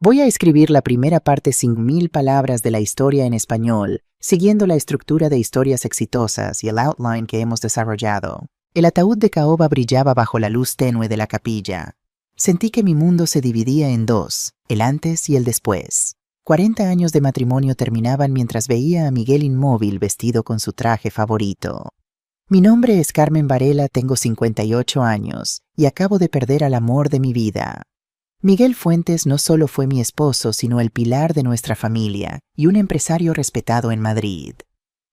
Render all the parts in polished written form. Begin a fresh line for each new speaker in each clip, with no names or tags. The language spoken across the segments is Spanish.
Voy a escribir la primera parte sin 1000 palabras de la historia en español, siguiendo la estructura de historias exitosas y el outline que hemos desarrollado. El ataúd de caoba brillaba bajo la luz tenue de la capilla. Sentí que mi mundo se dividía en dos, el antes y el después. 40 años de matrimonio terminaban mientras veía a Miguel inmóvil vestido con su traje favorito. Mi nombre es Carmen Varela, tengo 58 años y acabo de perder al amor de mi vida. Miguel Fuentes no solo fue mi esposo, sino el pilar de nuestra familia y un empresario respetado en Madrid.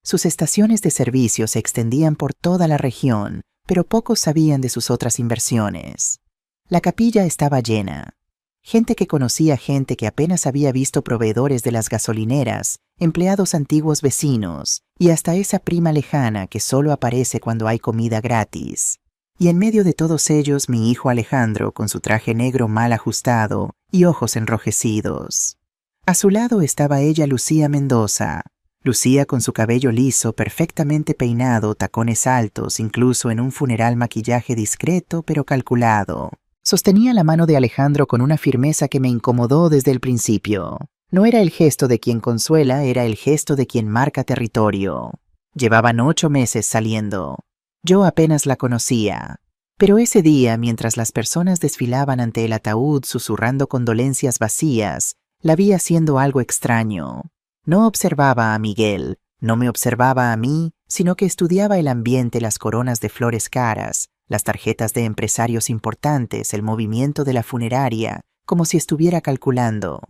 Sus estaciones de servicio se extendían por toda la región, pero pocos sabían de sus otras inversiones. La capilla estaba llena. Gente que conocía gente que apenas había visto, proveedores de las gasolineras, empleados antiguos, vecinos y hasta esa prima lejana que solo aparece cuando hay comida gratis. Y en medio de todos ellos, mi hijo Alejandro con su traje negro mal ajustado y ojos enrojecidos. A su lado estaba ella, Lucía Mendoza. Lucía con su cabello liso, perfectamente peinado, tacones altos, incluso en un funeral maquillaje discreto pero calculado. Sostenía la mano de Alejandro con una firmeza que me incomodó desde el principio. No era el gesto de quien consuela, era el gesto de quien marca territorio. Llevaban 8 meses saliendo. Yo apenas la conocía. Pero ese día, mientras las personas desfilaban ante el ataúd susurrando condolencias vacías, la vi haciendo algo extraño. No observaba a Miguel, no me observaba a mí, sino que estudiaba el ambiente, las coronas de flores caras, las tarjetas de empresarios importantes, el movimiento de la funeraria, como si estuviera calculando.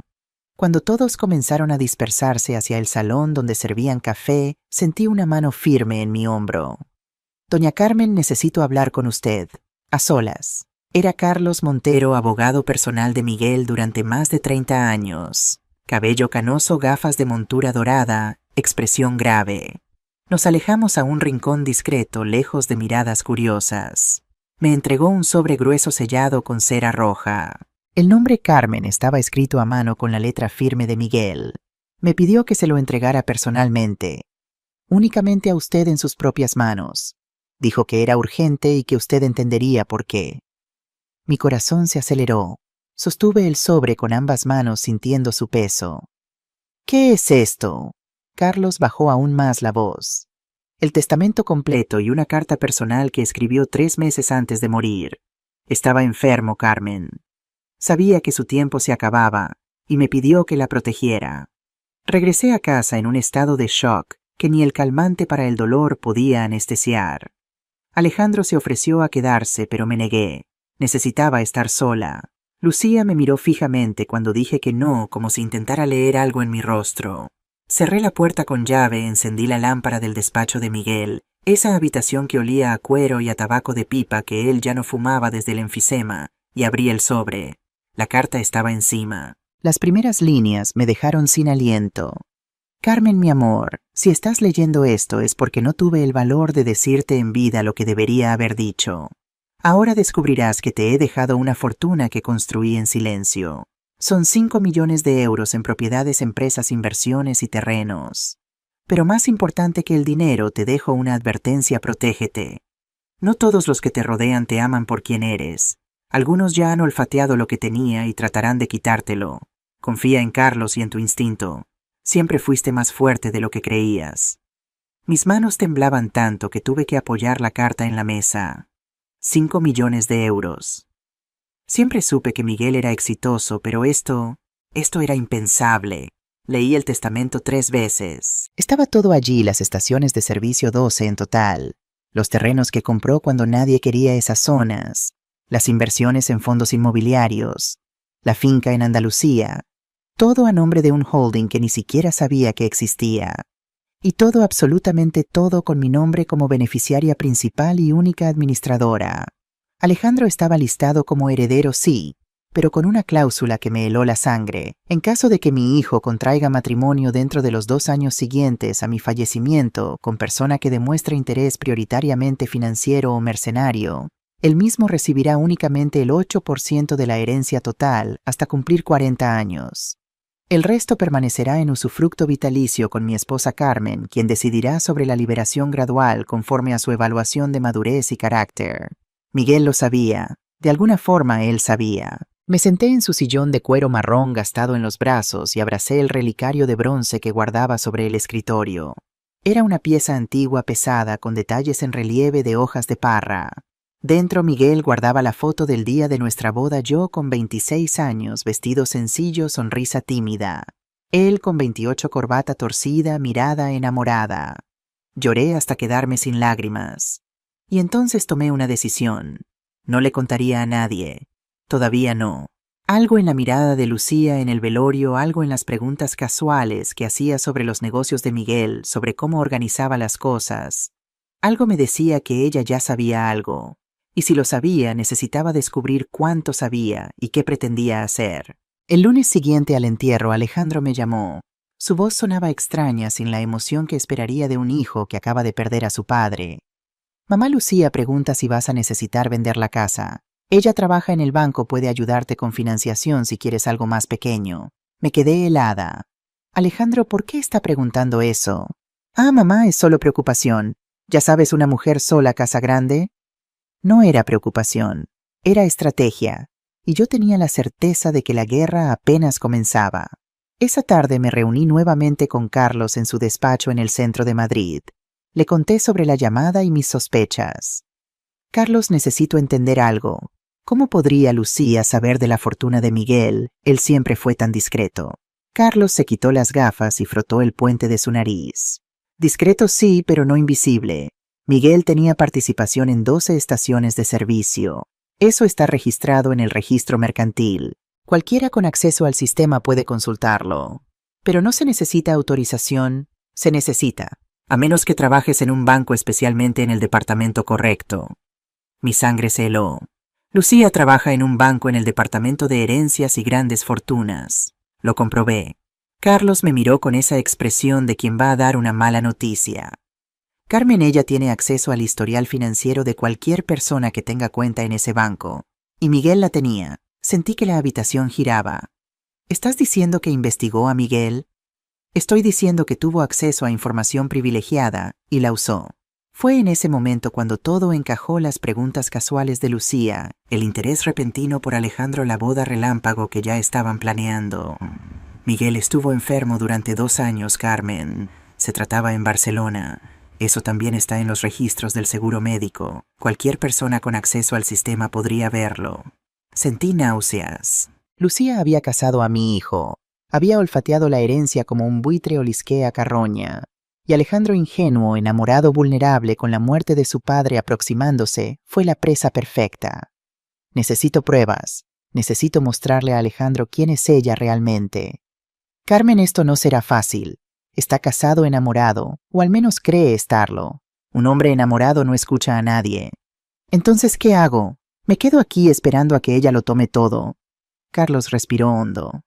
Cuando todos comenzaron a dispersarse hacia el salón donde servían café, sentí una mano firme en mi hombro. «Doña Carmen, necesito hablar con usted, a solas». Era Carlos Montero, abogado personal de Miguel durante más de 30 años. Cabello canoso, gafas de montura dorada, expresión grave. Nos alejamos a un rincón discreto, lejos de miradas curiosas. Me entregó un sobre grueso sellado con cera roja. El nombre Carmen estaba escrito a mano con la letra firme de Miguel. Me pidió que se lo entregara personalmente. Únicamente a usted en sus propias manos. Dijo que era urgente y que usted entendería por qué. Mi corazón se aceleró. Sostuve el sobre con ambas manos sintiendo su peso. «¿Qué es esto?» Carlos bajó aún más la voz. «El testamento completo y una carta personal que escribió 3 meses antes de morir. Estaba enfermo, Carmen. Sabía que su tiempo se acababa y me pidió que la protegiera. Regresé a casa en un estado de shock que ni el calmante para el dolor podía anestesiar. Alejandro se ofreció a quedarse, pero me negué. Necesitaba estar sola. Lucía me miró fijamente cuando dije que no, como si intentara leer algo en mi rostro. Cerré la puerta con llave, encendí la lámpara del despacho de Miguel, esa habitación que olía a cuero y a tabaco de pipa que él ya no fumaba desde el enfisema, y abrí el sobre. La carta estaba encima. Las primeras líneas me dejaron sin aliento. «Carmen, mi amor, si estás leyendo esto es porque no tuve el valor de decirte en vida lo que debería haber dicho. Ahora descubrirás que te he dejado una fortuna que construí en silencio. Son 5 millones de euros en propiedades, empresas, inversiones y terrenos. Pero más importante que el dinero, te dejo una advertencia: protégete. No todos los que te rodean te aman por quien eres. Algunos ya han olfateado lo que tenía y tratarán de quitártelo. Confía en Carlos y en tu instinto. Siempre fuiste más fuerte de lo que creías». Mis manos temblaban tanto que tuve que apoyar la carta en la mesa. 5 millones de euros. Siempre supe que Miguel era exitoso, pero esto era impensable. Leí el testamento 3 veces. Estaba todo allí, las estaciones de servicio 12 en total, los terrenos que compró cuando nadie quería esas zonas, las inversiones en fondos inmobiliarios, la finca en Andalucía, todo a nombre de un holding que ni siquiera sabía que existía. Y todo, absolutamente todo, con mi nombre como beneficiaria principal y única administradora. Alejandro estaba listado como heredero, sí, pero con una cláusula que me heló la sangre. En caso de que mi hijo contraiga matrimonio dentro de los 2 años siguientes a mi fallecimiento con persona que demuestre interés prioritariamente financiero o mercenario, él mismo recibirá únicamente el 8% de la herencia total hasta cumplir 40 años. El resto permanecerá en usufructo vitalicio con mi esposa Carmen, quien decidirá sobre la liberación gradual conforme a su evaluación de madurez y carácter. Miguel lo sabía. De alguna forma él sabía. Me senté en su sillón de cuero marrón gastado en los brazos y abracé el relicario de bronce que guardaba sobre el escritorio. Era una pieza antigua pesada con detalles en relieve de hojas de parra. Dentro Miguel guardaba la foto del día de nuestra boda, yo con 26 años, vestido sencillo, sonrisa tímida. Él con 28, corbata torcida, mirada enamorada. Lloré hasta quedarme sin lágrimas. Y entonces tomé una decisión. No le contaría a nadie. Todavía no. Algo en la mirada de Lucía en el velorio, algo en las preguntas casuales que hacía sobre los negocios de Miguel, sobre cómo organizaba las cosas. Algo me decía que ella ya sabía algo. Y si lo sabía, necesitaba descubrir cuánto sabía y qué pretendía hacer. El lunes siguiente al entierro, Alejandro me llamó. Su voz sonaba extraña, sin la emoción que esperaría de un hijo que acaba de perder a su padre. Mamá Lucía pregunta si vas a necesitar vender la casa. Ella trabaja en el banco, puede ayudarte con financiación si quieres algo más pequeño. Me quedé helada. Alejandro, ¿por qué está preguntando eso? Ah, mamá, es solo preocupación. Ya sabes, una mujer sola, casa grande. No era preocupación, era estrategia, y yo tenía la certeza de que la guerra apenas comenzaba. Esa tarde me reuní nuevamente con Carlos en su despacho en el centro de Madrid. Le conté sobre la llamada y mis sospechas. Carlos, necesito entender algo. ¿Cómo podría Lucía saber de la fortuna de Miguel? Él siempre fue tan discreto. Carlos se quitó las gafas y frotó el puente de su nariz. Discreto sí, pero no invisible. Miguel tenía participación en 12 estaciones de servicio. Eso está registrado en el registro mercantil. Cualquiera con acceso al sistema puede consultarlo. Pero no se necesita autorización, se necesita. A menos que trabajes en un banco, especialmente en el departamento correcto. Mi sangre se heló. Lucía trabaja en un banco en el departamento de herencias y grandes fortunas. Lo comprobé. Carlos me miró con esa expresión de quien va a dar una mala noticia. Carmen, ella tiene acceso al historial financiero de cualquier persona que tenga cuenta en ese banco. Y Miguel la tenía. Sentí que la habitación giraba. ¿Estás diciendo que investigó a Miguel? Estoy diciendo que tuvo acceso a información privilegiada y la usó. Fue en ese momento cuando todo encajó: las preguntas casuales de Lucía, el interés repentino por Alejandro, la boda relámpago que ya estaban planeando. Miguel estuvo enfermo durante 2 años, Carmen. Se trataba en Barcelona. Eso también está en los registros del seguro médico. Cualquier persona con acceso al sistema podría verlo. Sentí náuseas. Lucía había casado a mi hijo. Había olfateado la herencia como un buitre olisquea carroña. Y Alejandro, ingenuo, enamorado, vulnerable, con la muerte de su padre aproximándose, fue la presa perfecta. Necesito pruebas. Necesito mostrarle a Alejandro quién es ella realmente. Carmen, esto no será fácil. Está casado, enamorado, o al menos cree estarlo. Un hombre enamorado no escucha a nadie. Entonces, ¿qué hago? Me quedo aquí esperando a que ella lo tome todo. Carlos respiró hondo.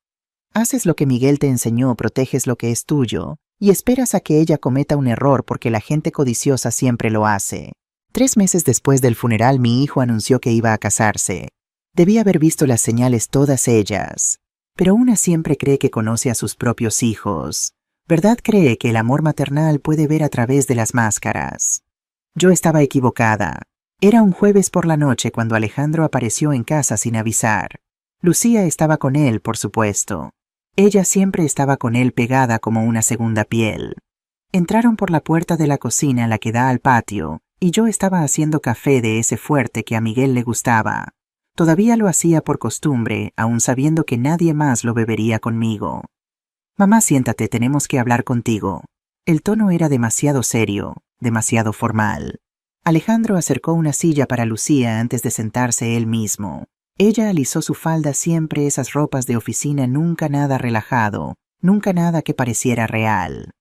Haces lo que Miguel te enseñó, proteges lo que es tuyo, y esperas a que ella cometa un error porque la gente codiciosa siempre lo hace. 3 meses después del funeral, mi hijo anunció que iba a casarse. Debí haber visto las señales, todas ellas. Pero una siempre cree que conoce a sus propios hijos. ¿Verdad? Cree que el amor maternal puede ver a través de las máscaras. Yo estaba equivocada. Era un jueves por la noche cuando Alejandro apareció en casa sin avisar. Lucía estaba con él, por supuesto. Ella siempre estaba con él, pegada como una segunda piel. Entraron por la puerta de la cocina, la que da al patio, y yo estaba haciendo café de ese fuerte que a Miguel le gustaba. Todavía lo hacía por costumbre, aun sabiendo que nadie más lo bebería conmigo. Mamá, siéntate, tenemos que hablar contigo. El tono era demasiado serio, demasiado formal. Alejandro acercó una silla para Lucía antes de sentarse él mismo. Ella alisó su falda, siempre esas ropas de oficina, nunca nada relajado, nunca nada que pareciera real.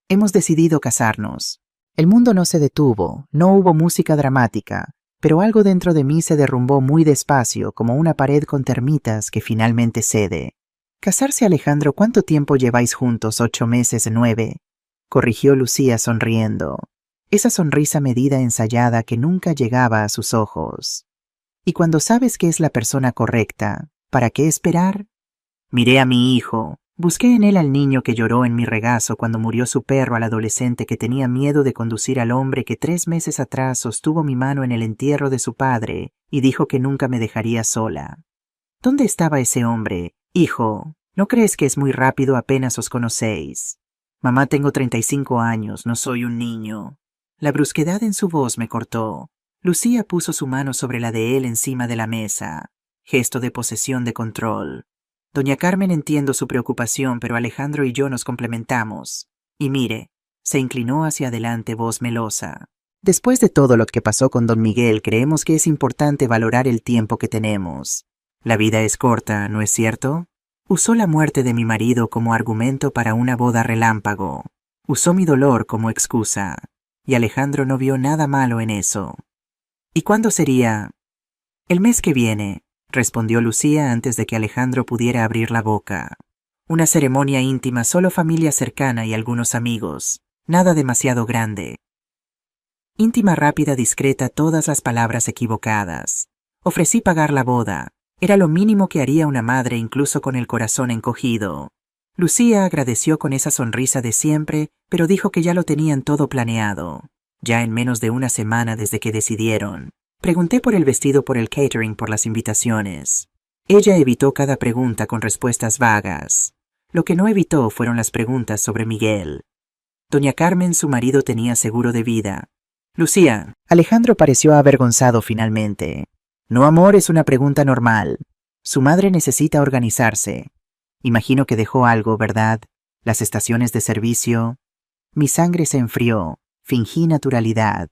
Hemos decidido casarnos. El mundo no se detuvo, no hubo música dramática, pero algo dentro de mí se derrumbó muy despacio, como una pared con termitas que finalmente cede. Casarse, Alejandro, ¿cuánto tiempo lleváis juntos? 8 meses, 9, corrigió Lucía sonriendo. Esa sonrisa medida, ensayada, que nunca llegaba a sus ojos. Y cuando sabes que es la persona correcta, ¿para qué esperar? Miré a mi hijo. Busqué en él al niño que lloró en mi regazo cuando murió su perro, al adolescente que tenía miedo de conducir, al hombre que 3 meses atrás sostuvo mi mano en el entierro de su padre y dijo que nunca me dejaría sola. ¿Dónde estaba ese hombre? Hijo, ¿no crees que es muy rápido apenas os conocéis? Mamá, tengo 35 años, no soy un niño. La brusquedad en su voz me cortó. Lucía puso su mano sobre la de él encima de la mesa. Gesto de posesión de control. Doña Carmen, entiendo su preocupación, pero Alejandro y yo nos complementamos. Y mire, se inclinó hacia adelante voz melosa. Después de todo lo que pasó con don Miguel, creemos que es importante valorar el tiempo que tenemos. La vida es corta, ¿no es cierto? Usó la muerte de mi marido como argumento para una boda relámpago. Usó mi dolor como excusa. Y Alejandro no vio nada malo en eso. ¿Y cuándo sería? El mes que viene, respondió Lucía antes de que Alejandro pudiera abrir la boca. Una ceremonia íntima, solo familia cercana y algunos amigos. Nada demasiado grande. Íntima, rápida, discreta, todas las palabras equivocadas. Ofrecí pagar la boda. Era lo mínimo que haría una madre incluso con el corazón encogido. Lucía agradeció con esa sonrisa de siempre, pero dijo que ya lo tenían todo planeado. Ya en menos de una semana desde que decidieron. Pregunté por el vestido, por el catering, por las invitaciones. Ella evitó cada pregunta con respuestas vagas. Lo que no evitó fueron las preguntas sobre Miguel. Doña Carmen, su marido, tenía seguro de vida. Lucía. Alejandro pareció avergonzado finalmente. No, amor, es una pregunta normal. Su madre necesita organizarse. Imagino que dejó algo, ¿verdad? Las estaciones de servicio. Mi sangre se enfrió. Fingí naturalidad.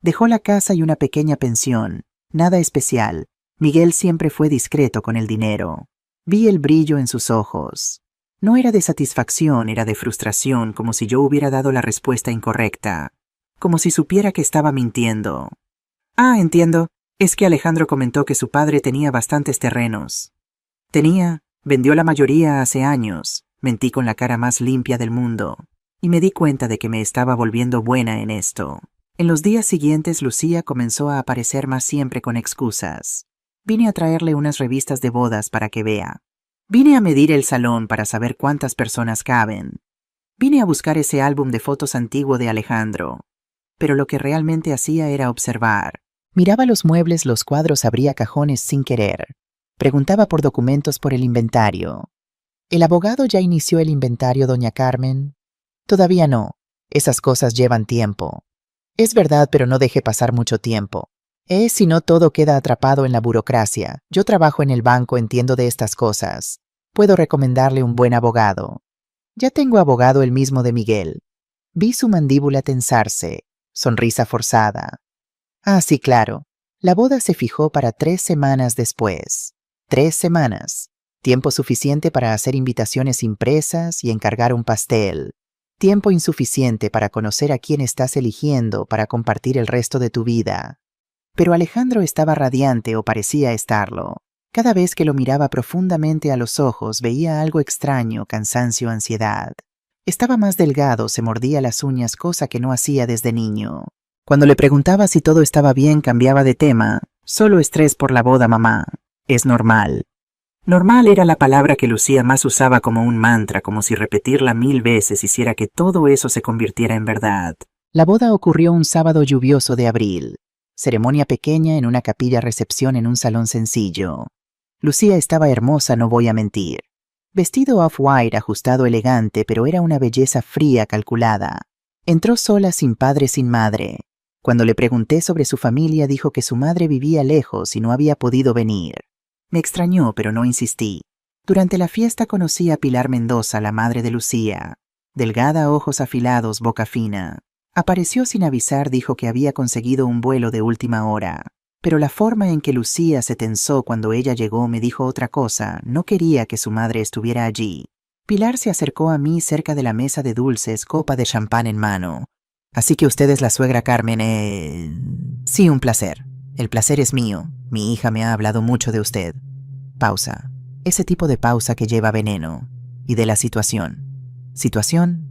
Dejó la casa y una pequeña pensión. Nada especial. Miguel siempre fue discreto con el dinero. Vi el brillo en sus ojos. No era de satisfacción, era de frustración, como si yo hubiera dado la respuesta incorrecta. Como si supiera que estaba mintiendo. Ah, entiendo. Es que Alejandro comentó que su padre tenía bastantes terrenos. Vendió la mayoría hace años. Mentí con la cara más limpia del mundo. Y me di cuenta de que me estaba volviendo buena en esto. En los días siguientes, Lucía comenzó a aparecer más siempre con excusas. Vine a traerle unas revistas de bodas para que vea. Vine a medir el salón para saber cuántas personas caben. Vine a buscar ese álbum de fotos antiguo de Alejandro. Pero lo que realmente hacía era observar. Miraba los muebles, los cuadros, abría cajones sin querer. Preguntaba por documentos, por el inventario. ¿El abogado ya inició el inventario, doña Carmen? Todavía no. Esas cosas llevan tiempo. Es verdad, pero no deje pasar mucho tiempo. Si no, todo queda atrapado en la burocracia. Yo trabajo en el banco, entiendo de estas cosas. Puedo recomendarle un buen abogado. Ya tengo abogado, el mismo de Miguel. Vi su mandíbula tensarse. Sonrisa forzada. Ah, sí, claro. La boda se fijó para 3 semanas después. 3 semanas. Tiempo suficiente para hacer invitaciones impresas y encargar un pastel. Tiempo insuficiente para conocer a quién estás eligiendo para compartir el resto de tu vida. Pero Alejandro estaba radiante, o parecía estarlo. Cada vez que lo miraba profundamente a los ojos veía algo extraño, cansancio, ansiedad. Estaba más delgado, se mordía las uñas, cosa que no hacía desde niño. Cuando le preguntaba si todo estaba bien, cambiaba de tema. Solo estrés por la boda, mamá. Es normal. Normal era la palabra que Lucía más usaba como un mantra, como si repetirla 1000 veces hiciera que todo eso se convirtiera en verdad. La boda ocurrió un sábado lluvioso de abril. Ceremonia pequeña en una capilla, recepción en un salón sencillo. Lucía estaba hermosa, no voy a mentir. Vestido off-white, ajustado, elegante, pero era una belleza fría, calculada. Entró sola, sin padre, sin madre. Cuando le pregunté sobre su familia, dijo que su madre vivía lejos y no había podido venir. Me extrañó, pero no insistí. Durante la fiesta conocí a Pilar Mendoza, la madre de Lucía. Delgada, ojos afilados, boca fina. Apareció sin avisar, dijo que había conseguido un vuelo de última hora. Pero la forma en que Lucía se tensó cuando ella llegó me dijo otra cosa. No quería que su madre estuviera allí. Pilar se acercó a mí cerca de la mesa de dulces, copa de champán en mano. Así que usted es la suegra Carmen, Sí, un placer. El placer es mío. Mi hija me ha hablado mucho de usted. Pausa. Ese tipo de pausa que lleva veneno. Y de la situación. ¿Situación?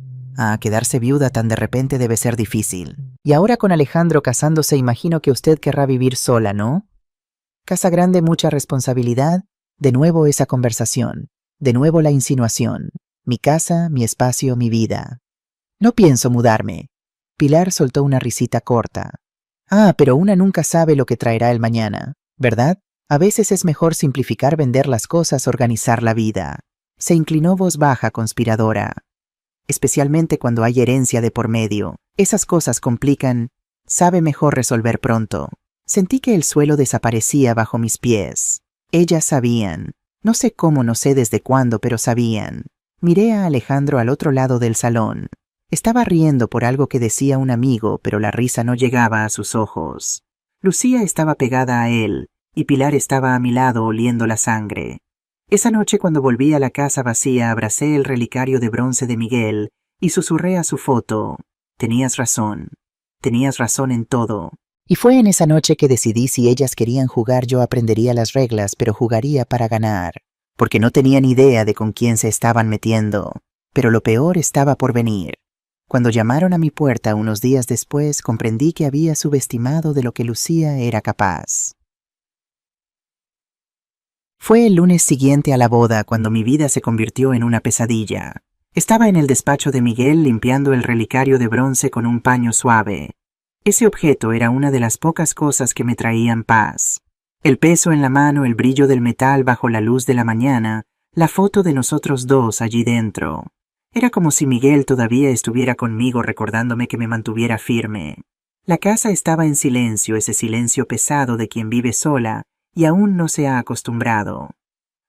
Quedarse viuda tan de repente debe ser difícil. Y ahora con Alejandro casándose, imagino que usted querrá vivir sola, ¿no? Casa grande, mucha responsabilidad. De nuevo esa conversación. De nuevo la insinuación. Mi casa, mi espacio, mi vida. No pienso mudarme. Pilar soltó una risita corta. Pero una nunca sabe lo que traerá el mañana, ¿verdad? A veces es mejor simplificar, vender las cosas, organizar la vida. Se inclinó voz baja, conspiradora. Especialmente cuando hay herencia de por medio. Esas cosas complican. Sabe mejor resolver pronto. Sentí que el suelo desaparecía bajo mis pies. Ellas sabían. No sé cómo, no sé desde cuándo, pero sabían. Miré a Alejandro al otro lado del salón. Estaba riendo por algo que decía un amigo, pero la risa no llegaba a sus ojos. Lucía estaba pegada a él, y Pilar estaba a mi lado oliendo la sangre. Esa noche, cuando volví a la casa vacía, abracé el relicario de bronce de Miguel y susurré a su foto. Tenías razón en todo. Y fue en esa noche que decidí si ellas querían jugar, yo aprendería las reglas, pero jugaría para ganar. Porque no tenían idea de con quién se estaban metiendo. Pero lo peor estaba por venir. Cuando llamaron a mi puerta unos días después, comprendí que había subestimado de lo que Lucía era capaz. Fue el lunes siguiente a la boda cuando mi vida se convirtió en una pesadilla. Estaba en el despacho de Miguel limpiando el relicario de bronce con un paño suave. Ese objeto era una de las pocas cosas que me traían paz. El peso en la mano, el brillo del metal bajo la luz de la mañana, la foto de nosotros dos allí dentro. Era como si Miguel todavía estuviera conmigo recordándome que me mantuviera firme. La casa estaba en silencio, ese silencio pesado de quien vive sola y aún no se ha acostumbrado.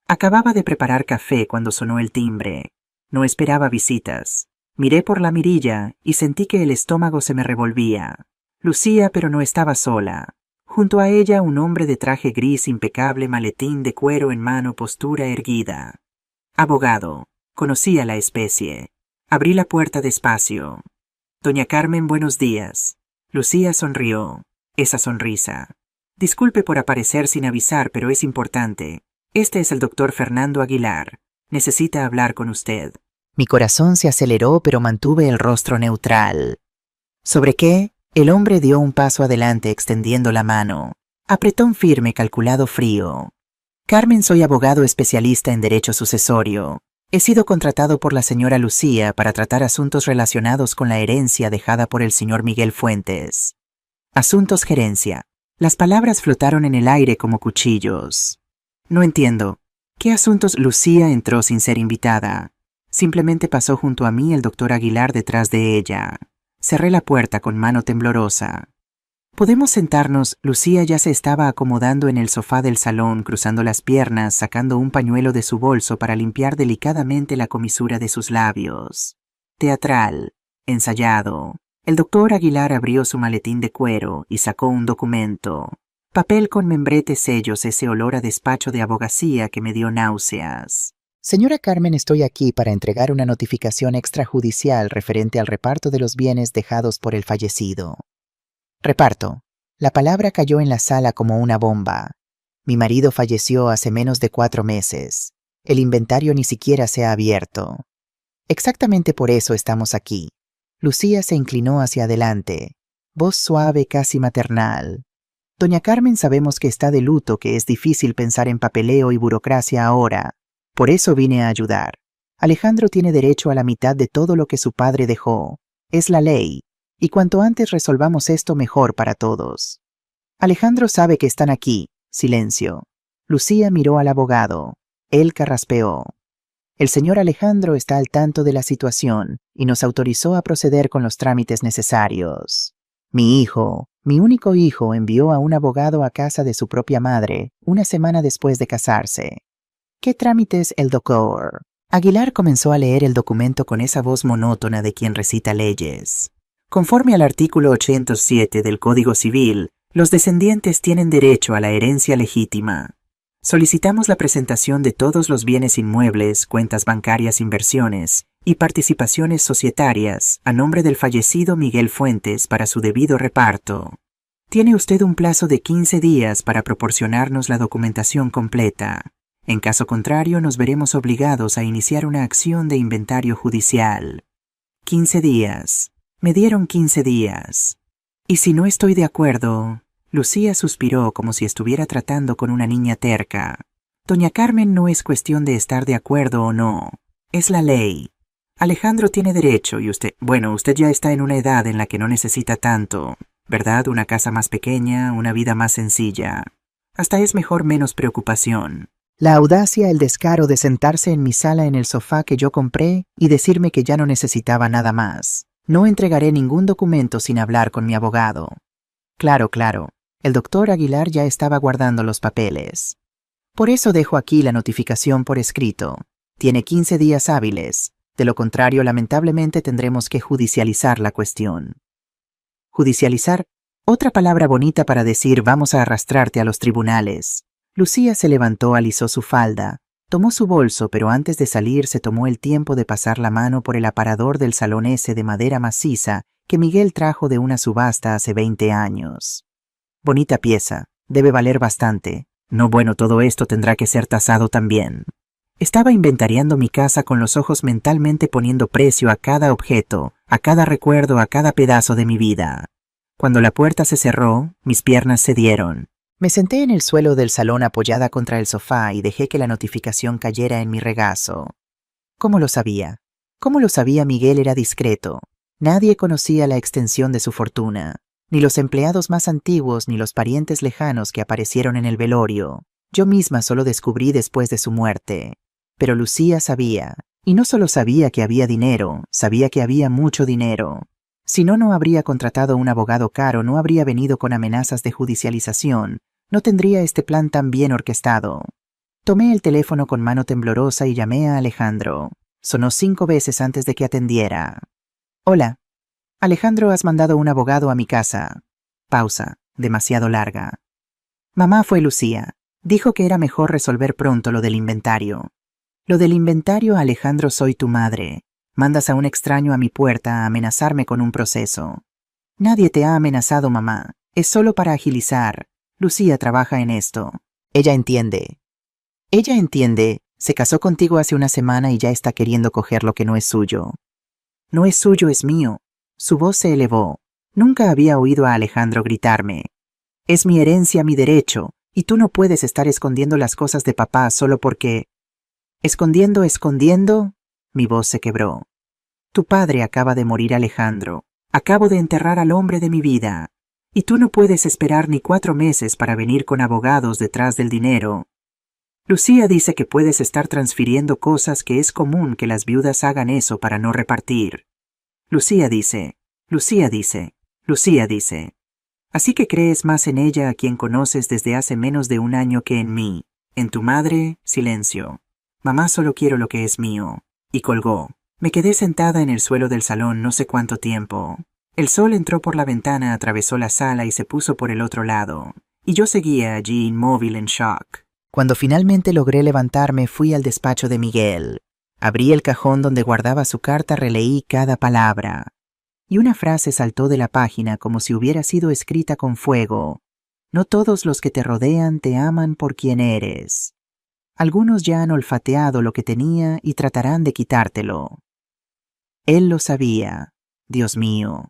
Acababa de preparar café cuando sonó el timbre. No esperaba visitas. Miré por la mirilla y sentí que el estómago se me revolvía. Lucía, pero no estaba sola. Junto a ella un hombre de traje gris impecable, maletín de cuero en mano, postura erguida. Abogado. Conocía la especie. Abrí la puerta despacio. Doña Carmen, buenos días. Lucía sonrió. Esa sonrisa. Disculpe por aparecer sin avisar, pero es importante. Este es el doctor Fernando Aguilar. Necesita hablar con usted. Mi corazón se aceleró, pero mantuve el rostro neutral. ¿Sobre qué? El hombre dio un paso adelante extendiendo la mano. Apretón firme, calculado, frío. Carmen, soy abogado especialista en derecho sucesorio. He sido contratado por la señora Lucía para tratar asuntos relacionados con la herencia dejada por el señor Miguel Fuentes. Asuntos gerencia. Las palabras flotaron en el aire como cuchillos. No entiendo. ¿Qué asuntos? Lucía entró sin ser invitada. Simplemente pasó junto a mí el doctor Aguilar detrás de ella. Cerré la puerta con mano temblorosa. ¿Podemos sentarnos? Lucía ya se estaba acomodando en el sofá del salón, cruzando las piernas, sacando un pañuelo de su bolso para limpiar delicadamente la comisura de sus labios. Teatral, ensayado. El doctor Aguilar abrió su maletín de cuero y sacó un documento. Papel con membretes, sellos, ese olor a despacho de abogacía que me dio náuseas. Señora Carmen, estoy aquí para entregar una notificación extrajudicial referente al reparto de los bienes dejados por el fallecido. Reparto. La palabra cayó en la sala como una bomba. Mi marido falleció hace menos de 4 meses. El inventario ni siquiera se ha abierto. Exactamente por eso estamos aquí. Lucía se inclinó hacia adelante. Voz suave, casi maternal. Doña Carmen, sabemos que está de luto, que es difícil pensar en papeleo y burocracia ahora. Por eso vine a ayudar. Alejandro tiene derecho a la mitad de todo lo que su padre dejó. Es la ley. Y cuanto antes resolvamos esto, mejor para todos. Alejandro sabe que están aquí. Silencio. Lucía miró al abogado. Él carraspeó. El señor Alejandro está al tanto de la situación y nos autorizó a proceder con los trámites necesarios. Mi hijo, mi único hijo, envió a un abogado a casa de su propia madre una semana después de casarse. ¿Qué trámites? El doctor Aguilar comenzó a leer el documento con esa voz monótona de quien recita leyes. Conforme al artículo 87 del Código Civil, los descendientes tienen derecho a la herencia legítima. Solicitamos la presentación de todos los bienes inmuebles, cuentas bancarias, inversiones y participaciones societarias a nombre del fallecido Miguel Fuentes para su debido reparto. Tiene usted un plazo de 15 días para proporcionarnos la documentación completa. En caso contrario, nos veremos obligados a iniciar una acción de inventario judicial. 15 días. Me dieron 15 días. ¿Y si no estoy de acuerdo? Lucía suspiró como si estuviera tratando con una niña terca. Doña Carmen, no es cuestión de estar de acuerdo o no. Es la ley. Alejandro tiene derecho y usted ya está en una edad en la que no necesita tanto, ¿verdad? Una casa más pequeña, una vida más sencilla. Hasta es mejor menos preocupación. La audacia, el descaro de sentarse en mi sala en el sofá que yo compré y decirme que ya no necesitaba nada más. No entregaré ningún documento sin hablar con mi abogado. Claro, claro. El doctor Aguilar ya estaba guardando los papeles. Por eso dejo aquí la notificación por escrito. Tiene 15 días hábiles. De lo contrario, lamentablemente tendremos que judicializar la cuestión. Judicializar, otra palabra bonita para decir vamos a arrastrarte a los tribunales. Lucía se levantó, alisó su falda, tomó su bolso, pero antes de salir se tomó el tiempo de pasar la mano por el aparador del salón ese de madera maciza que Miguel trajo de una subasta hace 20 años. Bonita pieza, debe valer bastante. No, bueno, todo esto tendrá que ser tasado también. Estaba inventariando mi casa con los ojos mentalmente poniendo precio a cada objeto, a cada recuerdo, a cada pedazo de mi vida. Cuando la puerta se cerró, mis piernas cedieron. Me senté en el suelo del salón apoyada contra el sofá y dejé que la notificación cayera en mi regazo. ¿Cómo lo sabía? ¿Cómo lo sabía? Miguel era discreto. Nadie conocía la extensión de su fortuna, ni los empleados más antiguos ni los parientes lejanos que aparecieron en el velorio. Yo misma solo descubrí después de su muerte. Pero Lucía sabía, y no solo sabía que había dinero, sabía que había mucho dinero. Si no, no habría contratado un abogado caro, no habría venido con amenazas de judicialización, no tendría este plan tan bien orquestado. Tomé el teléfono con mano temblorosa y llamé a Alejandro. Sonó 5 veces antes de que atendiera. Hola. Alejandro, has mandado un abogado a mi casa. Pausa, demasiado larga. Mamá, fue Lucía. Dijo que era mejor resolver pronto lo del inventario. Lo del inventario, Alejandro, soy tu madre. Mandas a un extraño a mi puerta a amenazarme con un proceso. Nadie te ha amenazado, mamá. Es solo para agilizar. Lucía trabaja en esto. Ella entiende. Ella entiende. Se casó contigo hace una semana y ya está queriendo coger lo que no es suyo. No es suyo, es mío. Su voz se elevó. Nunca había oído a Alejandro gritarme. Es mi herencia, mi derecho, y tú no puedes estar escondiendo las cosas de papá solo porque... ¿Escondiendo? Mi voz se quebró. Tu padre acaba de morir, Alejandro. Acabo de enterrar al hombre de mi vida. Y tú no puedes esperar ni 4 meses para venir con abogados detrás del dinero. Lucía dice que puedes estar transfiriendo cosas, que es común que las viudas hagan eso para no repartir. Lucía dice. Así que crees más en ella, a quien conoces desde hace menos de 1 año, que en mí. En tu madre, silencio. Mamá, solo quiero lo que es mío. Y colgó. Me quedé sentada en el suelo del salón no sé cuánto tiempo. El sol entró por la ventana, atravesó la sala y se puso por el otro lado. Y yo seguía allí inmóvil en shock. Cuando finalmente logré levantarme, fui al despacho de Miguel. Abrí el cajón donde guardaba su carta, releí cada palabra. Y una frase saltó de la página como si hubiera sido escrita con fuego. No todos los que te rodean te aman por quien eres. Algunos ya han olfateado lo que tenía y tratarán de quitártelo. Él lo sabía. Dios mío.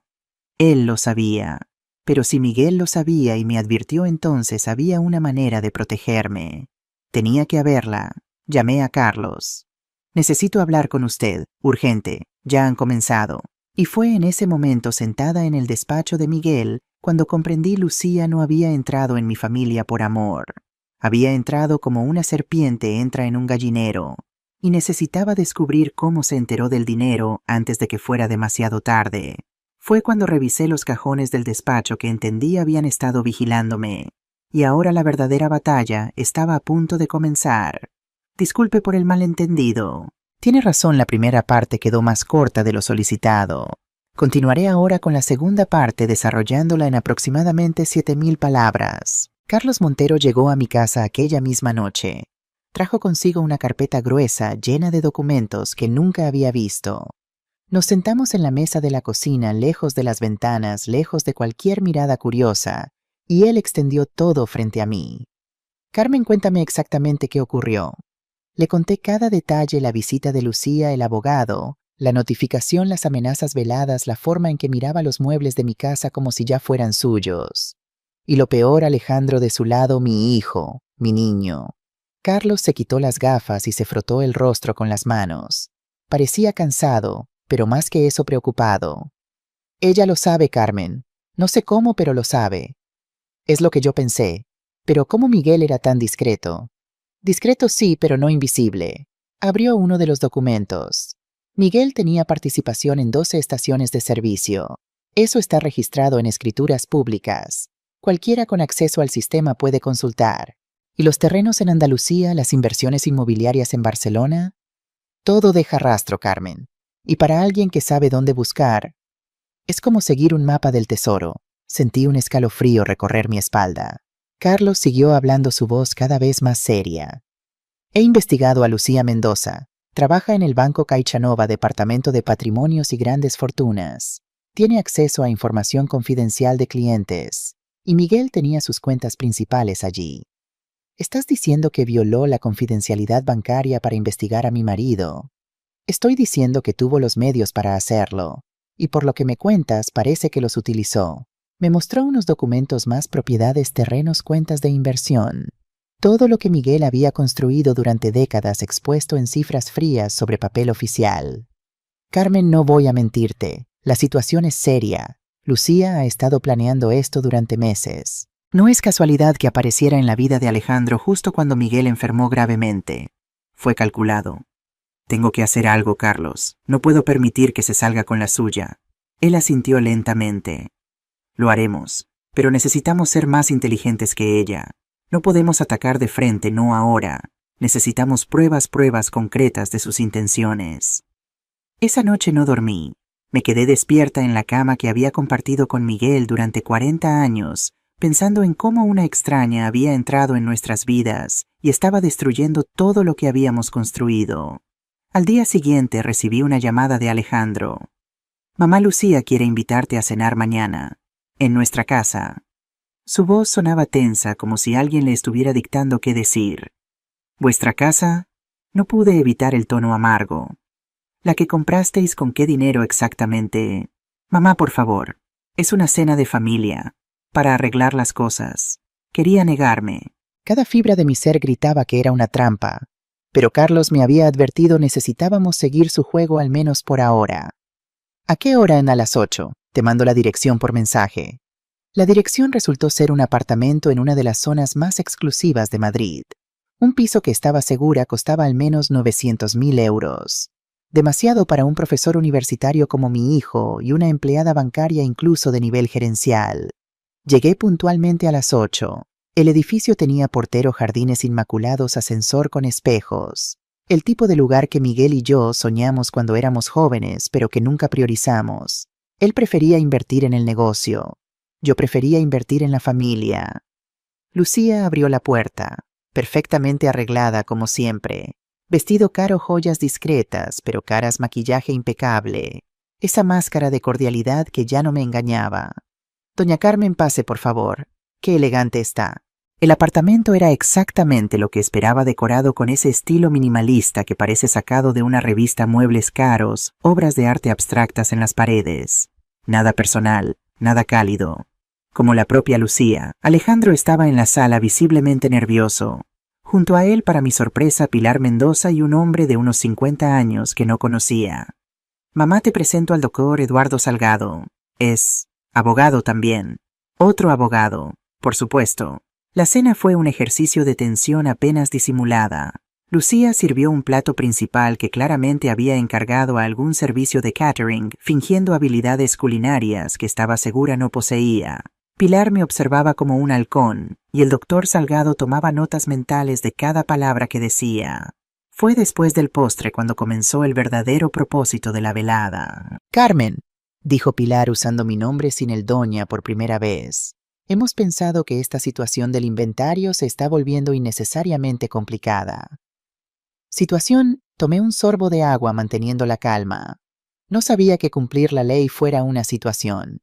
Él lo sabía. Pero si Miguel lo sabía y me advirtió, entonces había una manera de protegerme. Tenía que haberla. Llamé a Carlos. Necesito hablar con usted. Urgente. Ya han comenzado. Y fue en ese momento, sentada en el despacho de Miguel, cuando comprendí: Lucía no había entrado en mi familia por amor. Había entrado como una serpiente entra en un gallinero, y necesitaba descubrir cómo se enteró del dinero antes de que fuera demasiado tarde. Fue cuando revisé los cajones del despacho que entendí habían estado vigilándome, y ahora la verdadera batalla estaba a punto de comenzar. Disculpe por el malentendido. Tiene razón, la primera parte quedó más corta de lo solicitado. Continuaré ahora con la segunda parte, desarrollándola en aproximadamente 7,000 palabras. Carlos Montero llegó a mi casa aquella misma noche. Trajo consigo una carpeta gruesa llena de documentos que nunca había visto. Nos sentamos en la mesa de la cocina, lejos de las ventanas, lejos de cualquier mirada curiosa, y él extendió todo frente a mí. Carmen, cuéntame exactamente qué ocurrió. Le conté cada detalle: la visita de Lucía, el abogado, la notificación, las amenazas veladas, la forma en que miraba los muebles de mi casa como si ya fueran suyos. Y lo peor, Alejandro de su lado, mi hijo, mi niño. Carlos se quitó las gafas y se frotó el rostro con las manos. Parecía cansado, pero más que eso, preocupado. Ella lo sabe, Carmen. No sé cómo, pero lo sabe. Es lo que yo pensé. Pero ¿cómo Miguel era tan discreto? Discreto sí, pero no invisible. Abrió uno de los documentos. Miguel tenía participación en 12 estaciones de servicio. Eso está registrado en escrituras públicas. Cualquiera con acceso al sistema puede consultar. ¿Y los terrenos en Andalucía, las inversiones inmobiliarias en Barcelona? Todo deja rastro, Carmen. Y para alguien que sabe dónde buscar, es como seguir un mapa del tesoro. Sentí un escalofrío recorrer mi espalda. Carlos siguió hablando, su voz cada vez más seria. He investigado a Lucía Mendoza. Trabaja en el Banco Caixanova, Departamento de Patrimonios y Grandes Fortunas. Tiene acceso a información confidencial de clientes. Y Miguel tenía sus cuentas principales allí. ¿Estás diciendo que violó la confidencialidad bancaria para investigar a mi marido? Estoy diciendo que tuvo los medios para hacerlo. Y por lo que me cuentas, parece que los utilizó. Me mostró unos documentos más: propiedades, terrenos, cuentas de inversión. Todo lo que Miguel había construido durante décadas expuesto en cifras frías sobre papel oficial. Carmen, no voy a mentirte. La situación es seria. Lucía ha estado planeando esto durante meses. No es casualidad que apareciera en la vida de Alejandro justo cuando Miguel enfermó gravemente. Fue calculado. Tengo que hacer algo, Carlos. No puedo permitir que se salga con la suya. Él asintió lentamente. Lo haremos, pero necesitamos ser más inteligentes que ella. No podemos atacar de frente, no ahora. Necesitamos pruebas concretas de sus intenciones. Esa noche no dormí. Me quedé despierta en la cama que había compartido con Miguel durante 40 años, pensando en cómo una extraña había entrado en nuestras vidas y estaba destruyendo todo lo que habíamos construido. Al día siguiente recibí una llamada de Alejandro. Mamá Lucía quiere invitarte a cenar mañana, en nuestra casa. Su voz sonaba tensa, como si alguien le estuviera dictando qué decir. ¿Vuestra casa? No pude evitar el tono amargo. ¿La que comprasteis con qué dinero exactamente? Mamá, por favor. Es una cena de familia, para arreglar las cosas. Quería negarme. Cada fibra de mi ser gritaba que era una trampa. Pero Carlos me había advertido: necesitábamos seguir su juego al menos por ahora. ¿A qué hora? A las 8. Te mando la dirección por mensaje. La dirección resultó ser un apartamento en una de las zonas más exclusivas de Madrid. Un piso que estaba segura costaba al menos 900.000 euros. Demasiado para un profesor universitario como mi hijo y una empleada bancaria incluso de nivel gerencial. Llegué puntualmente a las 8. El edificio tenía portero, jardines inmaculados, ascensor con espejos. El tipo de lugar que Miguel y yo soñamos cuando éramos jóvenes, pero que nunca priorizamos. Él prefería invertir en el negocio. Yo prefería invertir en la familia. Lucía abrió la puerta, perfectamente arreglada como siempre. Vestido caro, joyas discretas, pero caras, maquillaje impecable. Esa máscara de cordialidad que ya no me engañaba. Doña Carmen, pase, por favor. Qué elegante está. El apartamento era exactamente lo que esperaba, decorado con ese estilo minimalista que parece sacado de una revista, muebles caros, obras de arte abstractas en las paredes. Nada personal, nada cálido. Como la propia Lucía, Alejandro estaba en la sala visiblemente nervioso. Junto a él, para mi sorpresa, Pilar Mendoza y un hombre de unos 50 años que no conocía. Mamá, te presento al doctor Eduardo Salgado. Es abogado también. Otro abogado, por supuesto. La cena fue un ejercicio de tensión apenas disimulada. Lucía sirvió un plato principal que claramente había encargado a algún servicio de catering, fingiendo habilidades culinarias que estaba segura no poseía. Pilar me observaba como un halcón, y el doctor Salgado tomaba notas mentales de cada palabra que decía. Fue después del postre cuando comenzó el verdadero propósito de la velada. Carmen, dijo Pilar usando mi nombre sin el doña por primera vez. Hemos pensado que esta situación del inventario se está volviendo innecesariamente complicada. Situación, tomé un sorbo de agua manteniendo la calma. No sabía que cumplir la ley fuera una situación.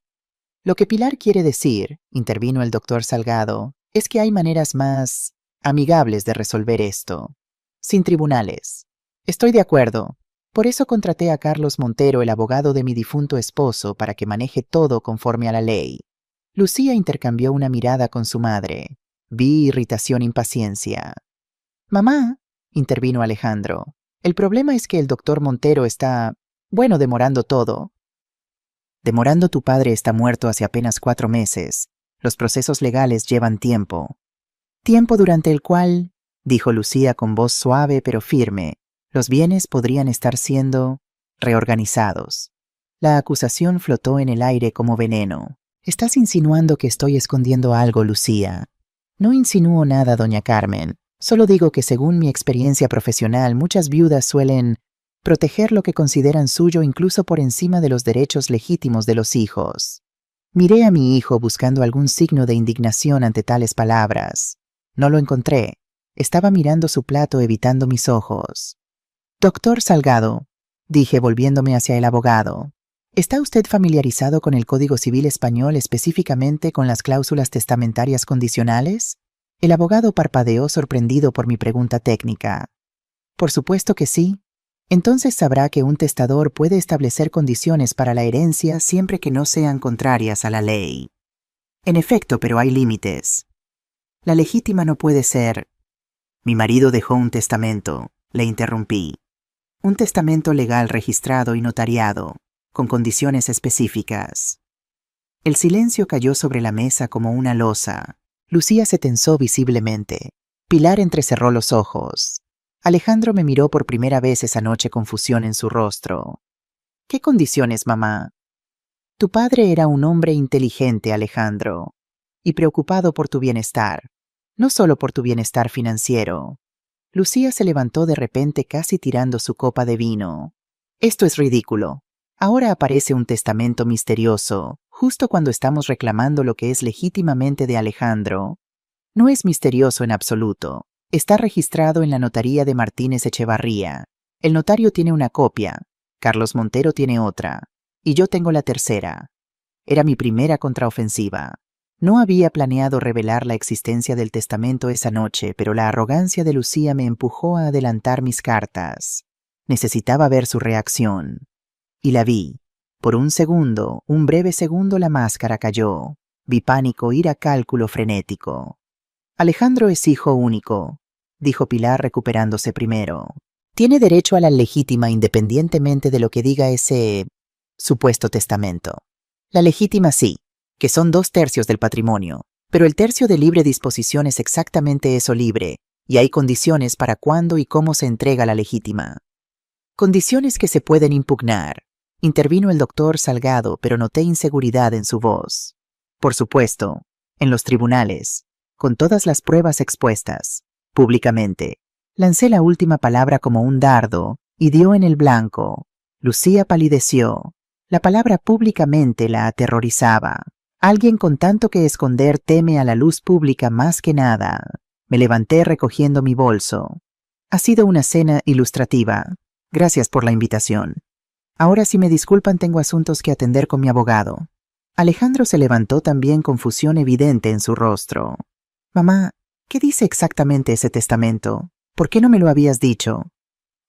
Lo que Pilar quiere decir, intervino el doctor Salgado, es que hay maneras más amigables de resolver esto. Sin tribunales. Estoy de acuerdo. Por eso contraté a Carlos Montero, el abogado de mi difunto esposo, para que maneje todo conforme a la ley. Lucía intercambió una mirada con su madre. Vi irritación, impaciencia. Mamá, intervino Alejandro, el problema es que el doctor Montero está, demorando todo. Demorando, tu padre está muerto hace apenas 4 meses. Los procesos legales llevan tiempo. Tiempo durante el cual, dijo Lucía con voz suave pero firme, los bienes podrían estar siendo reorganizados. La acusación flotó en el aire como veneno. Estás insinuando que estoy escondiendo algo, Lucía. No insinúo nada, doña Carmen. Solo digo que según mi experiencia profesional, muchas viudas suelen proteger lo que consideran suyo incluso por encima de los derechos legítimos de los hijos. Miré a mi hijo buscando algún signo de indignación ante tales palabras. No lo encontré. Estaba mirando su plato evitando mis ojos. Doctor Salgado, dije volviéndome hacia el abogado, ¿está usted familiarizado con el Código Civil Español, específicamente con las cláusulas testamentarias condicionales? El abogado parpadeó sorprendido por mi pregunta técnica. Por supuesto que sí. Entonces sabrá que un testador puede establecer condiciones para la herencia siempre que no sean contrarias a la ley. En efecto, pero hay límites. La legítima no puede ser... Mi marido dejó un testamento, le interrumpí. Un testamento legal registrado y notariado, con condiciones específicas. El silencio cayó sobre la mesa como una losa. Lucía se tensó visiblemente. Pilar entrecerró los ojos. Alejandro me miró por primera vez esa noche con confusión en su rostro. ¿Qué condiciones, mamá? Tu padre era un hombre inteligente, Alejandro, y preocupado por tu bienestar, no solo por tu bienestar financiero. Lucía se levantó de repente casi tirando su copa de vino. Esto es ridículo. Ahora aparece un testamento misterioso, justo cuando estamos reclamando lo que es legítimamente de Alejandro. No es misterioso en absoluto. Está registrado en la notaría de Martínez Echevarría. El notario tiene una copia, Carlos Montero tiene otra, y yo tengo la tercera. Era mi primera contraofensiva. No había planeado revelar la existencia del testamento esa noche, pero la arrogancia de Lucía me empujó a adelantar mis cartas. Necesitaba ver su reacción. Y la vi. Por un segundo, un breve segundo, la máscara cayó. Vi pánico, ira, cálculo frenético. Alejandro es hijo único, dijo Pilar recuperándose primero. Tiene derecho a la legítima independientemente de lo que diga ese supuesto testamento. La legítima sí, que son 2/3 del patrimonio, pero el tercio de libre disposición es exactamente eso, libre, y hay condiciones para cuándo y cómo se entrega la legítima. Condiciones que se pueden impugnar. Intervino el doctor Salgado, pero noté inseguridad en su voz. Por supuesto, en los tribunales, con todas las pruebas expuestas, públicamente. Lancé la última palabra como un dardo, y dio en el blanco. Lucía palideció. La palabra públicamente la aterrorizaba. Alguien con tanto que esconder teme a la luz pública más que nada. Me levanté recogiendo mi bolso. Ha sido una cena ilustrativa. Gracias por la invitación. Ahora, si me disculpan, tengo asuntos que atender con mi abogado. Alejandro se levantó también, confusión evidente en su rostro. Mamá, ¿qué dice exactamente ese testamento? ¿Por qué no me lo habías dicho?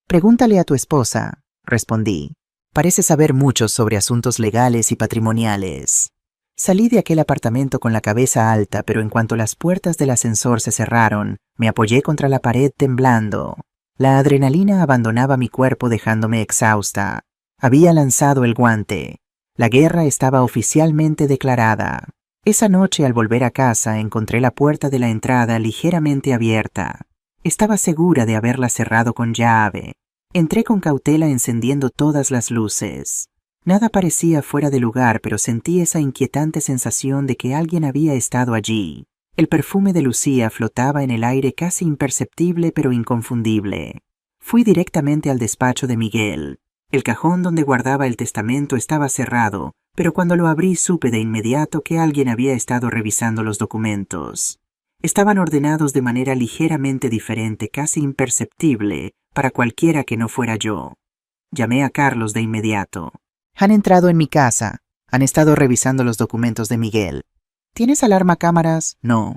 Pregúntale a tu esposa, respondí. Parece saber mucho sobre asuntos legales y patrimoniales. Salí de aquel apartamento con la cabeza alta, pero en cuanto las puertas del ascensor se cerraron, me apoyé contra la pared temblando. La adrenalina abandonaba mi cuerpo dejándome exhausta. Había lanzado el guante. La guerra estaba oficialmente declarada. Esa noche, al volver a casa, encontré la puerta de la entrada ligeramente abierta. Estaba segura de haberla cerrado con llave. Entré con cautela encendiendo todas las luces. Nada parecía fuera de lugar, pero sentí esa inquietante sensación de que alguien había estado allí. El perfume de Lucía flotaba en el aire casi imperceptible pero inconfundible. Fui directamente al despacho de Miguel. El cajón donde guardaba el testamento estaba cerrado, pero cuando lo abrí supe de inmediato que alguien había estado revisando los documentos. Estaban ordenados de manera ligeramente diferente, casi imperceptible, para cualquiera que no fuera yo. Llamé a Carlos de inmediato. Han entrado en mi casa. Han estado revisando los documentos de Miguel. ¿Tienes alarma cámaras? No.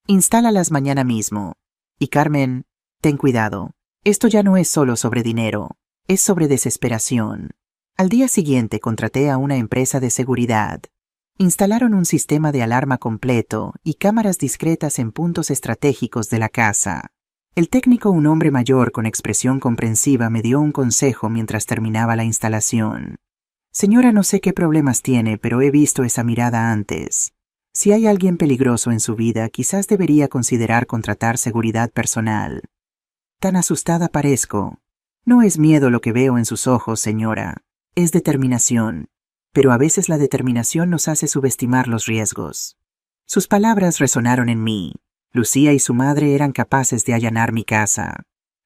Instálalas mañana mismo. Y Carmen, ten cuidado. Esto ya no es solo sobre dinero. Es sobre desesperación. Al día siguiente contraté a una empresa de seguridad. Instalaron un sistema de alarma completo y cámaras discretas en puntos estratégicos de la casa. El técnico, un hombre mayor con expresión comprensiva, me dio un consejo mientras terminaba la instalación. Señora, no sé qué problemas tiene, pero he visto esa mirada antes. Si hay alguien peligroso en su vida, quizás debería considerar contratar seguridad personal. Tan asustada parezco. No es miedo lo que veo en sus ojos, señora. Es determinación. Pero a veces la determinación nos hace subestimar los riesgos. Sus palabras resonaron en mí. Lucía y su madre eran capaces de allanar mi casa.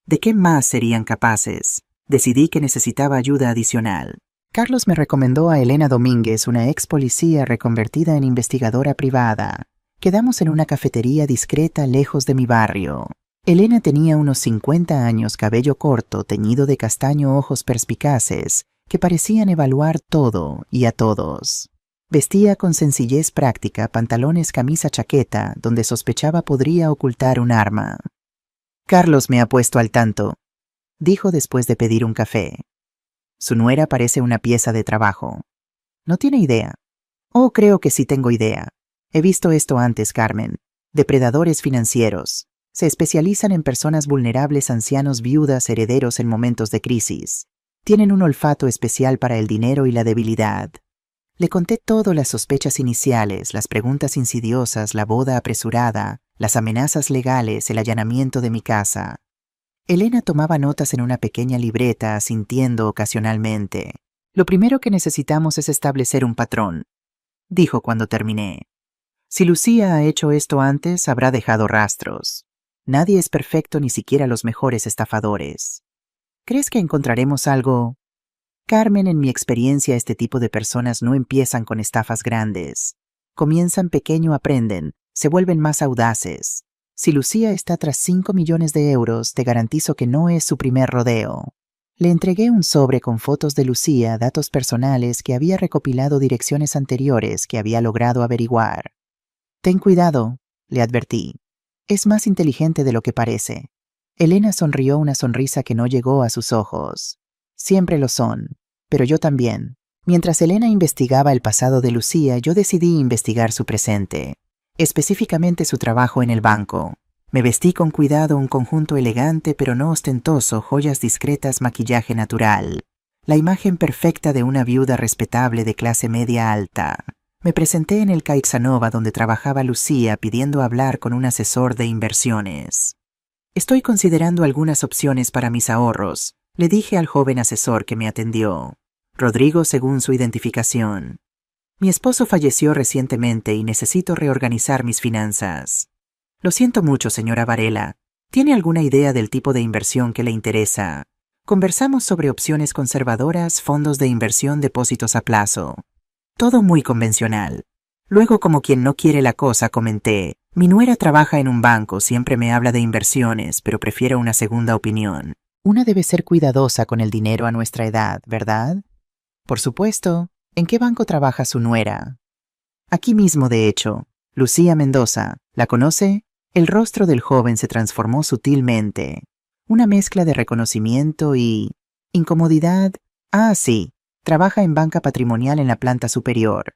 ¿De qué más serían capaces? Decidí que necesitaba ayuda adicional. Carlos me recomendó a Elena Domínguez, una ex policía reconvertida en investigadora privada. Quedamos en una cafetería discreta lejos de mi barrio. Elena tenía unos 50 años, cabello corto, teñido de castaño, ojos perspicaces, que parecían evaluar todo y a todos. Vestía con sencillez práctica, pantalones, camisa, chaqueta, donde sospechaba podría ocultar un arma. Carlos me ha puesto al tanto, dijo después de pedir un café. Su nuera parece una pieza de trabajo. ¿No tiene idea? Oh, creo que sí tengo idea. He visto esto antes, Carmen. Depredadores financieros. Se especializan en personas vulnerables, ancianos, viudas, herederos en momentos de crisis. Tienen un olfato especial para el dinero y la debilidad. Le conté todo, las sospechas iniciales, las preguntas insidiosas, la boda apresurada, las amenazas legales, el allanamiento de mi casa. Elena tomaba notas en una pequeña libreta, asintiendo ocasionalmente. Lo primero que necesitamos es establecer un patrón, dijo cuando terminé. Si Lucía ha hecho esto antes, habrá dejado rastros. Nadie es perfecto, ni siquiera los mejores estafadores. ¿Crees que encontraremos algo? Carmen, en mi experiencia, este tipo de personas no empiezan con estafas grandes. Comienzan pequeño, aprenden, se vuelven más audaces. Si Lucía está tras 5 millones de euros, te garantizo que no es su primer rodeo. Le entregué un sobre con fotos de Lucía, datos personales que había recopilado, direcciones anteriores que había logrado averiguar. Ten cuidado, le advertí. Es más inteligente de lo que parece. Elena sonrió, una sonrisa que no llegó a sus ojos. Siempre lo son, pero yo también. Mientras Elena investigaba el pasado de Lucía, yo decidí investigar su presente. Específicamente su trabajo en el banco. Me vestí con cuidado, un conjunto elegante pero no ostentoso, joyas discretas, maquillaje natural. La imagen perfecta de una viuda respetable de clase media alta. Me presenté en el Caixanova donde trabajaba Lucía, pidiendo hablar con un asesor de inversiones. Estoy considerando algunas opciones para mis ahorros, le dije al joven asesor que me atendió. Rodrigo, según su identificación. Mi esposo falleció recientemente y necesito reorganizar mis finanzas. Lo siento mucho, señora Varela. ¿Tiene alguna idea del tipo de inversión que le interesa? Conversamos sobre opciones conservadoras, fondos de inversión, depósitos a plazo. Todo muy convencional. Luego, como quien no quiere la cosa, comenté. Mi nuera trabaja en un banco, siempre me habla de inversiones, pero prefiero una segunda opinión. Una debe ser cuidadosa con el dinero a nuestra edad, ¿verdad? Por supuesto. ¿En qué banco trabaja su nuera? Aquí mismo, de hecho. Lucía Mendoza. ¿La conoce? El rostro del joven se transformó sutilmente. Una mezcla de reconocimiento y incomodidad. Ah, sí. Trabaja en banca patrimonial en la planta superior.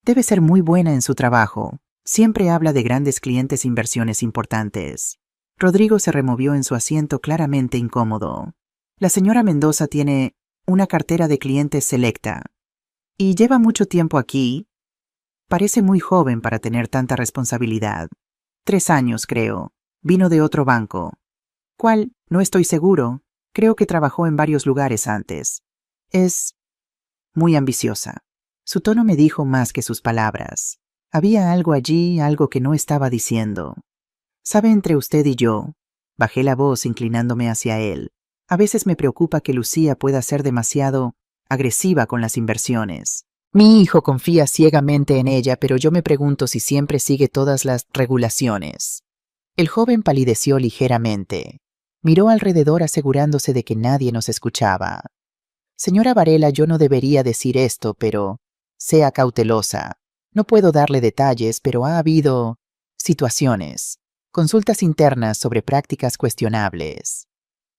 Debe ser muy buena en su trabajo. Siempre habla de grandes clientes, inversiones importantes. Rodrigo se removió en su asiento, claramente incómodo. La señora Mendoza tiene una cartera de clientes selecta. ¿Y lleva mucho tiempo aquí? Parece muy joven para tener tanta responsabilidad. 3 años, creo. Vino de otro banco. ¿Cuál? No estoy seguro. Creo que trabajó en varios lugares antes. Es muy ambiciosa. Su tono me dijo más que sus palabras. Había algo allí, algo que no estaba diciendo. ¿Sabe, entre usted y yo? Bajé la voz inclinándome hacia él. A veces me preocupa que Lucía pueda ser demasiado agresiva con las inversiones. Mi hijo confía ciegamente en ella, pero yo me pregunto si siempre sigue todas las regulaciones. El joven palideció ligeramente. Miró alrededor asegurándose de que nadie nos escuchaba. Señora Varela, yo no debería decir esto, pero sea cautelosa. No puedo darle detalles, pero ha habido situaciones, consultas internas sobre prácticas cuestionables.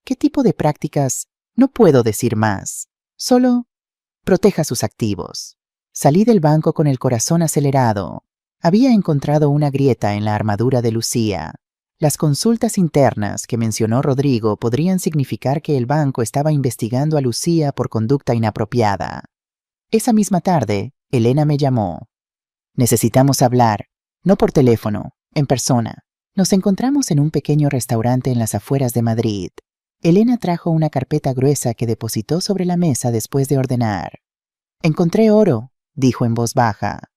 ¿Qué tipo de prácticas? No puedo decir más. Solo proteja sus activos. Salí del banco con el corazón acelerado. Había encontrado una grieta en la armadura de Lucía. Las consultas internas que mencionó Rodrigo podrían significar que el banco estaba investigando a Lucía por conducta inapropiada. Esa misma tarde, Elena me llamó. Necesitamos hablar, no por teléfono, en persona. Nos encontramos en un pequeño restaurante en las afueras de Madrid. Elena trajo una carpeta gruesa que depositó sobre la mesa después de ordenar. «Encontré oro», dijo en voz baja.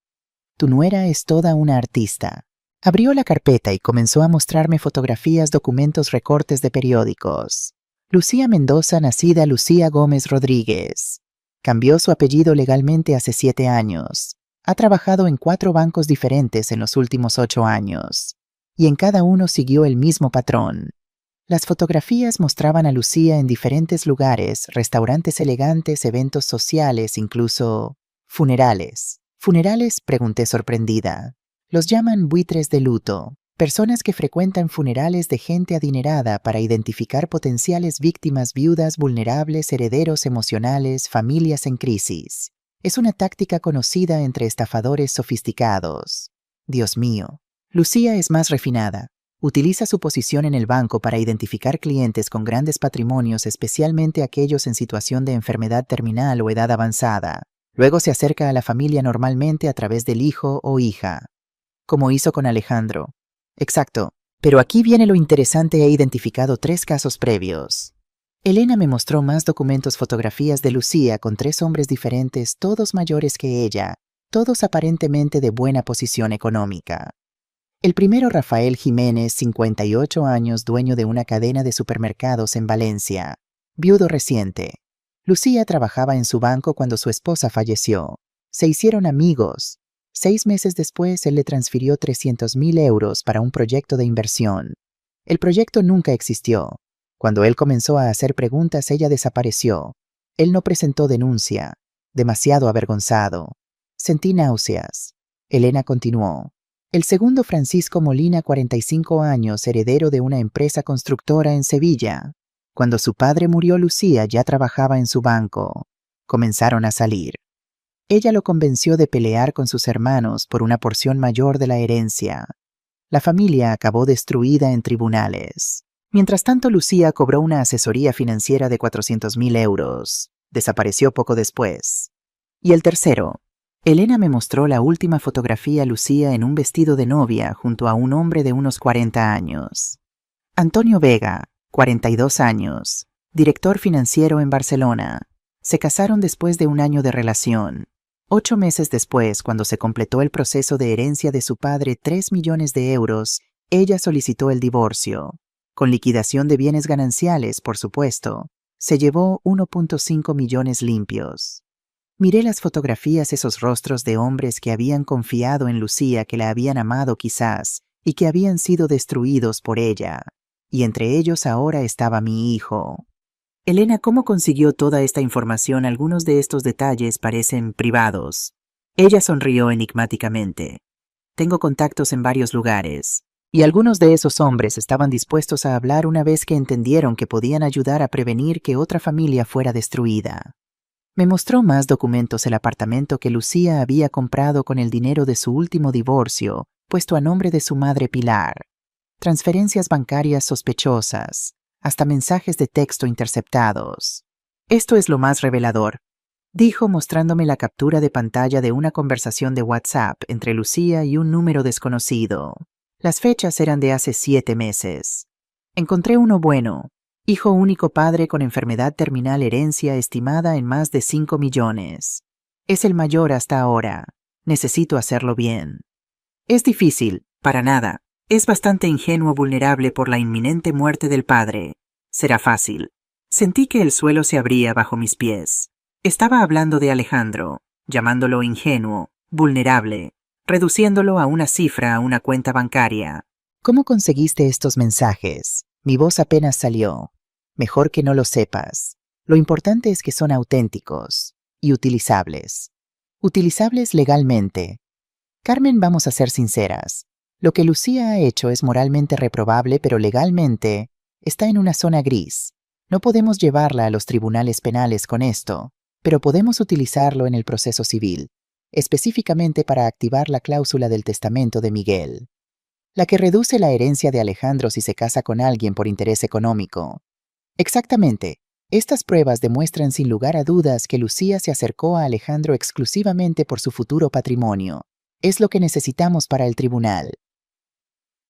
«Tu nuera es toda una artista». Abrió la carpeta y comenzó a mostrarme fotografías, documentos, recortes de periódicos. Lucía Mendoza, nacida Lucía Gómez Rodríguez. Cambió su apellido legalmente hace 7 años. Ha trabajado en 4 bancos diferentes en los últimos 8 años. Y en cada uno siguió el mismo patrón. Las fotografías mostraban a Lucía en diferentes lugares, restaurantes elegantes, eventos sociales, incluso funerales. ¿Funerales?, pregunté sorprendida. Los llaman buitres de luto, personas que frecuentan funerales de gente adinerada para identificar potenciales víctimas viudas, vulnerables, herederos emocionales, familias en crisis. Es una táctica conocida entre estafadores sofisticados. Dios mío, Lucía es más refinada. Utiliza su posición en el banco para identificar clientes con grandes patrimonios, especialmente aquellos en situación de enfermedad terminal o edad avanzada. Luego se acerca a la familia normalmente a través del hijo o hija, como hizo con Alejandro. Exacto, pero aquí viene lo interesante. He identificado 3 casos previos. Elena me mostró más documentos, fotografías de Lucía con 3 hombres diferentes, todos mayores que ella, todos aparentemente de buena posición económica. El primero, Rafael Jiménez, 58 años, dueño de una cadena de supermercados en Valencia, viudo reciente. Lucía trabajaba en su banco cuando su esposa falleció. Se hicieron amigos. 6 meses después, él le transfirió 300.000 euros para un proyecto de inversión. El proyecto nunca existió. Cuando él comenzó a hacer preguntas, ella desapareció. Él no presentó denuncia. Demasiado avergonzado. Sentí náuseas. Elena continuó. El segundo, Francisco Molina, 45 años, heredero de una empresa constructora en Sevilla. Cuando su padre murió, Lucía ya trabajaba en su banco. Comenzaron a salir. Ella lo convenció de pelear con sus hermanos por una porción mayor de la herencia. La familia acabó destruida en tribunales. Mientras tanto, Lucía cobró una asesoría financiera de 400.000 euros. Desapareció poco después. Y el tercero. Elena me mostró la última fotografía. Lucía en un vestido de novia junto a un hombre de unos 40 años. Antonio Vega, 42 años, director financiero en Barcelona. Se casaron después de un año de relación. 8 meses después, cuando se completó el proceso de herencia de su padre, 3 millones de euros, ella solicitó el divorcio. Con liquidación de bienes gananciales, por supuesto. Se llevó 1.5 millones limpios. Miré las fotografías, esos rostros de hombres que habían confiado en Lucía, que la habían amado quizás, y que habían sido destruidos por ella. Y entre ellos ahora estaba mi hijo. Elena, ¿cómo consiguió toda esta información? Algunos de estos detalles parecen privados. Ella sonrió enigmáticamente. Tengo contactos en varios lugares. Y algunos de esos hombres estaban dispuestos a hablar una vez que entendieron que podían ayudar a prevenir que otra familia fuera destruida. Me mostró más documentos, el apartamento que Lucía había comprado con el dinero de su último divorcio, puesto a nombre de su madre Pilar. Transferencias bancarias sospechosas, hasta mensajes de texto interceptados. Esto es lo más revelador, dijo mostrándome la captura de pantalla de una conversación de WhatsApp entre Lucía y un número desconocido. Las fechas eran de hace 7 meses. Encontré uno bueno. Hijo único, padre con enfermedad terminal, herencia estimada en más de 5 millones. Es el mayor hasta ahora. Necesito hacerlo bien. Es difícil, para nada. Es bastante ingenuo, vulnerable por la inminente muerte del padre. Será fácil. Sentí que el suelo se abría bajo mis pies. Estaba hablando de Alejandro, llamándolo ingenuo, vulnerable, reduciéndolo a una cifra, a una cuenta bancaria. ¿Cómo conseguiste estos mensajes? Mi voz apenas salió. Mejor que no lo sepas. Lo importante es que son auténticos y utilizables. Utilizables legalmente. Carmen, vamos a ser sinceras. Lo que Lucía ha hecho es moralmente reprobable, pero legalmente está en una zona gris. No podemos llevarla a los tribunales penales con esto, pero podemos utilizarlo en el proceso civil, específicamente para activar la cláusula del testamento de Miguel, la que reduce la herencia de Alejandro si se casa con alguien por interés económico. Exactamente. Estas pruebas demuestran sin lugar a dudas que Lucía se acercó a Alejandro exclusivamente por su futuro patrimonio. Es lo que necesitamos para el tribunal.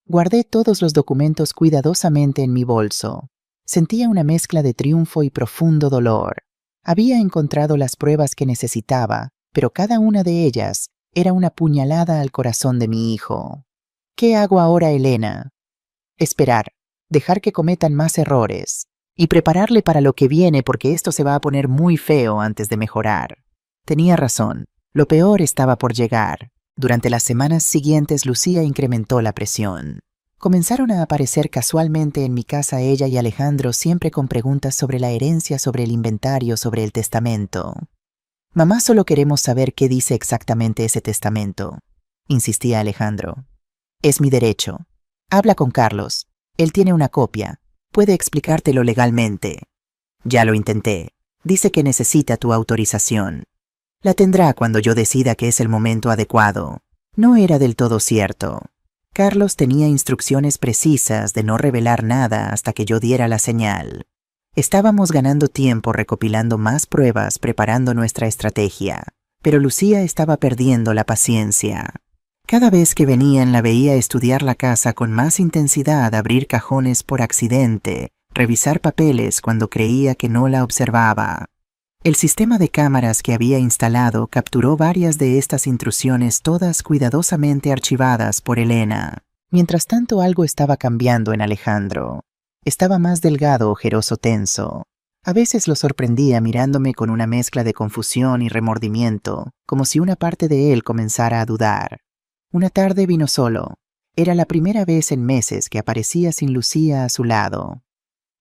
Guardé todos los documentos cuidadosamente en mi bolso. Sentía una mezcla de triunfo y profundo dolor. Había encontrado las pruebas que necesitaba, pero cada una de ellas era una puñalada al corazón de mi hijo. ¿Qué hago ahora, Elena? Esperar, dejar que cometan más errores y prepararle para lo que viene porque esto se va a poner muy feo antes de mejorar. Tenía razón, lo peor estaba por llegar. Durante las semanas siguientes, Lucía incrementó la presión. Comenzaron a aparecer casualmente en mi casa ella y Alejandro, siempre con preguntas sobre la herencia, sobre el inventario, sobre el testamento. Mamá, solo queremos saber qué dice exactamente ese testamento, insistía Alejandro. Es mi derecho. Habla con Carlos. Él tiene una copia. Puede explicártelo legalmente. Ya lo intenté. Dice que necesita tu autorización. La tendrá cuando yo decida que es el momento adecuado. No era del todo cierto. Carlos tenía instrucciones precisas de no revelar nada hasta que yo diera la señal. Estábamos ganando tiempo recopilando más pruebas, preparando nuestra estrategia. Pero Lucía estaba perdiendo la paciencia. Cada vez que venían la veía estudiar la casa con más intensidad, abrir cajones por accidente, revisar papeles cuando creía que no la observaba. El sistema de cámaras que había instalado capturó varias de estas intrusiones, todas cuidadosamente archivadas por Elena. Mientras tanto, algo estaba cambiando en Alejandro. Estaba más delgado, ojeroso, tenso. A veces lo sorprendía mirándome con una mezcla de confusión y remordimiento, como si una parte de él comenzara a dudar. Una tarde vino solo. Era la primera vez en meses que aparecía sin Lucía a su lado.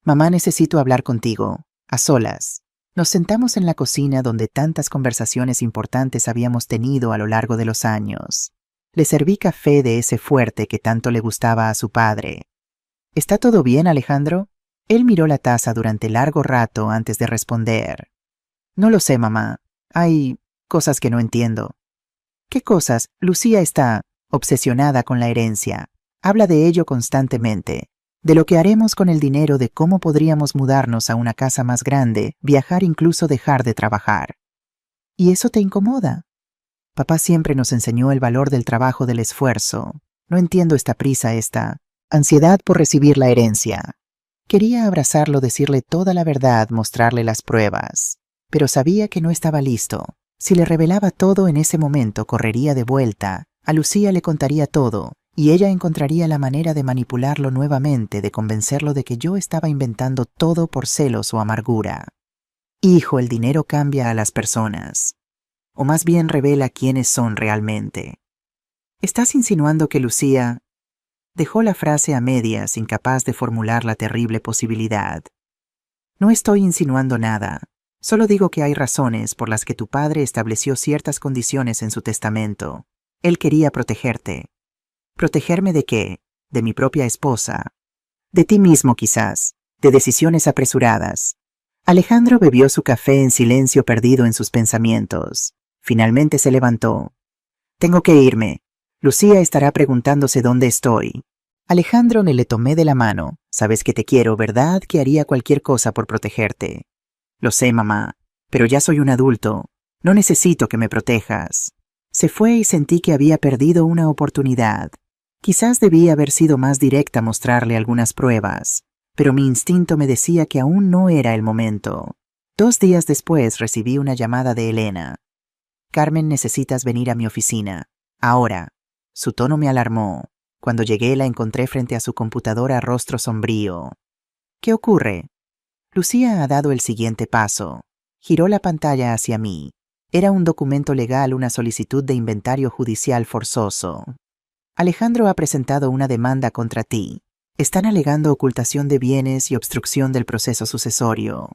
Mamá, necesito hablar contigo, a solas. Nos sentamos en la cocina donde tantas conversaciones importantes habíamos tenido a lo largo de los años. Le serví café de ese fuerte que tanto le gustaba a su padre. ¿Está todo bien, Alejandro? Él miró la taza durante largo rato antes de responder. No lo sé, mamá. Hay cosas que no entiendo. ¿Qué cosas? Lucía está obsesionada con la herencia. Habla de ello constantemente. De lo que haremos con el dinero, de cómo podríamos mudarnos a una casa más grande, viajar, incluso dejar de trabajar. ¿Y eso te incomoda? Papá siempre nos enseñó el valor del trabajo, del esfuerzo. No entiendo esta prisa, esta ansiedad por recibir la herencia. Quería abrazarlo, decirle toda la verdad, mostrarle las pruebas. Pero sabía que no estaba listo. Si le revelaba todo en ese momento, correría de vuelta. A Lucía le contaría todo. Y ella encontraría la manera de manipularlo nuevamente, de convencerlo de que yo estaba inventando todo por celos o amargura. Hijo, el dinero cambia a las personas. O más bien revela quiénes son realmente. ¿Estás insinuando que Lucía...? Dejó la frase a medias, incapaz de formular la terrible posibilidad. No estoy insinuando nada. Solo digo que hay razones por las que tu padre estableció ciertas condiciones en su testamento. Él quería protegerte. ¿Protegerme de qué? De mi propia esposa. De ti mismo, quizás. De decisiones apresuradas. Alejandro bebió su café en silencio, perdido en sus pensamientos. Finalmente se levantó. Tengo que irme. Lucía estará preguntándose dónde estoy. Alejandro, le tomé de la mano. Sabes que te quiero, ¿verdad? Que haría cualquier cosa por protegerte. Lo sé, mamá, pero ya soy un adulto. No necesito que me protejas. Se fue y sentí que había perdido una oportunidad. Quizás debía haber sido más directa, mostrarle algunas pruebas, pero mi instinto me decía que aún no era el momento. 2 días después recibí una llamada de Elena. Carmen, necesitas venir a mi oficina. Ahora. Su tono me alarmó. Cuando llegué la encontré frente a su computadora, rostro sombrío. ¿Qué ocurre? Lucía ha dado el siguiente paso. Giró la pantalla hacia mí. Era un documento legal, una solicitud de inventario judicial forzoso. Alejandro ha presentado una demanda contra ti. Están alegando ocultación de bienes y obstrucción del proceso sucesorio.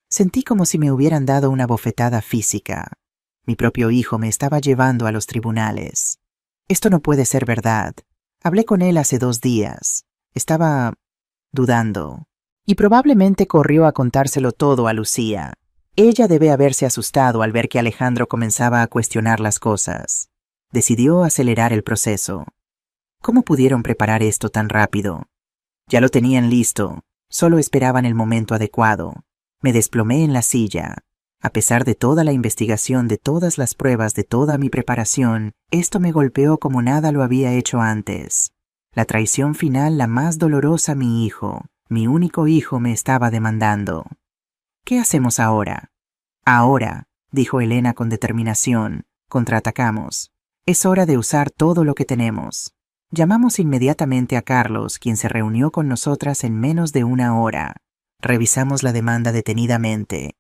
Sentí como si me hubieran dado una bofetada física. Mi propio hijo me estaba llevando a los tribunales. Esto no puede ser verdad. Hablé con él hace 2 días. Estaba dudando. Y probablemente corrió a contárselo todo a Lucía. Ella debe haberse asustado al ver que Alejandro comenzaba a cuestionar las cosas. Decidió acelerar el proceso. ¿Cómo pudieron preparar esto tan rápido? Ya lo tenían listo, solo esperaban el momento adecuado. Me desplomé en la silla. A pesar de toda la investigación, de todas las pruebas, de toda mi preparación, esto me golpeó como nada lo había hecho antes. La traición final, la más dolorosa, mi hijo, mi único hijo, me estaba demandando. ¿Qué hacemos ahora? Ahora, dijo Elena con determinación, contraatacamos. Es hora de usar todo lo que tenemos. Llamamos inmediatamente a Carlos, quien se reunió con nosotras en menos de una hora. Revisamos la demanda detenidamente.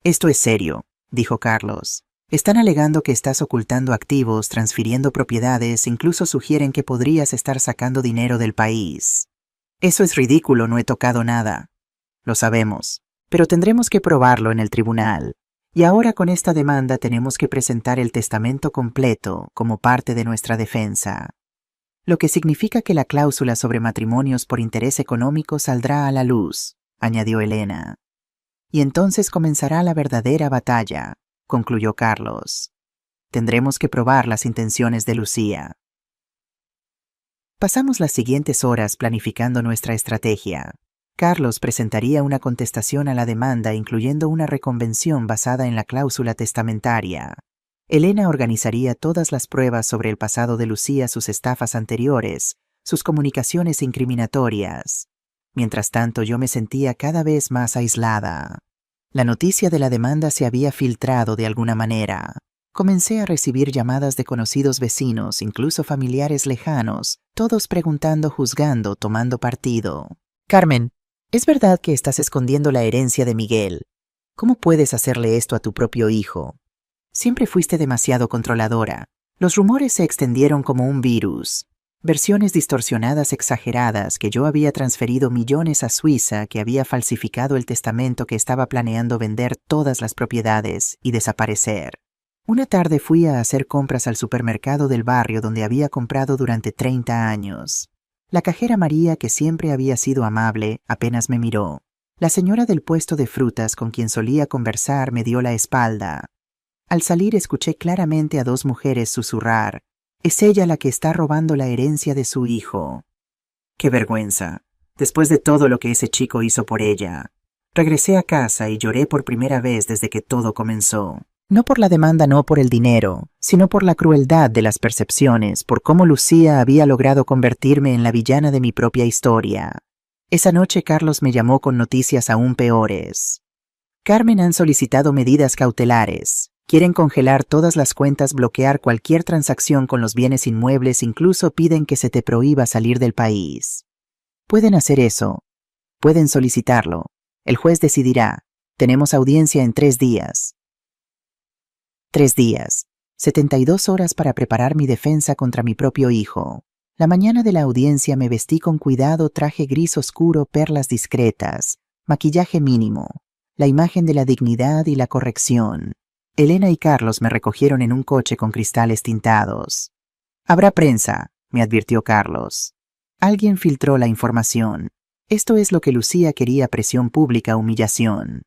Esto es serio, dijo Carlos. Están alegando que estás ocultando activos, transfiriendo propiedades, incluso sugieren que podrías estar sacando dinero del país. Eso es ridículo, no he tocado nada. Lo sabemos, pero tendremos que probarlo en el tribunal. Y ahora con esta demanda tenemos que presentar el testamento completo como parte de nuestra defensa. Lo que significa que la cláusula sobre matrimonios por interés económico saldrá a la luz, añadió Elena. Y entonces comenzará la verdadera batalla, concluyó Carlos. Tendremos que probar las intenciones de Lucía. Pasamos las siguientes horas planificando nuestra estrategia. Carlos presentaría una contestación a la demanda incluyendo una reconvención basada en la cláusula testamentaria. Elena organizaría todas las pruebas sobre el pasado de Lucía, sus estafas anteriores, sus comunicaciones incriminatorias. Mientras tanto, yo me sentía cada vez más aislada. La noticia de la demanda se había filtrado de alguna manera. Comencé a recibir llamadas de conocidos vecinos, incluso familiares lejanos, todos preguntando, juzgando, tomando partido. Carmen, ¿es verdad que estás escondiendo la herencia de Miguel? ¿Cómo puedes hacerle esto a tu propio hijo? Siempre fuiste demasiado controladora. Los rumores se extendieron como un virus. Versiones distorsionadas exageradas que yo había transferido millones a Suiza, que había falsificado el testamento, que estaba planeando vender todas las propiedades y desaparecer. Una tarde fui a hacer compras al supermercado del barrio donde había comprado durante 30 años. La cajera María, que siempre había sido amable, apenas me miró. La señora del puesto de frutas con quien solía conversar me dio la espalda. Al salir escuché claramente a dos mujeres susurrar. Es ella la que está robando la herencia de su hijo. ¡Qué vergüenza! Después de todo lo que ese chico hizo por ella. Regresé a casa y lloré por primera vez desde que todo comenzó. No por la demanda, no por el dinero, sino por la crueldad de las percepciones, por cómo Lucía había logrado convertirme en la villana de mi propia historia. Esa noche Carlos me llamó con noticias aún peores. Carmen, han solicitado medidas cautelares. Quieren congelar todas las cuentas, bloquear cualquier transacción con los bienes inmuebles, incluso piden que se te prohíba salir del país. Pueden hacer eso. Pueden solicitarlo. El juez decidirá. Tenemos audiencia en 3 días. 3 días. 72 horas para preparar mi defensa contra mi propio hijo. La mañana de la audiencia me vestí con cuidado, traje gris oscuro, perlas discretas, maquillaje mínimo, la imagen de la dignidad y la corrección. Elena y Carlos me recogieron en un coche con cristales tintados. Habrá prensa, me advirtió Carlos. Alguien filtró la información. Esto es lo que Lucía quería: presión pública, humillación.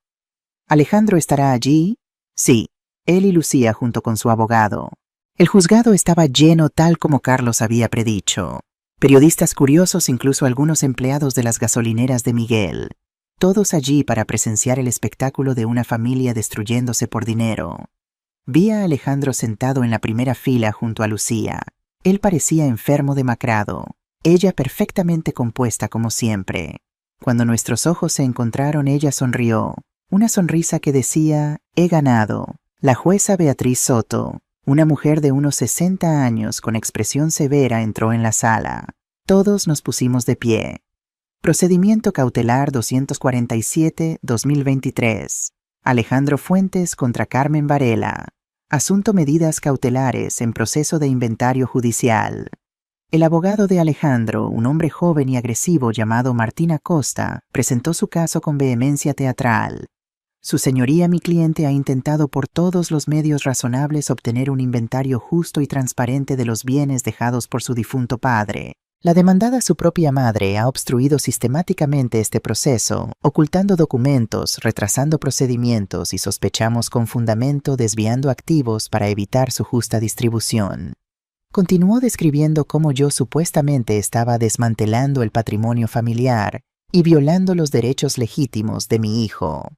¿Alejandro estará allí? Sí, él y Lucía junto con su abogado. El juzgado estaba lleno tal como Carlos había predicho. Periodistas curiosos, incluso algunos empleados de las gasolineras de Miguel. Todos allí para presenciar el espectáculo de una familia destruyéndose por dinero. Vi a Alejandro sentado en la primera fila junto a Lucía. Él parecía enfermo, demacrado. Ella perfectamente compuesta como siempre. Cuando nuestros ojos se encontraron, ella sonrió. Una sonrisa que decía, he ganado. La jueza Beatriz Soto, una mujer de unos 60 años con expresión severa, entró en la sala. Todos nos pusimos de pie. Procedimiento cautelar 247-2023. Alejandro Fuentes contra Carmen Varela. Asunto: medidas cautelares en proceso de inventario judicial. El abogado de Alejandro, un hombre joven y agresivo llamado Martín Acosta, presentó su caso con vehemencia teatral. Su señoría, mi cliente, ha intentado por todos los medios razonables obtener un inventario justo y transparente de los bienes dejados por su difunto padre. La demandada, su propia madre, ha obstruido sistemáticamente este proceso, ocultando documentos, retrasando procedimientos y, sospechamos con fundamento, desviando activos para evitar su justa distribución. Continuó describiendo cómo yo supuestamente estaba desmantelando el patrimonio familiar y violando los derechos legítimos de mi hijo.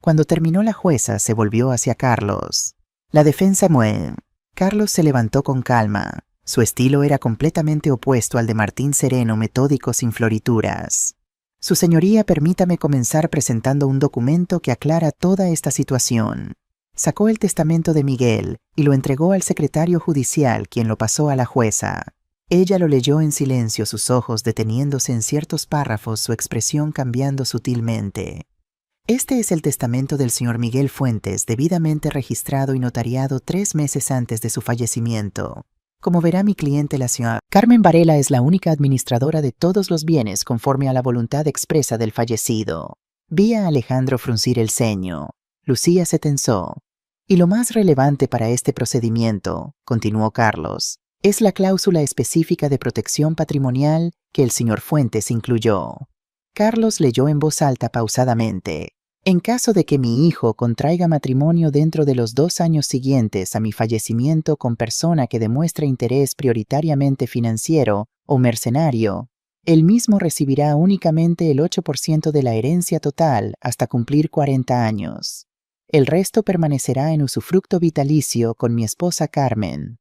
Cuando terminó la jueza, se volvió hacia Carlos. La defensa muere. Carlos se levantó con calma. Su estilo era completamente opuesto al de Martín, sereno, metódico, sin florituras. Su señoría, permítame comenzar presentando un documento que aclara toda esta situación. Sacó el testamento de Miguel y lo entregó al secretario judicial, quien lo pasó a la jueza. Ella lo leyó en silencio, sus ojos deteniéndose en ciertos párrafos, su expresión cambiando sutilmente. Este es el testamento del señor Miguel Fuentes, debidamente registrado y notariado 3 meses antes de su fallecimiento. Como verá mi cliente, la señora Carmen Varela es la única administradora de todos los bienes conforme a la voluntad expresa del fallecido. Vi a Alejandro fruncir el ceño. Lucía se tensó. Y lo más relevante para este procedimiento, continuó Carlos, es la cláusula específica de protección patrimonial que el señor Fuentes incluyó. Carlos leyó en voz alta pausadamente. En caso de que mi hijo contraiga matrimonio dentro de los 2 años siguientes a mi fallecimiento con persona que demuestre interés prioritariamente financiero o mercenario, él mismo recibirá únicamente el 8% de la herencia total hasta cumplir 40 años. El resto permanecerá en usufructo vitalicio con mi esposa Carmen.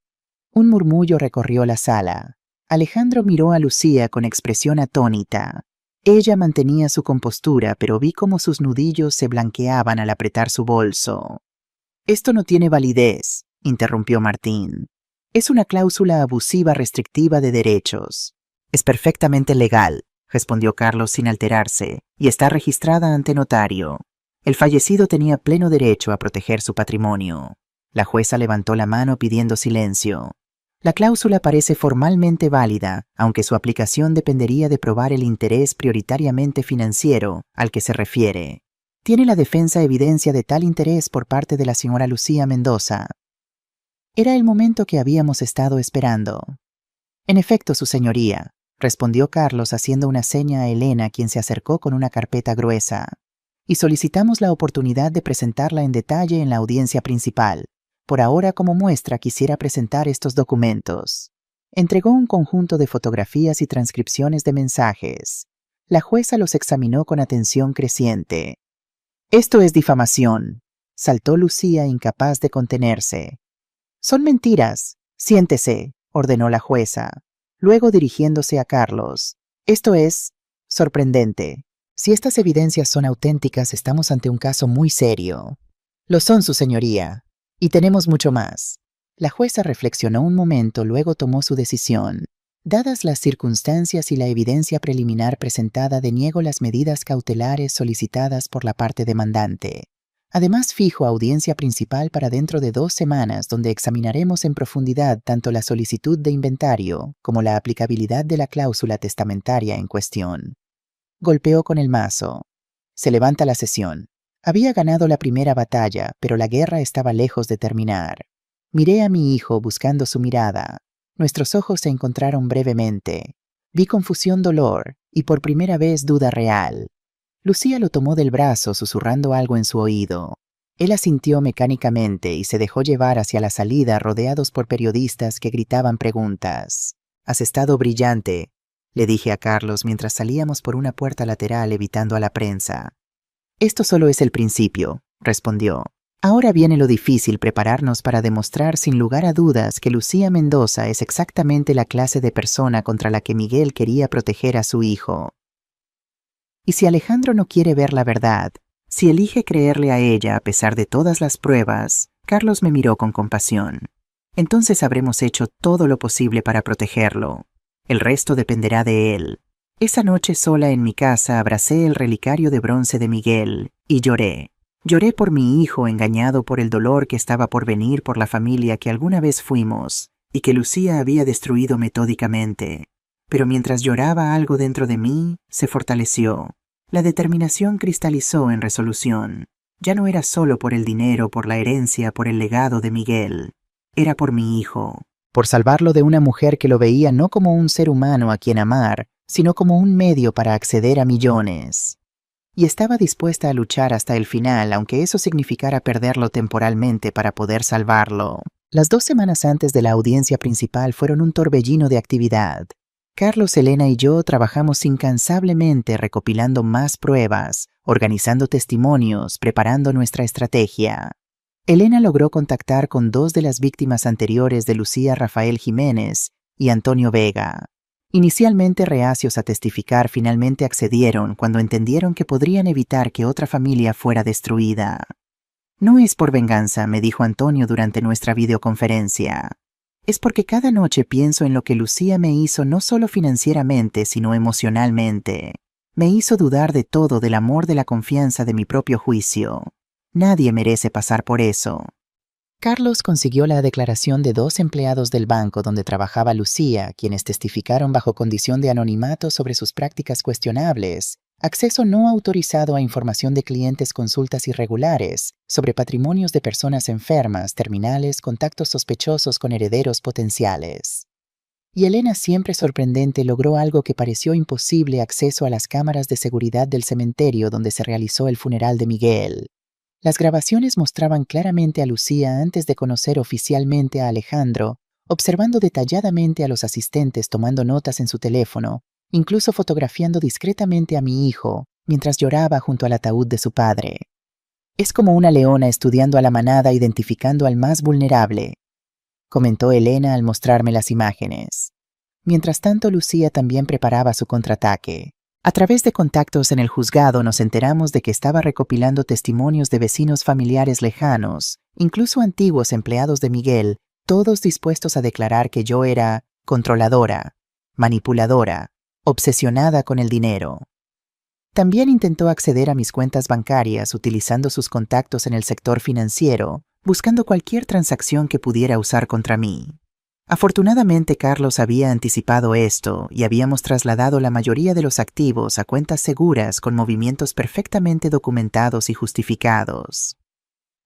Un murmullo recorrió la sala. Alejandro miró a Lucía con expresión atónita. Ella mantenía su compostura, pero vi cómo sus nudillos se blanqueaban al apretar su bolso. «Esto no tiene validez», interrumpió Martín. «Es una cláusula abusiva restrictiva de derechos». «Es perfectamente legal», respondió Carlos sin alterarse, «y está registrada ante notario. El fallecido tenía pleno derecho a proteger su patrimonio». La jueza levantó la mano pidiendo silencio. La cláusula parece formalmente válida, aunque su aplicación dependería de probar el interés prioritariamente financiero al que se refiere. ¿Tiene la defensa evidencia de tal interés por parte de la señora Lucía Mendoza? Era el momento que habíamos estado esperando. En efecto, su señoría, respondió Carlos haciendo una seña a Elena, quien se acercó con una carpeta gruesa. Y solicitamos la oportunidad de presentarla en detalle en la audiencia principal. Por ahora, como muestra, quisiera presentar estos documentos. Entregó un conjunto de fotografías y transcripciones de mensajes. La jueza los examinó con atención creciente. «Esto es difamación», saltó Lucía, incapaz de contenerse. «Son mentiras. Siéntese», ordenó la jueza. Luego, dirigiéndose a Carlos. «Esto es sorprendente. Si estas evidencias son auténticas, estamos ante un caso muy serio». «Lo son, su señoría. Y tenemos mucho más». La jueza reflexionó un momento, luego tomó su decisión. Dadas las circunstancias y la evidencia preliminar presentada, deniego las medidas cautelares solicitadas por la parte demandante. Además, fijo audiencia principal para dentro de 2 semanas, donde examinaremos en profundidad tanto la solicitud de inventario como la aplicabilidad de la cláusula testamentaria en cuestión. Golpeó con el mazo. Se levanta la sesión. Había ganado la primera batalla, pero la guerra estaba lejos de terminar. Miré a mi hijo buscando su mirada. Nuestros ojos se encontraron brevemente. Vi confusión, dolor y por primera vez duda real. Lucía lo tomó del brazo, susurrando algo en su oído. Él asintió mecánicamente y se dejó llevar hacia la salida, rodeados por periodistas que gritaban preguntas. «Has estado brillante», le dije a Carlos mientras salíamos por una puerta lateral evitando a la prensa. «Esto solo es el principio», respondió. «Ahora viene lo difícil, prepararnos para demostrar sin lugar a dudas que Lucía Mendoza es exactamente la clase de persona contra la que Miguel quería proteger a su hijo. Y si Alejandro no quiere ver la verdad, si elige creerle a ella a pesar de todas las pruebas», Carlos me miró con compasión, «entonces habremos hecho todo lo posible para protegerlo. El resto dependerá de él». Esa noche sola en mi casa abracé el relicario de bronce de Miguel y lloré. Lloré por mi hijo, engañado por el dolor que estaba por venir, por la familia que alguna vez fuimos y que Lucía había destruido metódicamente. Pero mientras lloraba, algo dentro de mí se fortaleció. La determinación cristalizó en resolución. Ya no era solo por el dinero, por la herencia, por el legado de Miguel. Era por mi hijo. Por salvarlo de una mujer que lo veía no como un ser humano a quien amar, sino como un medio para acceder a millones. Y estaba dispuesta a luchar hasta el final, aunque eso significara perderlo temporalmente para poder salvarlo. Las 2 semanas antes de la audiencia principal fueron un torbellino de actividad. Carlos, Elena y yo trabajamos incansablemente recopilando más pruebas, organizando testimonios, preparando nuestra estrategia. Elena logró contactar con 2 de las víctimas anteriores de Lucía, Rafael Jiménez y Antonio Vega. Inicialmente reacios a testificar, finalmente accedieron cuando entendieron que podrían evitar que otra familia fuera destruida. No es por venganza, me dijo Antonio durante nuestra videoconferencia. Es porque cada noche pienso en lo que Lucía me hizo no solo financieramente, sino emocionalmente. Me hizo dudar de todo, del amor, de la confianza, de mi propio juicio. Nadie merece pasar por eso. Carlos consiguió la declaración de 2 empleados del banco donde trabajaba Lucía, quienes testificaron bajo condición de anonimato sobre sus prácticas cuestionables, acceso no autorizado a información de clientes, consultas irregulares, sobre patrimonios de personas enfermas, terminales, contactos sospechosos con herederos potenciales. Y Elena, siempre sorprendente, logró algo que pareció imposible: acceso a las cámaras de seguridad del cementerio donde se realizó el funeral de Miguel. Las grabaciones mostraban claramente a Lucía antes de conocer oficialmente a Alejandro, observando detalladamente a los asistentes, tomando notas en su teléfono, incluso fotografiando discretamente a mi hijo mientras lloraba junto al ataúd de su padre. Es como una leona estudiando a la manada, identificando al más vulnerable, comentó Elena al mostrarme las imágenes. Mientras tanto, Lucía también preparaba su contraataque. A través de contactos en el juzgado nos enteramos de que estaba recopilando testimonios de vecinos, familiares lejanos, incluso antiguos empleados de Miguel, todos dispuestos a declarar que yo era controladora, manipuladora, obsesionada con el dinero. También intentó acceder a mis cuentas bancarias utilizando sus contactos en el sector financiero, buscando cualquier transacción que pudiera usar contra mí. Afortunadamente, Carlos había anticipado esto y habíamos trasladado la mayoría de los activos a cuentas seguras con movimientos perfectamente documentados y justificados.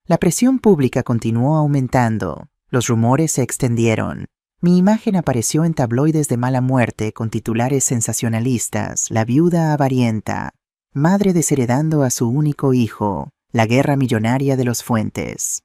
La presión pública continuó aumentando, los rumores se extendieron. Mi imagen apareció en tabloides de mala muerte con titulares sensacionalistas: la viuda avarienta, madre desheredando a su único hijo, la guerra millonaria de los Fuentes.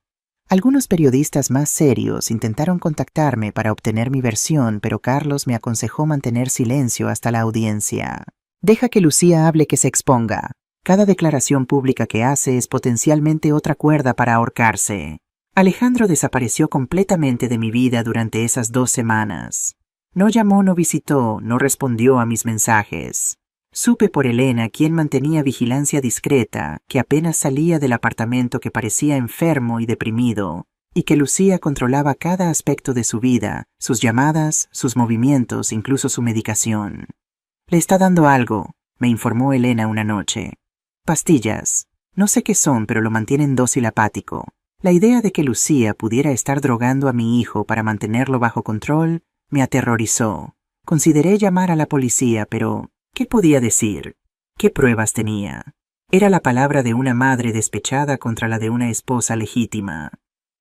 Algunos periodistas más serios intentaron contactarme para obtener mi versión, pero Carlos me aconsejó mantener silencio hasta la audiencia. Deja que Lucía hable, que se exponga. Cada declaración pública que hace es potencialmente otra cuerda para ahorcarse. Alejandro desapareció completamente de mi vida durante esas 2 semanas. No llamó, no visitó, no respondió a mis mensajes. Supe por Elena, quien mantenía vigilancia discreta, que apenas salía del apartamento, que parecía enfermo y deprimido, y que Lucía controlaba cada aspecto de su vida, sus llamadas, sus movimientos, incluso su medicación. Le está dando algo, me informó Elena una noche. Pastillas. No sé qué son, pero lo mantienen dócil, apático. La idea de que Lucía pudiera estar drogando a mi hijo para mantenerlo bajo control me aterrorizó. Consideré llamar a la policía, pero ¿qué podía decir? ¿Qué pruebas tenía? Era la palabra de una madre despechada contra la de una esposa legítima.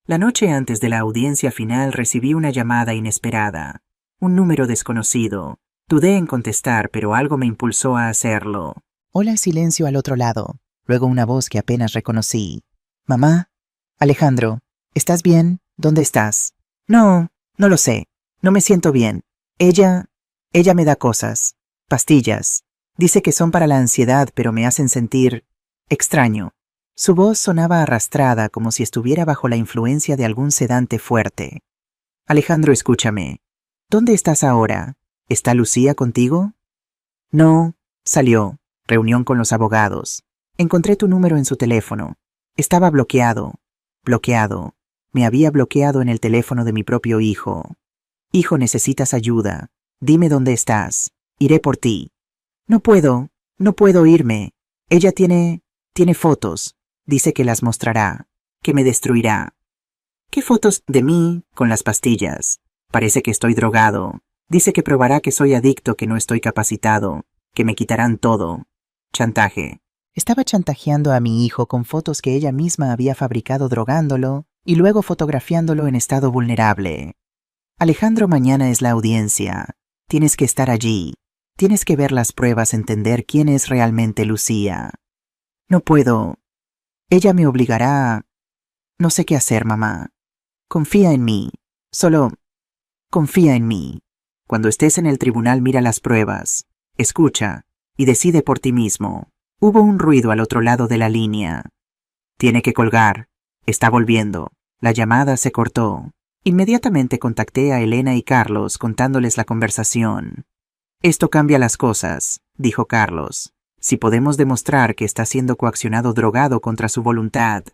La noche antes de la audiencia final recibí una llamada inesperada. Un número desconocido. Dudé en contestar, pero algo me impulsó a hacerlo. Hola, silencio al otro lado. Luego una voz que apenas reconocí. Mamá. Alejandro, ¿estás bien? ¿Dónde estás? No lo sé. No me siento bien. Ella me da cosas. Pastillas. Dice que son para la ansiedad, pero me hacen sentir extraño. Su voz sonaba arrastrada, como si estuviera bajo la influencia de algún sedante fuerte. Alejandro, escúchame. ¿Dónde estás ahora? ¿Está Lucía contigo? No, salió. Reunión con los abogados. Encontré tu número en su teléfono. Estaba bloqueado. Bloqueado. Me había bloqueado en el teléfono de mi propio hijo. Hijo, necesitas ayuda. Dime dónde estás. Iré por ti. No puedo irme. Ella tiene fotos. Dice que las mostrará, que me destruirá. ¿Qué fotos? De mí, con las pastillas. Parece que estoy drogado. Dice que probará que soy adicto, que no estoy capacitado, que me quitarán todo. Chantaje. Estaba chantajeando a mi hijo con fotos que ella misma había fabricado drogándolo y luego fotografiándolo en estado vulnerable. Alejandro, mañana es la audiencia. Tienes que estar allí. Tienes que ver las pruebas, entender quién es realmente Lucía. No puedo. Ella me obligará a... No sé qué hacer, mamá. Confía en mí. Solo confía en mí. Cuando estés en el tribunal mira las pruebas, escucha y decide por ti mismo. Hubo un ruido al otro lado de la línea. Tiene que colgar. Está volviendo. La llamada se cortó. Inmediatamente contacté a Elena y Carlos contándoles la conversación. Esto cambia las cosas, dijo Carlos. Si podemos demostrar que está siendo coaccionado drogado contra su voluntad.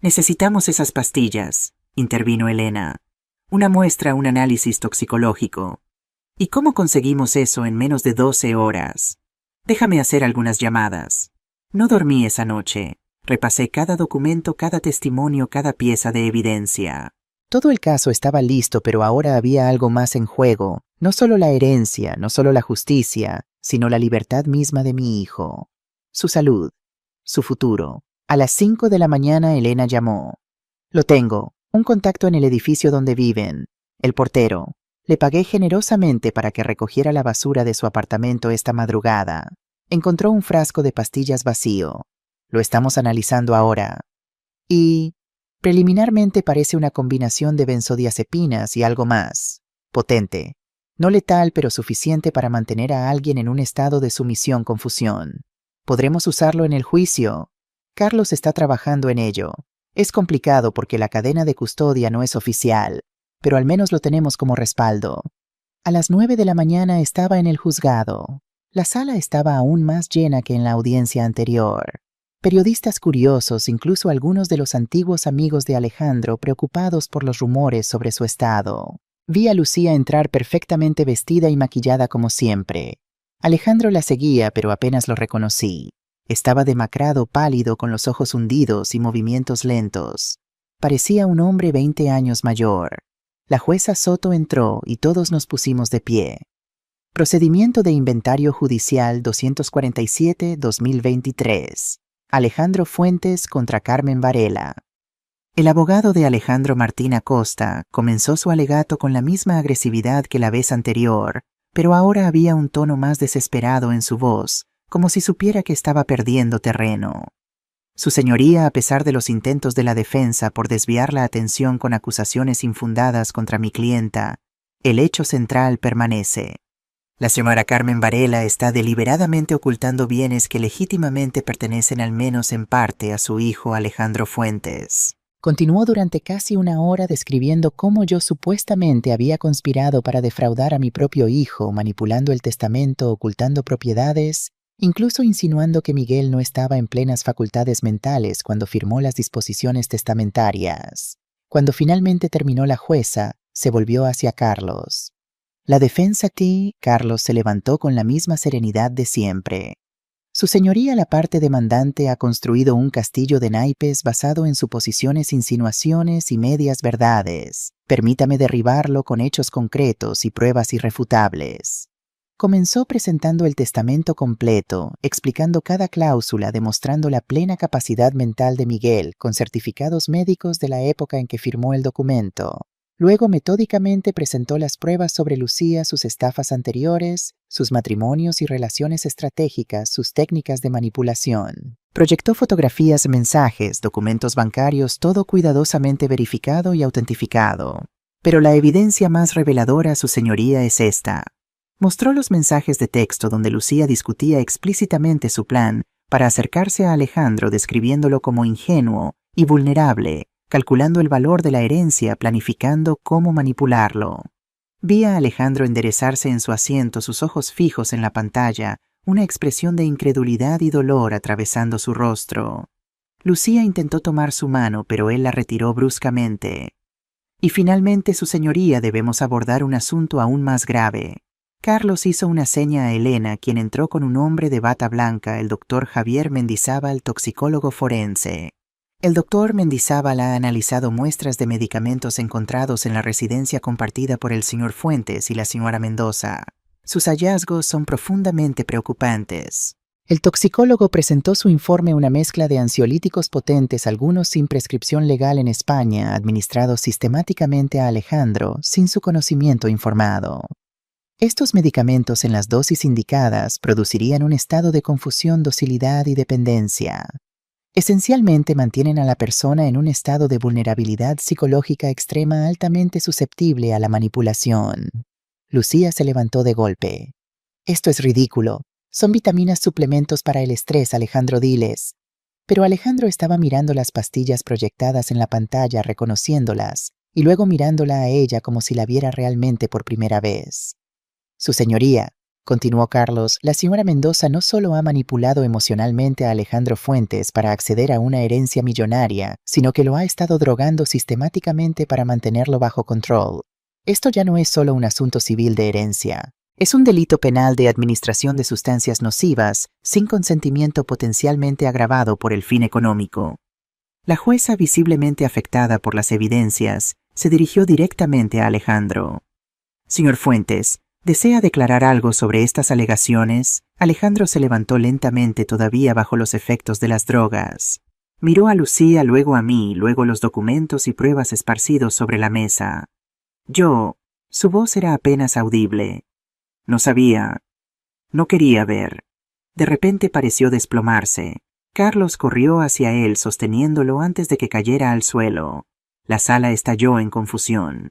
Necesitamos esas pastillas, intervino Elena. Una muestra, un análisis toxicológico. ¿Y cómo conseguimos eso en menos de 12 horas? Déjame hacer algunas llamadas. No dormí esa noche. Repasé cada documento, cada testimonio, cada pieza de evidencia. Todo el caso estaba listo, pero ahora había algo más en juego. No solo la herencia, no solo la justicia, sino la libertad misma de mi hijo. Su salud, su futuro. A las 5 de la mañana Elena llamó. Lo tengo, un contacto en el edificio donde viven. El portero. Le pagué generosamente para que recogiera la basura de su apartamento esta madrugada. Encontró un frasco de pastillas vacío. Lo estamos analizando ahora. Y preliminarmente parece una combinación de benzodiazepinas y algo más. Potente. No letal, pero suficiente para mantener a alguien en un estado de sumisión-confusión. ¿Podremos usarlo en el juicio? Carlos está trabajando en ello. Es complicado porque la cadena de custodia no es oficial, pero al menos lo tenemos como respaldo. A las 9 de la mañana estaba en el juzgado. La sala estaba aún más llena que en la audiencia anterior. Periodistas curiosos, incluso algunos de los antiguos amigos de Alejandro, preocupados por los rumores sobre su estado. Vi a Lucía entrar perfectamente vestida y maquillada como siempre. Alejandro la seguía, pero apenas lo reconocí. Estaba demacrado, pálido, con los ojos hundidos y movimientos lentos. Parecía un hombre 20 años mayor. La jueza Soto entró y todos nos pusimos de pie. Procedimiento de Inventario Judicial 247-2023. Alejandro Fuentes contra Carmen Varela. El abogado de Alejandro Martín Acosta comenzó su alegato con la misma agresividad que la vez anterior, pero ahora había un tono más desesperado en su voz, como si supiera que estaba perdiendo terreno. Su señoría, a pesar de los intentos de la defensa por desviar la atención con acusaciones infundadas contra mi clienta, el hecho central permanece. La señora Carmen Varela está deliberadamente ocultando bienes que legítimamente pertenecen al menos en parte a su hijo Alejandro Fuentes. Continuó durante casi una hora describiendo cómo yo supuestamente había conspirado para defraudar a mi propio hijo, manipulando el testamento, ocultando propiedades, incluso insinuando que Miguel no estaba en plenas facultades mentales cuando firmó las disposiciones testamentarias. Cuando finalmente terminó la jueza, se volvió hacia Carlos. La defensa Carlos se levantó con la misma serenidad de siempre. Su señoría la parte demandante ha construido un castillo de naipes basado en suposiciones, insinuaciones y medias verdades. Permítame derribarlo con hechos concretos y pruebas irrefutables. Comenzó presentando el testamento completo, explicando cada cláusula, demostrando la plena capacidad mental de Miguel con certificados médicos de la época en que firmó el documento. Luego metódicamente presentó las pruebas sobre Lucía, sus estafas anteriores, sus matrimonios y relaciones estratégicas, sus técnicas de manipulación. Proyectó fotografías, mensajes, documentos bancarios, todo cuidadosamente verificado y autentificado. Pero la evidencia más reveladora, su señoría, es esta. Mostró los mensajes de texto donde Lucía discutía explícitamente su plan para acercarse a Alejandro describiéndolo como ingenuo y vulnerable, calculando el valor de la herencia, planificando cómo manipularlo. Vi a Alejandro enderezarse en su asiento, sus ojos fijos en la pantalla, una expresión de incredulidad y dolor atravesando su rostro. Lucía intentó tomar su mano, pero él la retiró bruscamente. Y finalmente, su señoría, debemos abordar un asunto aún más grave. Carlos hizo una seña a Elena, quien entró con un hombre de bata blanca, el doctor Javier Mendizábal, toxicólogo forense. El doctor Mendizábal ha analizado muestras de medicamentos encontrados en la residencia compartida por el señor Fuentes y la señora Mendoza. Sus hallazgos son profundamente preocupantes. El toxicólogo presentó su informe una mezcla de ansiolíticos potentes, algunos sin prescripción legal en España, administrados sistemáticamente a Alejandro sin su conocimiento informado. Estos medicamentos en las dosis indicadas producirían un estado de confusión, docilidad y dependencia. Esencialmente mantienen a la persona en un estado de vulnerabilidad psicológica extrema altamente susceptible a la manipulación. Lucía se levantó de golpe. Esto es ridículo. Son vitaminas suplementos para el estrés, Alejandro, diles. Pero Alejandro estaba mirando las pastillas proyectadas en la pantalla, reconociéndolas, y luego mirándola a ella como si la viera realmente por primera vez. Su señoría, continuó Carlos, la señora Mendoza no solo ha manipulado emocionalmente a Alejandro Fuentes para acceder a una herencia millonaria, sino que lo ha estado drogando sistemáticamente para mantenerlo bajo control. Esto ya no es solo un asunto civil de herencia. Es un delito penal de administración de sustancias nocivas sin consentimiento potencialmente agravado por el fin económico. La jueza, visiblemente afectada por las evidencias, se dirigió directamente a Alejandro. Señor Fuentes, ¿desea declarar algo sobre estas alegaciones? Alejandro se levantó lentamente, todavía bajo los efectos de las drogas. Miró a Lucía, luego a mí, luego los documentos y pruebas esparcidos sobre la mesa. Su voz era apenas audible. No sabía. No quería ver. De repente pareció desplomarse. Carlos corrió hacia él sosteniéndolo antes de que cayera al suelo. La sala estalló en confusión.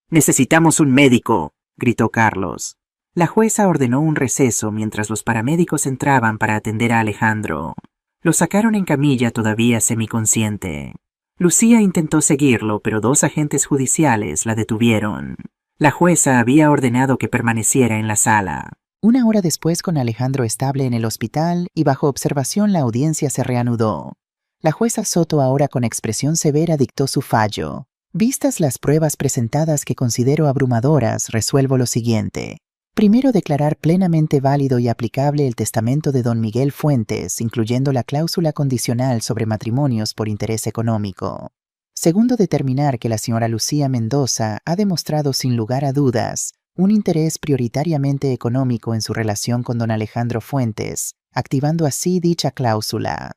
«¡Necesitamos un médico!», gritó Carlos. La jueza ordenó un receso mientras los paramédicos entraban para atender a Alejandro. Lo sacaron en camilla todavía semiconsciente. Lucía intentó seguirlo, pero 2 agentes judiciales la detuvieron. La jueza había ordenado que permaneciera en la sala. 1 hora después, con Alejandro estable en el hospital y bajo observación, la audiencia se reanudó. La jueza Soto, ahora con expresión severa, dictó su fallo. Vistas las pruebas presentadas, que considero abrumadoras, resuelvo lo siguiente. Primero, declarar plenamente válido y aplicable el testamento de don Miguel Fuentes, incluyendo la cláusula condicional sobre matrimonios por interés económico. Segundo, determinar que la señora Lucía Mendoza ha demostrado sin lugar a dudas un interés prioritariamente económico en su relación con don Alejandro Fuentes, activando así dicha cláusula.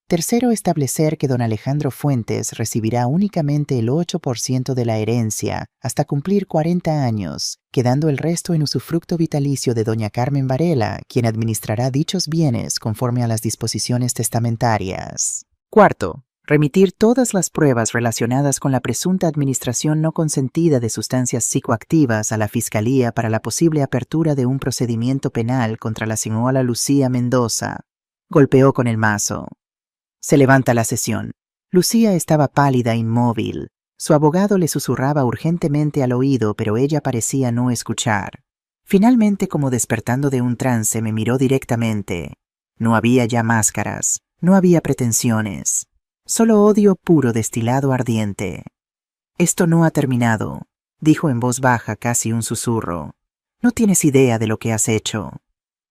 Tercero, establecer que don Alejandro Fuentes recibirá únicamente el 8% de la herencia hasta cumplir 40 años, quedando el resto en usufructo vitalicio de doña Carmen Varela, quien administrará dichos bienes conforme a las disposiciones testamentarias. Cuarto, remitir todas las pruebas relacionadas con la presunta administración no consentida de sustancias psicoactivas a la Fiscalía para la posible apertura de un procedimiento penal contra la señora Lucía Mendoza. Golpeó con el mazo. Se levanta la sesión. Lucía estaba pálida, inmóvil. Su abogado le susurraba urgentemente al oído, pero ella parecía no escuchar. Finalmente, como despertando de un trance, me miró directamente. No había ya máscaras, no había pretensiones. Solo odio puro destilado ardiente. «Esto no ha terminado», dijo en voz baja, casi un susurro. «No tienes idea de lo que has hecho».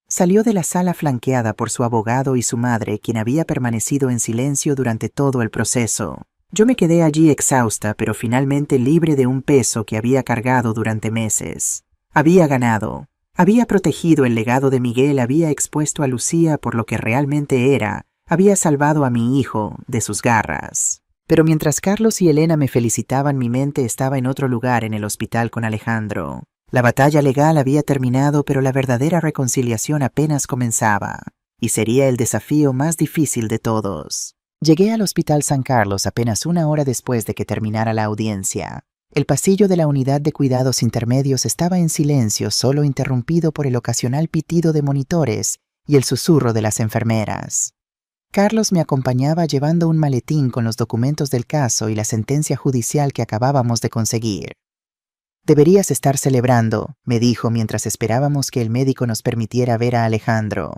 Salió de la sala flanqueada por su abogado y su madre, quien había permanecido en silencio durante todo el proceso. Yo me quedé allí exhausta, pero finalmente libre de un peso que había cargado durante meses. Había ganado. Había protegido el legado de Miguel, había expuesto a Lucía por lo que realmente era, había salvado a mi hijo de sus garras. Pero mientras Carlos y Elena me felicitaban, mi mente estaba en otro lugar, en el hospital con Alejandro. La batalla legal había terminado, pero la verdadera reconciliación apenas comenzaba, y sería el desafío más difícil de todos. Llegué al Hospital San Carlos apenas 1 hora después de que terminara la audiencia. El pasillo de la unidad de cuidados intermedios estaba en silencio, solo interrumpido por el ocasional pitido de monitores y el susurro de las enfermeras. Carlos me acompañaba llevando un maletín con los documentos del caso y la sentencia judicial que acabábamos de conseguir. «Deberías estar celebrando», me dijo mientras esperábamos que el médico nos permitiera ver a Alejandro.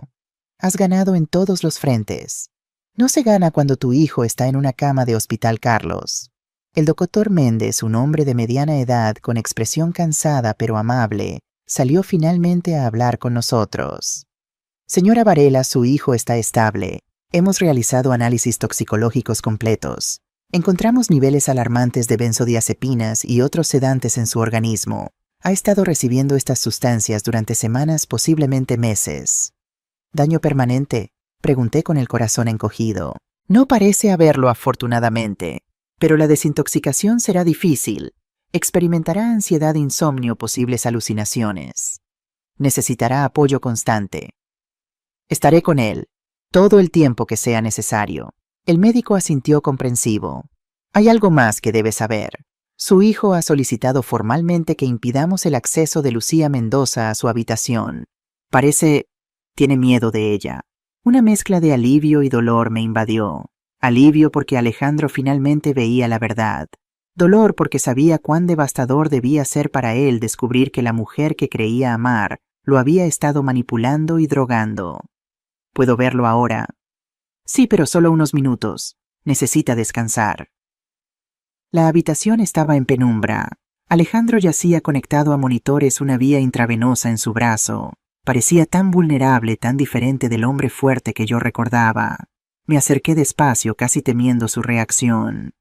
«Has ganado en todos los frentes. No se gana cuando tu hijo está en una cama de hospital, Carlos». El doctor Méndez, un hombre de mediana edad con expresión cansada pero amable, salió finalmente a hablar con nosotros. «Señora Varela, su hijo está estable. Hemos realizado análisis toxicológicos completos. Encontramos niveles alarmantes de benzodiazepinas y otros sedantes en su organismo. Ha estado recibiendo estas sustancias durante semanas, posiblemente meses». «¿Daño permanente?», pregunté con el corazón encogido. «No parece haberlo, afortunadamente, pero la desintoxicación será difícil. Experimentará ansiedad, insomnio, posibles alucinaciones. Necesitará apoyo constante. Estaré con él todo el tiempo que sea necesario». El médico asintió comprensivo. «Hay algo más que debes saber. Su hijo ha solicitado formalmente que impidamos el acceso de Lucía Mendoza a su habitación. Tiene miedo de ella. Una mezcla de alivio y dolor me invadió. Alivio porque Alejandro finalmente veía la verdad. Dolor porque sabía cuán devastador debía ser para él descubrir que la mujer que creía amar lo había estado manipulando y drogando. ¿Puedo verlo ahora? Sí, pero solo unos minutos. Necesita descansar. La habitación estaba en penumbra. Alejandro yacía conectado a monitores, una vía intravenosa en su brazo. Parecía tan vulnerable, tan diferente del hombre fuerte que yo recordaba. Me acerqué despacio, casi temiendo su reacción.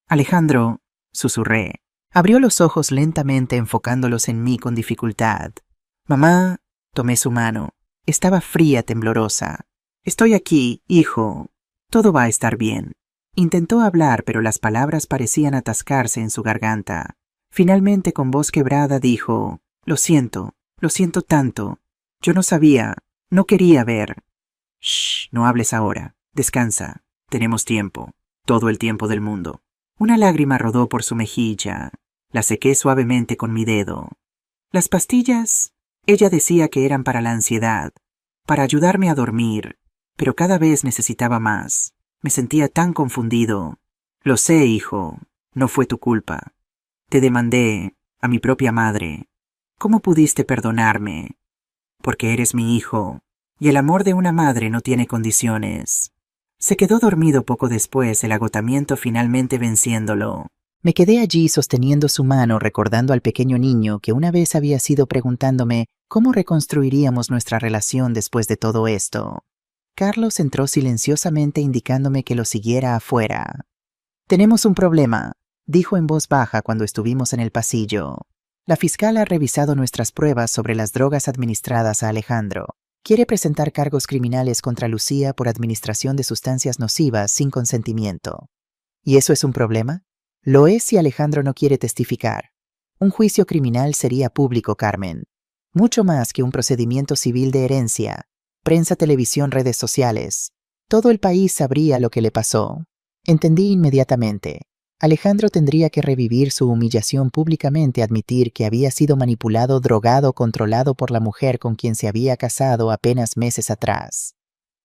Alejandro, susurré. Abrió los ojos lentamente, enfocándolos en mí con dificultad. Mamá, tomé su mano. Estaba fría, temblorosa. Estoy aquí, hijo. Todo va a estar bien. Intentó hablar, pero las palabras parecían atascarse en su garganta. Finalmente, con voz quebrada, dijo: lo siento tanto. Yo no sabía, no quería ver. Shh, no hables ahora. Descansa. Tenemos tiempo. Todo el tiempo del mundo. Una lágrima rodó por su mejilla. La sequé suavemente con mi dedo. Las pastillas, ella decía que eran para la ansiedad, para ayudarme a dormir, pero cada vez necesitaba más. Me sentía tan confundido. Lo sé, hijo. No fue tu culpa. Te demandé a mi propia madre. ¿Cómo pudiste perdonarme? Porque eres mi hijo, y el amor de una madre no tiene condiciones. Se quedó dormido poco después, el agotamiento finalmente venciéndolo. Me quedé allí sosteniendo su mano, recordando al pequeño niño que una vez había sido preguntándome cómo reconstruiríamos nuestra relación después de todo esto. Carlos entró silenciosamente indicándome que lo siguiera afuera. Tenemos un problema, dijo en voz baja cuando estuvimos en el pasillo. La fiscal ha revisado nuestras pruebas sobre las drogas administradas a Alejandro. Quiere presentar cargos criminales contra Lucía por administración de sustancias nocivas sin consentimiento. ¿Y eso es un problema? Lo es si Alejandro no quiere testificar. Un juicio criminal sería público, Carmen. Mucho más que un procedimiento civil de herencia. Prensa, televisión, redes sociales. Todo el país sabría lo que le pasó. Entendí inmediatamente. Alejandro tendría que revivir su humillación públicamente, admitir que había sido manipulado, drogado, controlado por la mujer con quien se había casado apenas meses atrás.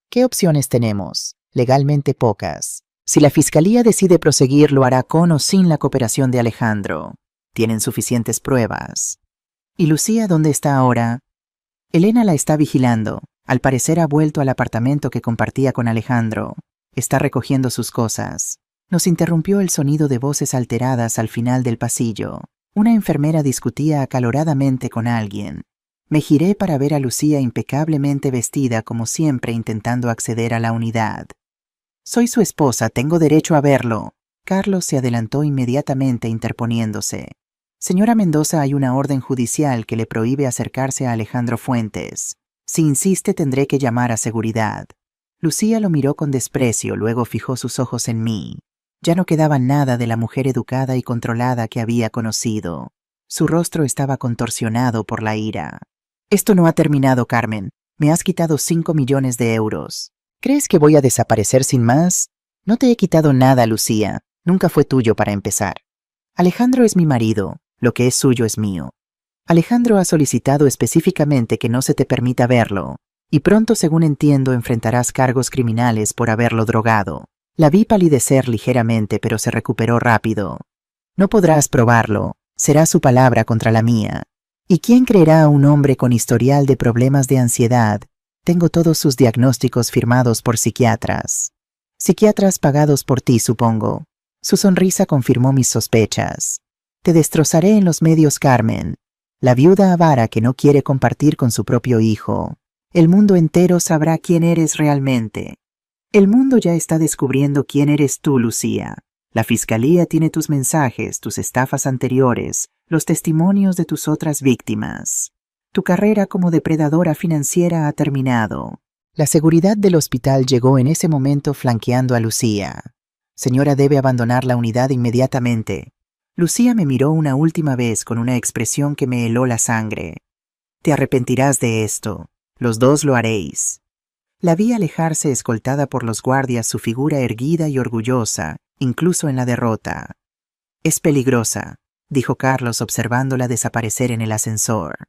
¿Qué opciones tenemos? Legalmente pocas. Si la fiscalía decide proseguir, lo hará con o sin la cooperación de Alejandro. Tienen suficientes pruebas. ¿Y Lucía dónde está ahora? Elena la está vigilando. Al parecer ha vuelto al apartamento que compartía con Alejandro. Está recogiendo sus cosas. Nos interrumpió el sonido de voces alteradas al final del pasillo. Una enfermera discutía acaloradamente con alguien. Me giré para ver a Lucía impecablemente vestida como siempre, intentando acceder a la unidad. Soy su esposa, tengo derecho a verlo. Carlos se adelantó inmediatamente, interponiéndose. Señora Mendoza, hay una orden judicial que le prohíbe acercarse a Alejandro Fuentes. Si insiste, tendré que llamar a seguridad. Lucía lo miró con desprecio, luego fijó sus ojos en mí. Ya no quedaba nada de la mujer educada y controlada que había conocido. Su rostro estaba contorsionado por la ira. Esto no ha terminado, Carmen. Me has quitado 5 millones de euros. ¿Crees que voy a desaparecer sin más? No te he quitado nada, Lucía. Nunca fue tuyo para empezar. Alejandro es mi marido. Lo que es suyo es mío. Alejandro ha solicitado específicamente que no se te permita verlo, y pronto, según entiendo, enfrentarás cargos criminales por haberlo drogado. La vi palidecer ligeramente, pero se recuperó rápido. No podrás probarlo. Será su palabra contra la mía. ¿Y quién creerá a un hombre con historial de problemas de ansiedad? Tengo todos sus diagnósticos firmados por psiquiatras. Psiquiatras pagados por ti, supongo. Su sonrisa confirmó mis sospechas. Te destrozaré en los medios, Carmen. La viuda avara que no quiere compartir con su propio hijo. El mundo entero sabrá quién eres realmente. El mundo ya está descubriendo quién eres tú, Lucía. La fiscalía tiene tus mensajes, tus estafas anteriores, los testimonios de tus otras víctimas. Tu carrera como depredadora financiera ha terminado. La seguridad del hospital llegó en ese momento flanqueando a Lucía. Señora, debe abandonar la unidad inmediatamente. Lucía me miró una última vez con una expresión que me heló la sangre. Te arrepentirás de esto. Los dos lo haréis. La vi alejarse escoltada por los guardias, su figura erguida y orgullosa, incluso en la derrota. Es peligrosa. dijo Carlos observándola desaparecer en el ascensor.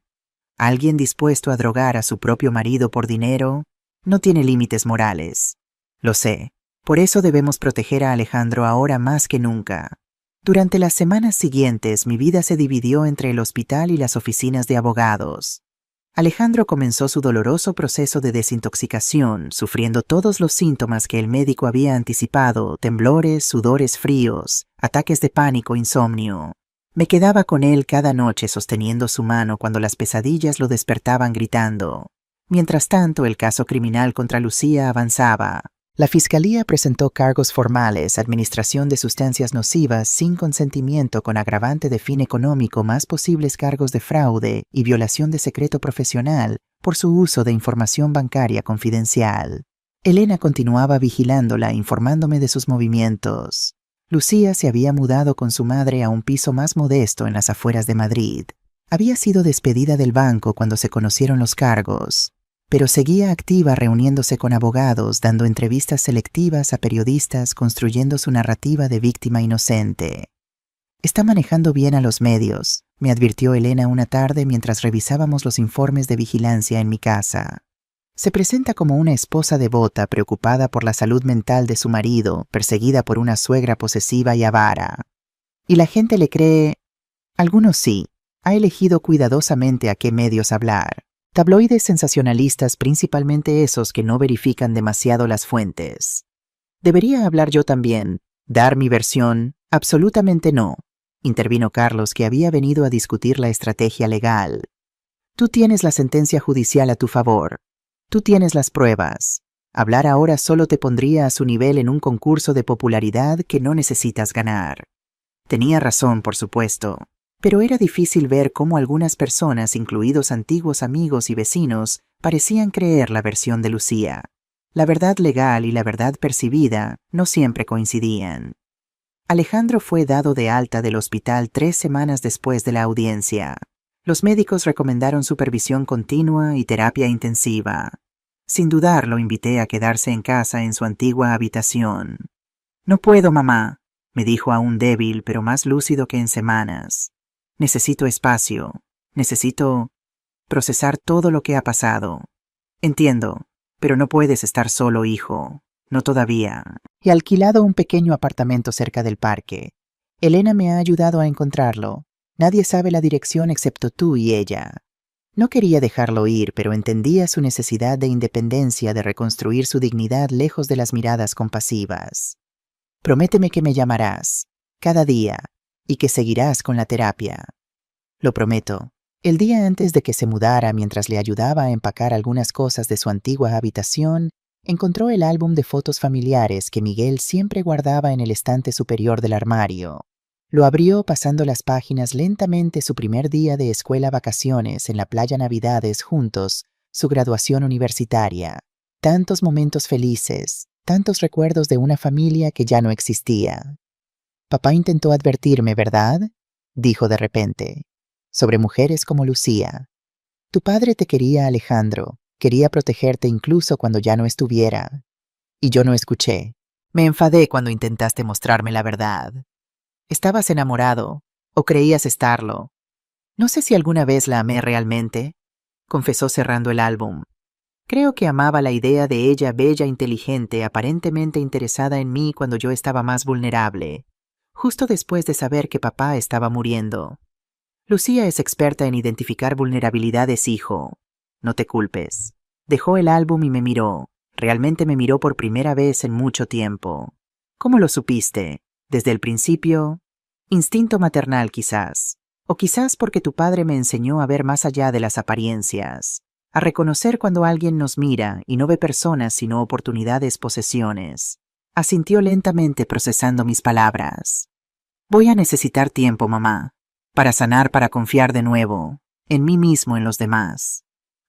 ¿Alguien dispuesto a drogar a su propio marido por dinero? No tiene límites morales. Lo sé. Por eso debemos proteger a Alejandro ahora más que nunca. Durante las semanas siguientes, mi vida se dividió entre el hospital y las oficinas de abogados. Alejandro comenzó su doloroso proceso de desintoxicación, sufriendo todos los síntomas que el médico había anticipado: temblores, sudores fríos, ataques de pánico, insomnio. Me quedaba con él cada noche sosteniendo su mano cuando las pesadillas lo despertaban gritando. Mientras tanto, el caso criminal contra Lucía avanzaba. La fiscalía presentó cargos formales: administración de sustancias nocivas sin consentimiento con agravante de fin económico, más posibles cargos de fraude y violación de secreto profesional por su uso de información bancaria confidencial. Elena continuaba vigilándola, informándome de sus movimientos. Lucía se había mudado con su madre a un piso más modesto en las afueras de Madrid. Había sido despedida del banco cuando se conocieron los cargos, pero seguía activa reuniéndose con abogados, dando entrevistas selectivas a periodistas, construyendo su narrativa de víctima inocente. «Está manejando bien a los medios», me advirtió Elena una tarde mientras revisábamos los informes de vigilancia en mi casa. Se presenta como una esposa devota, preocupada por la salud mental de su marido, perseguida por una suegra posesiva y avara. Y la gente le cree. Algunos sí. Ha elegido cuidadosamente a qué medios hablar. Tabloides sensacionalistas, principalmente esos que no verifican demasiado las fuentes. ¿Debería hablar yo también? ¿Dar mi versión? Absolutamente no, intervino Carlos, que había venido a discutir la estrategia legal. Tú tienes la sentencia judicial a tu favor. Tú tienes las pruebas. Hablar ahora solo te pondría a su nivel en un concurso de popularidad que no necesitas ganar. Tenía razón, por supuesto. Pero era difícil ver cómo algunas personas, incluidos antiguos amigos y vecinos, parecían creer la versión de Lucía. La verdad legal y la verdad percibida no siempre coincidían. Alejandro fue dado de alta del hospital 3 semanas después de la audiencia. Los médicos recomendaron supervisión continua y terapia intensiva. Sin dudar, lo invité a quedarse en casa en su antigua habitación. «No puedo, mamá», me dijo aún débil, pero más lúcido que en semanas. «Necesito espacio. Necesito procesar todo lo que ha pasado. Entiendo, pero no puedes estar solo, hijo. No todavía». He alquilado un pequeño apartamento cerca del parque. Elena me ha ayudado a encontrarlo. Nadie sabe la dirección excepto tú y ella. No quería dejarlo ir, pero entendía su necesidad de independencia, de reconstruir su dignidad lejos de las miradas compasivas. «Prométeme que me llamarás, cada día, y que seguirás con la terapia». «Lo prometo». El día antes de que se mudara, mientras le ayudaba a empacar algunas cosas de su antigua habitación, encontró el álbum de fotos familiares que Miguel siempre guardaba en el estante superior del armario. Lo abrió, pasando las páginas lentamente: su primer día de escuela, vacaciones en la playa, Navidades juntos, su graduación universitaria. Tantos momentos felices, tantos recuerdos de una familia que ya no existía. «Papá intentó advertirme, ¿verdad?», dijo de repente, «sobre mujeres como Lucía. Tu padre te quería, Alejandro, quería protegerte incluso cuando ya no estuviera. Y yo no escuché. Me enfadé cuando intentaste mostrarme la verdad. Estabas enamorado, o creías estarlo. No sé si alguna vez la amé realmente», confesó cerrando el álbum. «Creo que amaba la idea de ella, bella, inteligente, aparentemente interesada en mí cuando yo estaba más vulnerable, justo después de saber que papá estaba muriendo. Lucía es experta en identificar vulnerabilidades, hijo. No te culpes». Dejó el álbum y me miró. Realmente me miró por primera vez en mucho tiempo. «¿Cómo lo supiste? ¿Desde el principio?» «Instinto maternal, quizás. O quizás porque tu padre me enseñó a ver más allá de las apariencias. A reconocer cuando alguien nos mira y no ve personas sino oportunidades, posesiones». Asintió lentamente, procesando mis palabras. «Voy a necesitar tiempo, mamá, para sanar, para confiar de nuevo, en mí mismo, en los demás.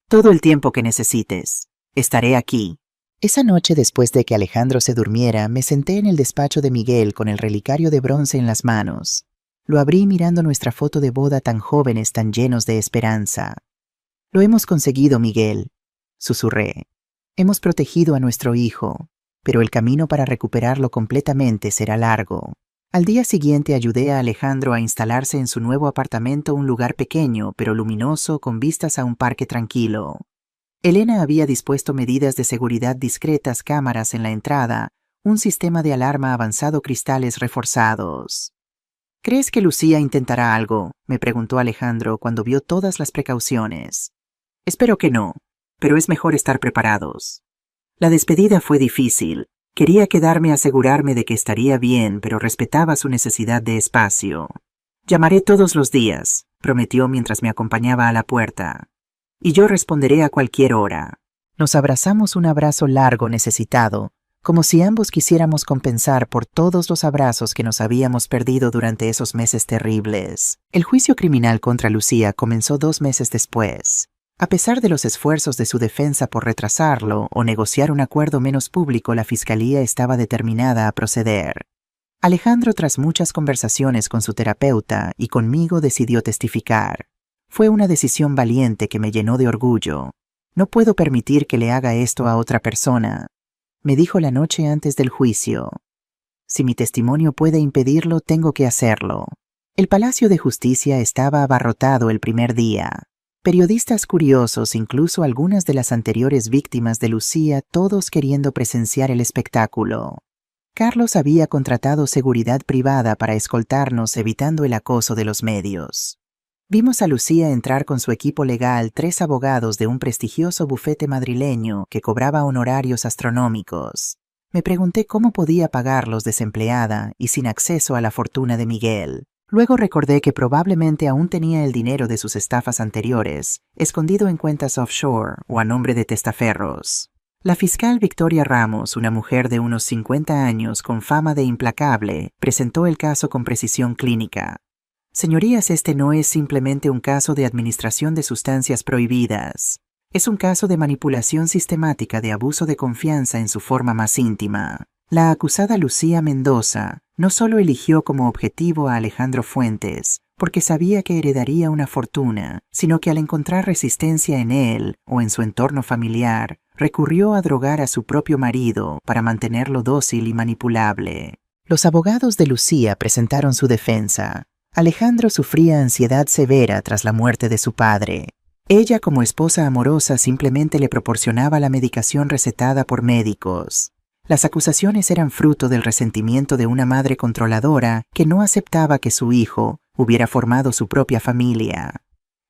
Todo el tiempo que necesites. Estaré aquí». Esa noche, después de que Alejandro se durmiera, me senté en el despacho de Miguel con el relicario de bronce en las manos. Lo abrí mirando nuestra foto de boda, tan jóvenes, tan llenos de esperanza. «Lo hemos conseguido, Miguel», susurré. «Hemos protegido a nuestro hijo, pero el camino para recuperarlo completamente será largo. Al día siguiente ayudé a Alejandro a instalarse en su nuevo apartamento, un lugar pequeño pero luminoso con vistas a un parque tranquilo. Elena había dispuesto medidas de seguridad discretas, cámaras en la entrada, un sistema de alarma avanzado, cristales reforzados. ¿Crees que Lucía intentará algo?, me preguntó Alejandro cuando vio todas las precauciones. Espero que no, pero es mejor estar preparados. La despedida fue difícil. Quería quedarme a asegurarme de que estaría bien, pero respetaba su necesidad de espacio. Llamaré todos los días, prometió mientras me acompañaba a la puerta. Y yo responderé a cualquier hora. Nos abrazamos, un abrazo largo, necesitado, como si ambos quisiéramos compensar por todos los abrazos que nos habíamos perdido durante esos meses terribles. El juicio criminal contra Lucía comenzó 2 meses después. A pesar de los esfuerzos de su defensa por retrasarlo o negociar un acuerdo menos público, la fiscalía estaba determinada a proceder. Alejandro, tras muchas conversaciones con su terapeuta y conmigo, decidió testificar. Fue una decisión valiente que me llenó de orgullo. No puedo permitir que le haga esto a otra persona, me dijo la noche antes del juicio. Si mi testimonio puede impedirlo, tengo que hacerlo. El Palacio de Justicia estaba abarrotado el primer día. Periodistas curiosos, incluso algunas de las anteriores víctimas de Lucía, todos queriendo presenciar el espectáculo. Carlos había contratado seguridad privada para escoltarnos, evitando el acoso de los medios. Vimos a Lucía entrar con su equipo legal, 3 abogados de un prestigioso bufete madrileño que cobraba honorarios astronómicos. Me pregunté cómo podía pagarlos desempleada y sin acceso a la fortuna de Miguel. Luego recordé que probablemente aún tenía el dinero de sus estafas anteriores, escondido en cuentas offshore o a nombre de testaferros. La fiscal Victoria Ramos, una mujer de unos 50 años con fama de implacable, presentó el caso con precisión clínica. Señorías, este no es simplemente un caso de administración de sustancias prohibidas. Es un caso de manipulación sistemática, de abuso de confianza en su forma más íntima. La acusada Lucía Mendoza no solo eligió como objetivo a Alejandro Fuentes porque sabía que heredaría una fortuna, sino que al encontrar resistencia en él o en su entorno familiar, recurrió a drogar a su propio marido para mantenerlo dócil y manipulable. Los abogados de Lucía presentaron su defensa. Alejandro sufría ansiedad severa tras la muerte de su padre. Ella, como esposa amorosa, simplemente le proporcionaba la medicación recetada por médicos. Las acusaciones eran fruto del resentimiento de una madre controladora que no aceptaba que su hijo hubiera formado su propia familia.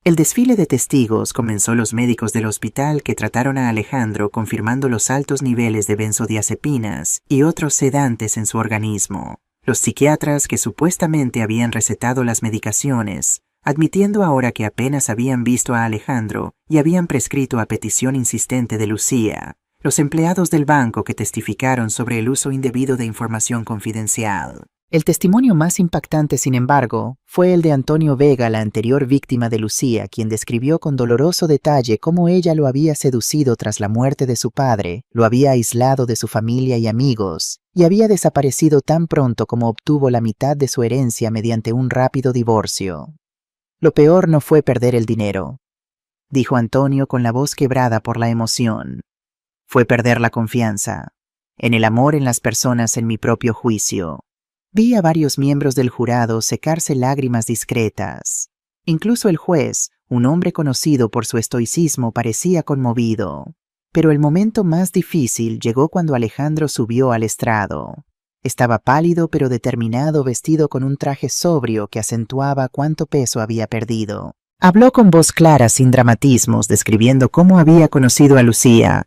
El desfile de testigos comenzó. Los médicos del hospital que trataron a Alejandro, confirmando los altos niveles de benzodiazepinas y otros sedantes en su organismo. Los psiquiatras que supuestamente habían recetado las medicaciones, admitiendo ahora que apenas habían visto a Alejandro y habían prescrito a petición insistente de Lucía. Los empleados del banco que testificaron sobre el uso indebido de información confidencial. El testimonio más impactante, sin embargo, fue el de Antonio Vega, la anterior víctima de Lucía, quien describió con doloroso detalle cómo ella lo había seducido tras la muerte de su padre, lo había aislado de su familia y amigos, y había desaparecido tan pronto como obtuvo la mitad de su herencia mediante un rápido divorcio. Lo peor no fue perder el dinero, dijo Antonio con la voz quebrada por la emoción. Fue perder la confianza, en el amor, en las personas, en mi propio juicio. Vi a varios miembros del jurado secarse lágrimas discretas. Incluso el juez, un hombre conocido por su estoicismo, parecía conmovido. Pero el momento más difícil llegó cuando Alejandro subió al estrado. Estaba pálido pero determinado, vestido con un traje sobrio que acentuaba cuánto peso había perdido. Habló con voz clara, sin dramatismos, describiendo cómo había conocido a Lucía.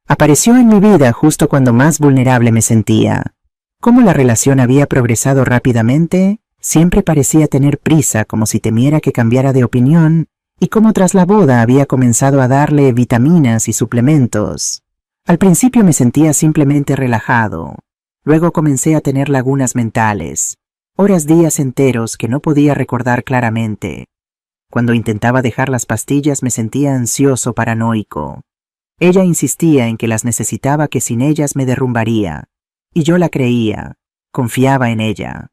Apareció en mi vida justo cuando más vulnerable me sentía. Cómo la relación había progresado rápidamente, siempre parecía tener prisa, como si temiera que cambiara de opinión, y cómo tras la boda había comenzado a darle vitaminas y suplementos. Al principio me sentía simplemente relajado. Luego comencé a tener lagunas mentales, horas, días enteros que no podía recordar claramente. Cuando intentaba dejar las pastillas me sentía ansioso, paranoico. Ella insistía en que las necesitaba, que sin ellas me derrumbaría. Y yo la creía, confiaba en ella.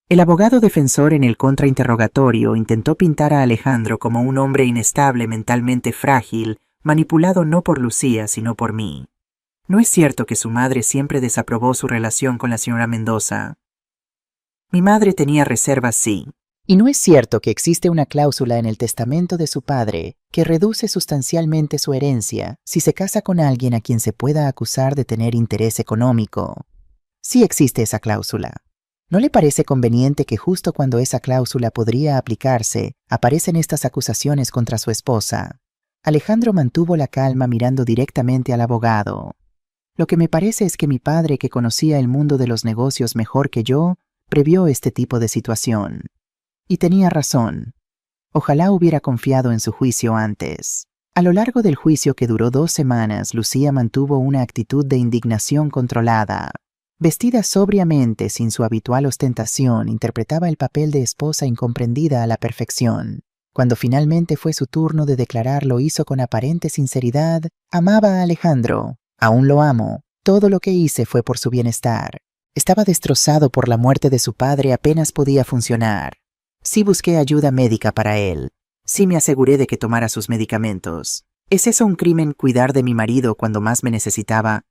El abogado defensor en el contrainterrogatorio intentó pintar a Alejandro como un hombre inestable, mentalmente frágil, manipulado no por Lucía sino por mí. No es cierto que su madre siempre desaprobó su relación con la señora Mendoza.
Mi madre tenía reservas, sí.
¿Y no es cierto que existe una cláusula en el testamento de su padre que reduce sustancialmente su herencia si se casa con alguien a quien se pueda acusar de tener interés económico? Sí existe esa cláusula. ¿No le parece conveniente que justo cuando esa cláusula podría aplicarse, aparecen estas acusaciones contra su esposa? Alejandro mantuvo la calma mirando directamente al abogado. Lo que me parece es que mi padre, que conocía el mundo de los negocios mejor que yo, previó este tipo de situación. Y tenía razón. Ojalá hubiera confiado en su juicio antes. A lo largo del juicio, que duró 2 semanas, Lucía mantuvo una actitud de indignación controlada. Vestida sobriamente, sin su habitual ostentación, interpretaba el papel de esposa incomprendida a la perfección. Cuando finalmente fue su turno de declarar, lo hizo con aparente sinceridad. Amaba a Alejandro. Aún lo amo. Todo lo que hice fue por su bienestar. Estaba destrozado por la muerte de su padre, apenas podía funcionar. Sí busqué ayuda médica para él. Sí me aseguré de que tomara sus medicamentos. ¿Es eso un crimen, cuidar de mi marido cuando más me necesitaba?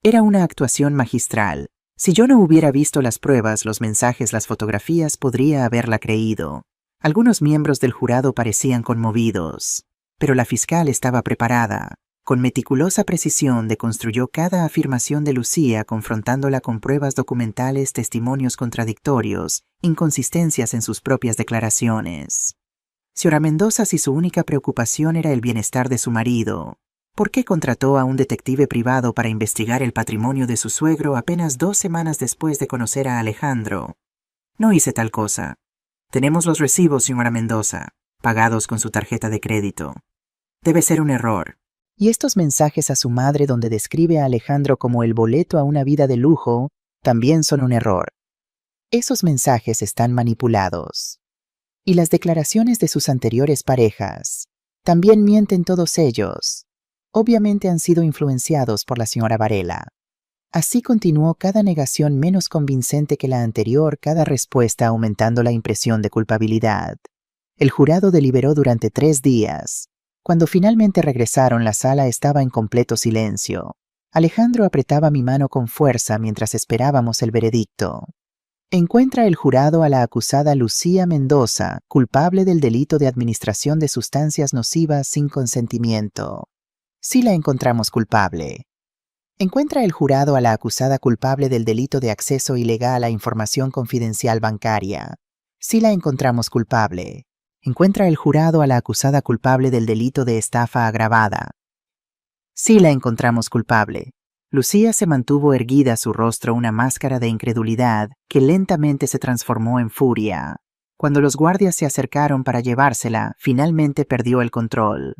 Era una actuación magistral. Si yo no hubiera visto las pruebas, los mensajes, las fotografías, podría haberla creído. Algunos miembros del jurado parecían conmovidos. Pero la fiscal estaba preparada. Con meticulosa precisión deconstruyó cada afirmación de Lucía, confrontándola con pruebas documentales, testimonios contradictorios, inconsistencias en sus propias declaraciones. Señora Mendoza, si su única preocupación era el bienestar de su marido, ¿por qué contrató a un detective privado para investigar el patrimonio de su suegro apenas 2 semanas después de conocer a Alejandro? No hice tal cosa. Tenemos los recibos, señora Mendoza, pagados con su tarjeta de crédito. Debe ser un error. Y estos mensajes a su madre, donde describe a Alejandro como el boleto a una vida de lujo, también son un error. Esos mensajes están manipulados. Y las declaraciones de sus anteriores parejas. También mienten todos ellos. Obviamente han sido influenciados por la señora Varela. Así continuó, cada negación menos convincente que la anterior, cada respuesta aumentando la impresión de culpabilidad. El jurado deliberó durante 3 días. Cuando finalmente regresaron, la sala estaba en completo silencio. Alejandro apretaba mi mano con fuerza mientras esperábamos el veredicto. Encuentra el jurado a la acusada Lucía Mendoza culpable del delito de administración de sustancias nocivas sin consentimiento. Sí la encontramos culpable. Encuentra el jurado a la acusada culpable del delito de acceso ilegal a información confidencial bancaria. Sí la encontramos culpable. Encuentra el jurado a la acusada culpable del delito de estafa agravada. Sí la encontramos culpable. Lucía se mantuvo erguida, su rostro una máscara de incredulidad que lentamente se transformó en furia. Cuando los guardias se acercaron para llevársela, finalmente perdió el control.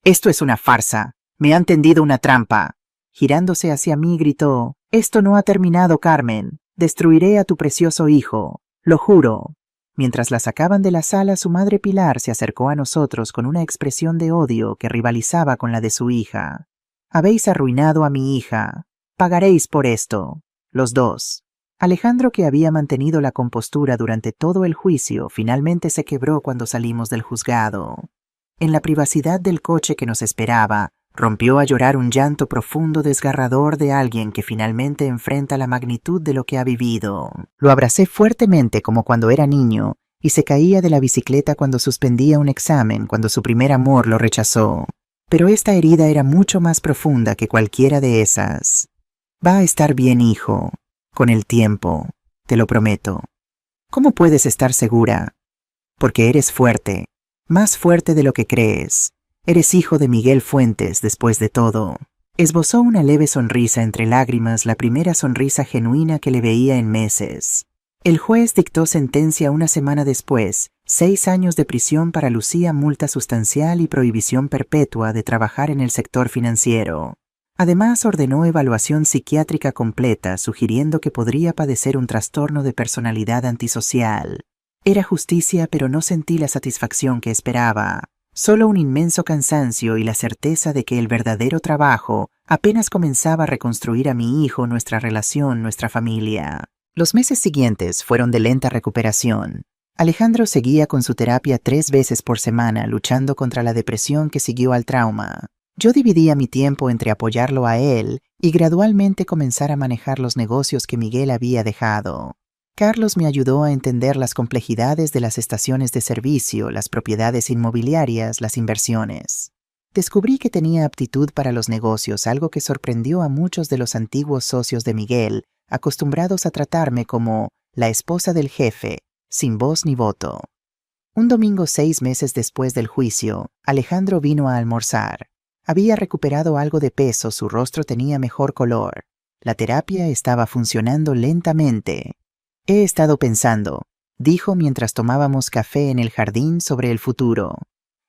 «Esto es una farsa. Me han tendido una trampa». Girándose hacia mí, gritó: «Esto no ha terminado, Carmen. Destruiré a tu precioso hijo. Lo juro». Mientras la sacaban de la sala, su madre Pilar se acercó a nosotros con una expresión de odio que rivalizaba con la de su hija. «Habéis arruinado a mi hija. Pagaréis por esto. Los dos». Alejandro, que había mantenido la compostura durante todo el juicio, finalmente se quebró cuando salimos del juzgado. En la privacidad del coche que nos esperaba, rompió a llorar, un llanto profundo, desgarrador, de alguien que finalmente enfrenta la magnitud de lo que ha vivido. Lo abracé fuertemente como cuando era niño y se caía de la bicicleta cuando suspendía un examen, cuando su primer amor lo rechazó. Pero esta herida era mucho más profunda que cualquiera de esas. Va a estar bien, hijo, con el tiempo, te lo prometo. ¿Cómo puedes estar segura? Porque eres fuerte, más fuerte de lo que crees. Eres hijo de Miguel Fuentes, después de todo. Esbozó una leve sonrisa entre lágrimas, la primera sonrisa genuina que le veía en meses. El juez dictó sentencia una semana después: 6 años de prisión para Lucía, multa sustancial y prohibición perpetua de trabajar en el sector financiero. Además, ordenó evaluación psiquiátrica completa, sugiriendo que podría padecer un trastorno de personalidad antisocial. Era justicia, pero no sentí la satisfacción que esperaba. Solo un inmenso cansancio y la certeza de que el verdadero trabajo apenas comenzaba a reconstruir a mi hijo, nuestra relación, nuestra familia. Los meses siguientes fueron de lenta recuperación. Alejandro seguía con su terapia 3 veces por semana, luchando contra la depresión que siguió al trauma. Yo dividía mi tiempo entre apoyarlo a él y gradualmente comenzar a manejar los negocios que Miguel había dejado. Carlos me ayudó a entender las complejidades de las estaciones de servicio, las propiedades inmobiliarias, las inversiones. Descubrí que tenía aptitud para los negocios, algo que sorprendió a muchos de los antiguos socios de Miguel, acostumbrados a tratarme como la esposa del jefe, sin voz ni voto. Un domingo 6 meses después del juicio, Alejandro vino a almorzar. Había recuperado algo de peso, su rostro tenía mejor color. La terapia estaba funcionando lentamente. He estado pensando, dijo mientras tomábamos café en el jardín, sobre el futuro.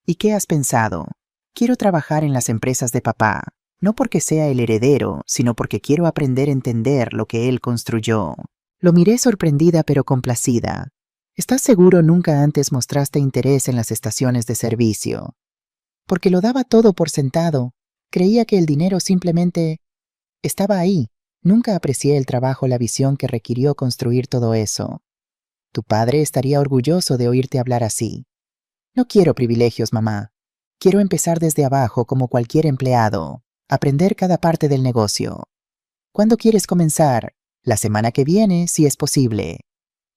¿Y qué has pensado? Quiero trabajar en las empresas de papá, no porque sea el heredero, sino porque quiero aprender a entender lo que él construyó. Lo miré sorprendida pero complacida. ¿Estás seguro nunca antes mostraste interés en las estaciones de servicio? Porque lo daba todo por sentado. Creía que el dinero simplemente estaba ahí. Nunca aprecié el trabajo, la visión que requirió construir todo eso. Tu padre estaría orgulloso de oírte hablar así. No quiero privilegios, mamá. Quiero empezar desde abajo como cualquier empleado, aprender cada parte del negocio. ¿Cuándo quieres comenzar? La semana que viene, si es posible.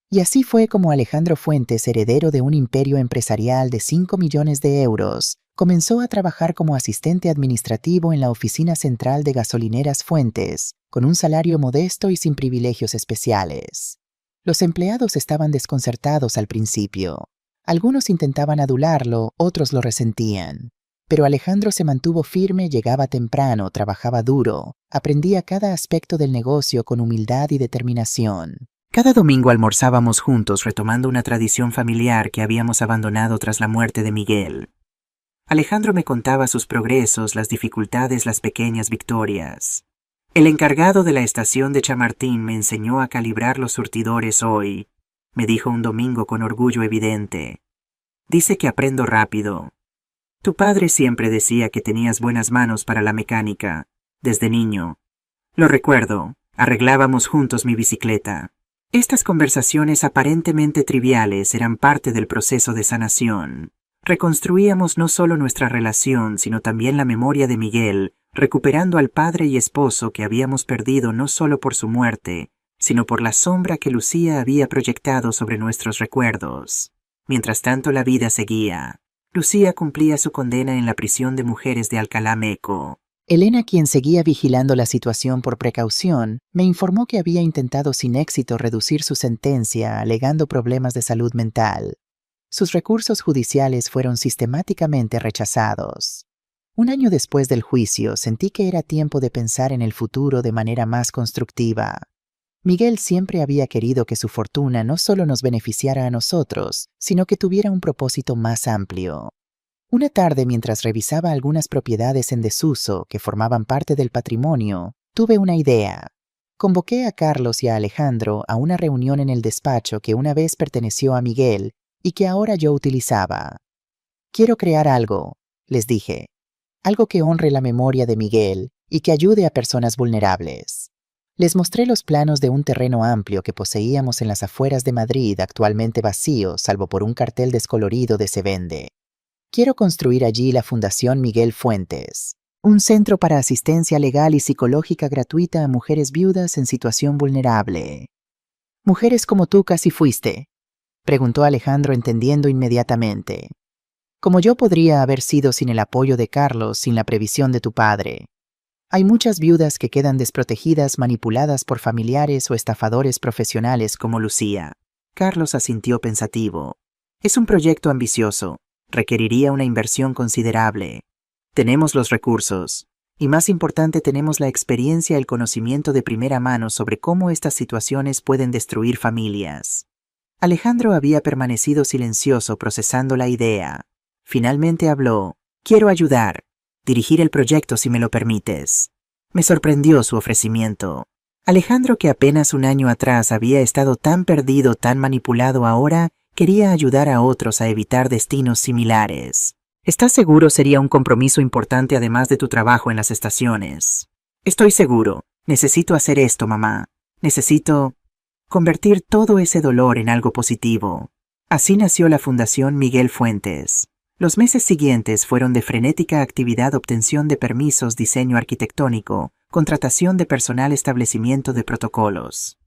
Y así fue como Alejandro Fuentes, heredero de un imperio empresarial de 5 millones de euros, comenzó a trabajar como asistente administrativo en la oficina central de Gasolineras Fuentes, con un salario modesto y sin privilegios especiales. Los empleados estaban desconcertados al principio. Algunos intentaban adularlo, otros lo resentían. Pero Alejandro se mantuvo firme, llegaba temprano, trabajaba duro, aprendía cada aspecto del negocio con humildad y determinación.
Cada domingo almorzábamos juntos, retomando una tradición familiar que habíamos abandonado tras la muerte de Miguel. Alejandro me contaba sus progresos, las dificultades, las pequeñas victorias. El encargado de la estación de Chamartín me enseñó a calibrar los surtidores hoy, me dijo un domingo con orgullo evidente. Dice que aprendo rápido. Tu padre siempre decía que tenías buenas manos para la mecánica, desde niño. Lo recuerdo, arreglábamos juntos mi bicicleta. Estas conversaciones aparentemente triviales eran parte del proceso de sanación. Reconstruíamos no solo nuestra relación, sino también la memoria de Miguel, recuperando al padre y esposo que habíamos perdido no solo por su muerte, sino por la sombra que Lucía había proyectado sobre nuestros recuerdos. Mientras tanto la vida seguía. Lucía cumplía su condena en la prisión de mujeres de Alcalá Meco.
Elena, quien seguía vigilando la situación por precaución, me informó que había intentado sin éxito reducir su sentencia, alegando problemas de salud mental. Sus recursos judiciales fueron sistemáticamente rechazados. Un año después del juicio, sentí que era tiempo de pensar en el futuro de manera más constructiva. Miguel siempre había querido que su fortuna no solo nos beneficiara a nosotros, sino que tuviera un propósito más amplio. Una tarde, mientras revisaba algunas propiedades en desuso que formaban parte del patrimonio, tuve una idea. Convoqué a Carlos y a Alejandro a una reunión en el despacho que una vez perteneció a Miguel y que ahora yo utilizaba. Quiero crear algo, les dije. Algo que honre la memoria de Miguel y que ayude a personas vulnerables. Les mostré los planos de un terreno amplio que poseíamos en las afueras de Madrid, actualmente vacío, salvo por un cartel descolorido de "Se vende". Quiero construir allí la Fundación Miguel Fuentes, un centro para asistencia legal y psicológica gratuita a mujeres viudas en situación vulnerable. ¿Mujeres como tú casi fuiste?, preguntó Alejandro, entendiendo inmediatamente. Como yo podría haber sido sin el apoyo de Carlos, sin la previsión de tu padre. Hay muchas viudas que quedan desprotegidas, manipuladas por familiares o estafadores profesionales como Lucía.
Carlos asintió pensativo. Es un proyecto ambicioso. Requeriría una inversión considerable. Tenemos los recursos. Y más importante, tenemos la experiencia y el conocimiento de primera mano sobre cómo estas situaciones pueden destruir familias. Alejandro había permanecido silencioso, procesando la idea. Finalmente habló. Quiero ayudar. Dirigir el proyecto, si me lo permites. Me sorprendió su ofrecimiento. Alejandro, que apenas un año atrás había estado tan perdido, tan manipulado, ahora quería ayudar a otros a evitar destinos similares. ¿Estás seguro? Sería un compromiso importante además de tu trabajo en las estaciones. Estoy seguro. Necesito hacer esto, mamá. Necesito convertir todo ese dolor en algo positivo. Así nació la Fundación Miguel Fuentes. Los meses siguientes fueron de frenética actividad: obtención de permisos, diseño arquitectónico, contratación de personal, establecimiento de protocolos.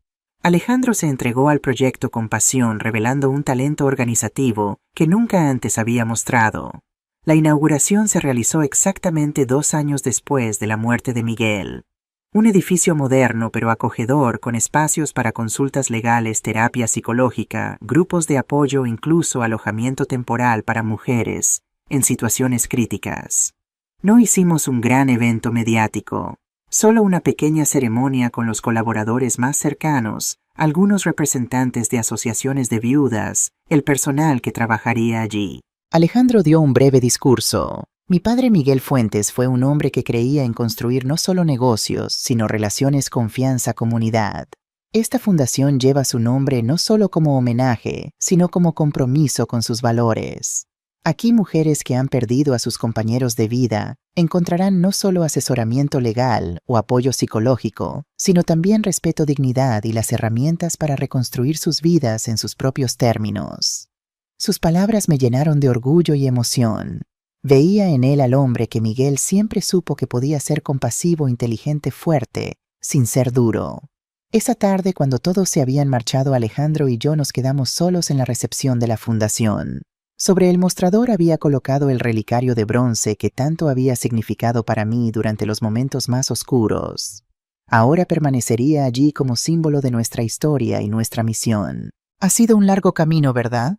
Alejandro se entregó al proyecto con pasión, revelando un talento organizativo que nunca antes había mostrado. La inauguración se realizó exactamente 2 años después de la muerte de Miguel. Un edificio moderno pero acogedor, con espacios para consultas legales, terapia psicológica, grupos de apoyo, incluso alojamiento temporal para mujeres en situaciones críticas. No hicimos un gran evento mediático, solo una pequeña ceremonia con los colaboradores más cercanos, algunos representantes de asociaciones de viudas, el personal que trabajaría allí.
Alejandro dio un breve discurso. Mi padre Miguel Fuentes fue un hombre que creía en construir no solo negocios, sino relaciones, confianza, comunidad. Esta fundación lleva su nombre no solo como homenaje, sino como compromiso con sus valores. Aquí mujeres que han perdido a sus compañeros de vida encontrarán no solo asesoramiento legal o apoyo psicológico, sino también respeto, dignidad y las herramientas para reconstruir sus vidas en sus propios términos. Sus palabras me llenaron de orgullo y emoción. Veía en él al hombre que Miguel siempre supo que podía ser compasivo, inteligente, fuerte, sin ser duro. Esa tarde, cuando todos se habían marchado, Alejandro y yo nos quedamos solos en la recepción de la fundación. Sobre el mostrador había colocado el relicario de bronce que tanto había significado para mí durante los momentos más oscuros. Ahora permanecería allí como símbolo de nuestra historia y nuestra misión. Ha sido un largo camino, ¿verdad?,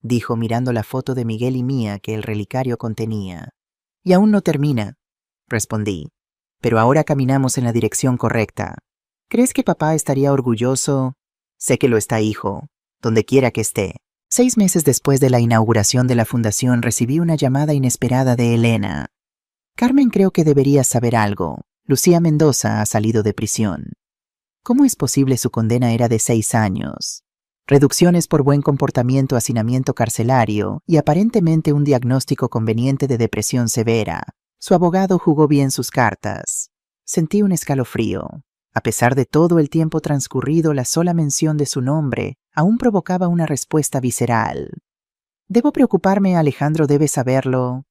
dijo mirando la foto de Miguel y mía que el relicario contenía. Y aún no termina, respondí. Pero ahora caminamos en la dirección correcta. ¿Crees que papá estaría orgulloso? Sé que lo está, hijo, donde quiera que esté. 6 meses después de la inauguración de la fundación recibí una llamada inesperada de Elena. Carmen, creo que deberías saber algo. Lucía Mendoza ha salido de prisión. ¿Cómo es posible? Su condena era de 6 años. Reducciones por buen comportamiento, hacinamiento carcelario y aparentemente un diagnóstico conveniente de depresión severa. Su abogado jugó bien sus cartas. Sentí un escalofrío. A pesar de todo el tiempo transcurrido, la sola mención de su nombre aún provocaba una respuesta visceral. ¿Debo preocuparme? Alejandro debe saberlo.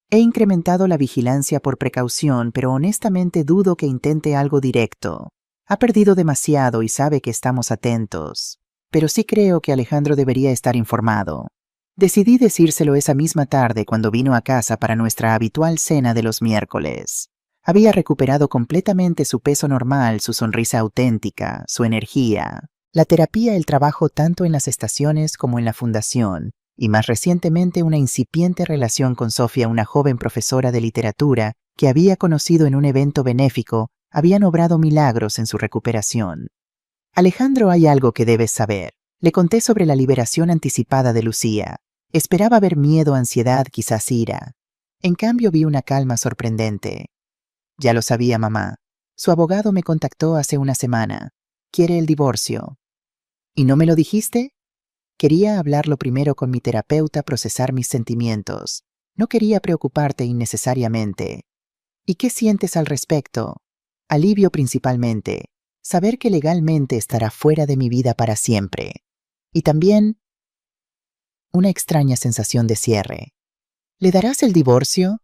He incrementado la vigilancia por precaución, pero honestamente dudo que intente algo directo. Ha perdido demasiado y sabe que estamos atentos. Pero sí creo que Alejandro debería estar informado. Decidí decírselo esa misma tarde cuando vino a casa para nuestra habitual cena de los miércoles. Había recuperado completamente su peso normal, su sonrisa auténtica, su energía. La terapia, el trabajo tanto en las estaciones como en la fundación, y más recientemente una incipiente relación con Sofía, una joven profesora de literatura que había conocido en un evento benéfico, habían obrado milagros en su recuperación. Alejandro, hay algo que debes saber. Le conté sobre la liberación anticipada de Lucía. Esperaba ver miedo, ansiedad, quizás ira. En cambio vi una calma sorprendente. Ya lo sabía, mamá. Su abogado me contactó hace una semana. Quiere el divorcio. ¿Y no me lo dijiste? Quería hablarlo primero con mi terapeuta, procesar mis sentimientos. No quería preocuparte innecesariamente. ¿Y qué sientes al respecto? Alivio principalmente. Saber que legalmente estará fuera de mi vida para siempre. Y también una extraña sensación de cierre. ¿Le darás el divorcio?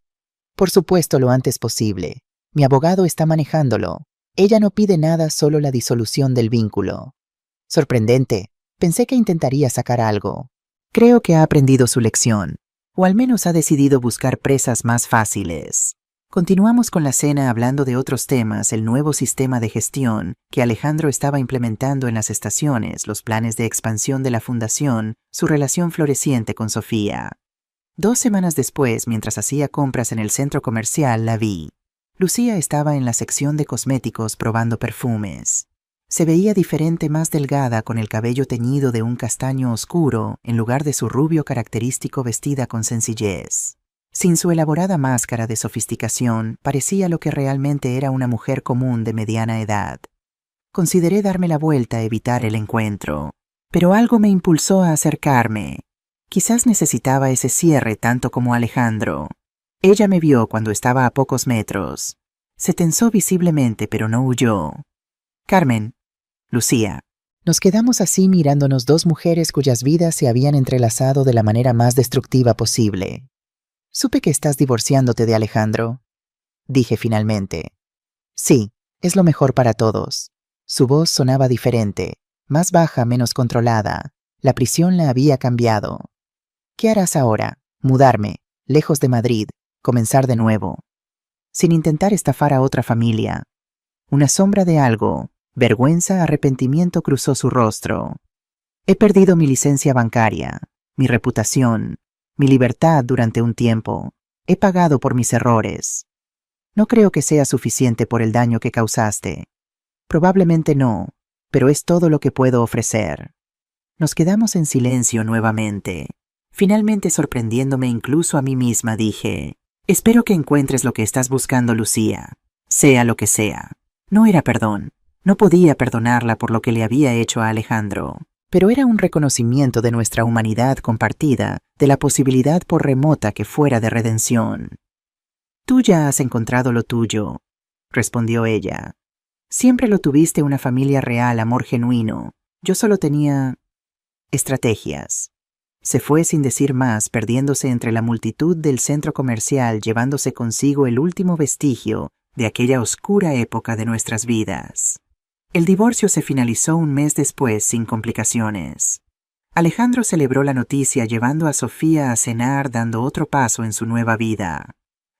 Por supuesto, lo antes posible. Mi abogado está manejándolo. Ella no pide nada, solo la disolución del vínculo. Sorprendente. Pensé que intentaría sacar algo. Creo que ha aprendido su lección, o al menos ha decidido buscar presas más fáciles. Continuamos con la cena hablando de otros temas, el nuevo sistema de gestión que Alejandro estaba implementando en las estaciones, los planes de expansión de la fundación, su relación floreciente con Sofía. 2 semanas después, mientras hacía compras en el centro comercial, la vi. Lucía estaba en la sección de cosméticos probando perfumes. Se veía diferente, más delgada, con el cabello teñido de un castaño oscuro en lugar de su rubio característico, vestida con sencillez. Sin su elaborada máscara de sofisticación, parecía lo que realmente era, una mujer común de mediana edad. Consideré darme la vuelta, evitar el encuentro. Pero algo me impulsó a acercarme. Quizás necesitaba ese cierre tanto como Alejandro. Ella me vio cuando estaba a pocos metros. Se tensó visiblemente, pero no huyó. Carmen, Lucía. Nos quedamos así mirándonos, dos mujeres cuyas vidas se habían entrelazado de la manera más destructiva posible. Supe que estás divorciándote de Alejandro, dije finalmente. Sí, es lo mejor para todos. Su voz sonaba diferente, más baja, menos controlada. La prisión la había cambiado. ¿Qué harás ahora? Mudarme, lejos de Madrid, comenzar de nuevo. Sin intentar estafar a otra familia. Una sombra de algo, vergüenza, arrepentimiento cruzó su rostro. He perdido mi licencia bancaria, mi reputación, mi libertad durante un tiempo. He pagado por mis errores. No creo que sea suficiente por el daño que causaste. Probablemente no, pero es todo lo que puedo ofrecer. Nos quedamos en silencio nuevamente. Finalmente, sorprendiéndome incluso a mí misma, dije: espero que encuentres lo que estás buscando, Lucía, sea lo que sea. No era perdón. No podía perdonarla por lo que le había hecho a Alejandro, pero era un reconocimiento de nuestra humanidad compartida, de la posibilidad por remota que fuera de redención. Tú ya has encontrado lo tuyo, respondió ella. Siempre lo tuviste, una familia real, amor genuino. Yo solo tenía estrategias. Se fue sin decir más, perdiéndose entre la multitud del centro comercial, llevándose consigo el último vestigio de aquella oscura época de nuestras vidas. El divorcio se finalizó un mes después sin complicaciones. Alejandro celebró la noticia llevando a Sofía a cenar, dando otro paso en su nueva vida.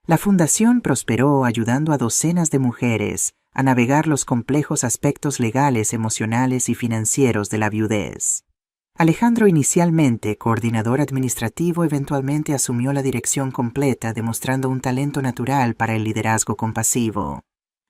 La fundación prosperó ayudando a docenas de mujeres a navegar los complejos aspectos legales, emocionales y financieros de la viudez. Alejandro, inicialmente coordinador administrativo, eventualmente asumió la dirección completa, demostrando un talento natural para el liderazgo compasivo.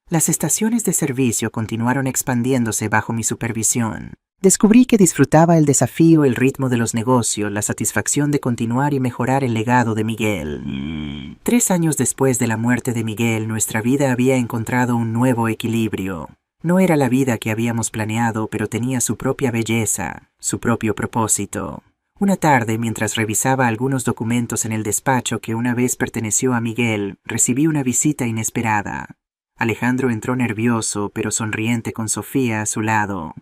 Las estaciones de servicio continuaron expandiéndose bajo mi supervisión. Descubrí que disfrutaba el desafío, el ritmo de los negocios, la satisfacción de continuar y mejorar el legado de Miguel. 3 años después de la muerte de Miguel, nuestra vida había encontrado un nuevo equilibrio. No era la vida que habíamos planeado, pero tenía su propia belleza, su propio propósito. Una tarde, mientras revisaba algunos documentos en el despacho que una vez perteneció a Miguel, recibí una visita inesperada. Alejandro entró nervioso, pero sonriente, con Sofía a su lado.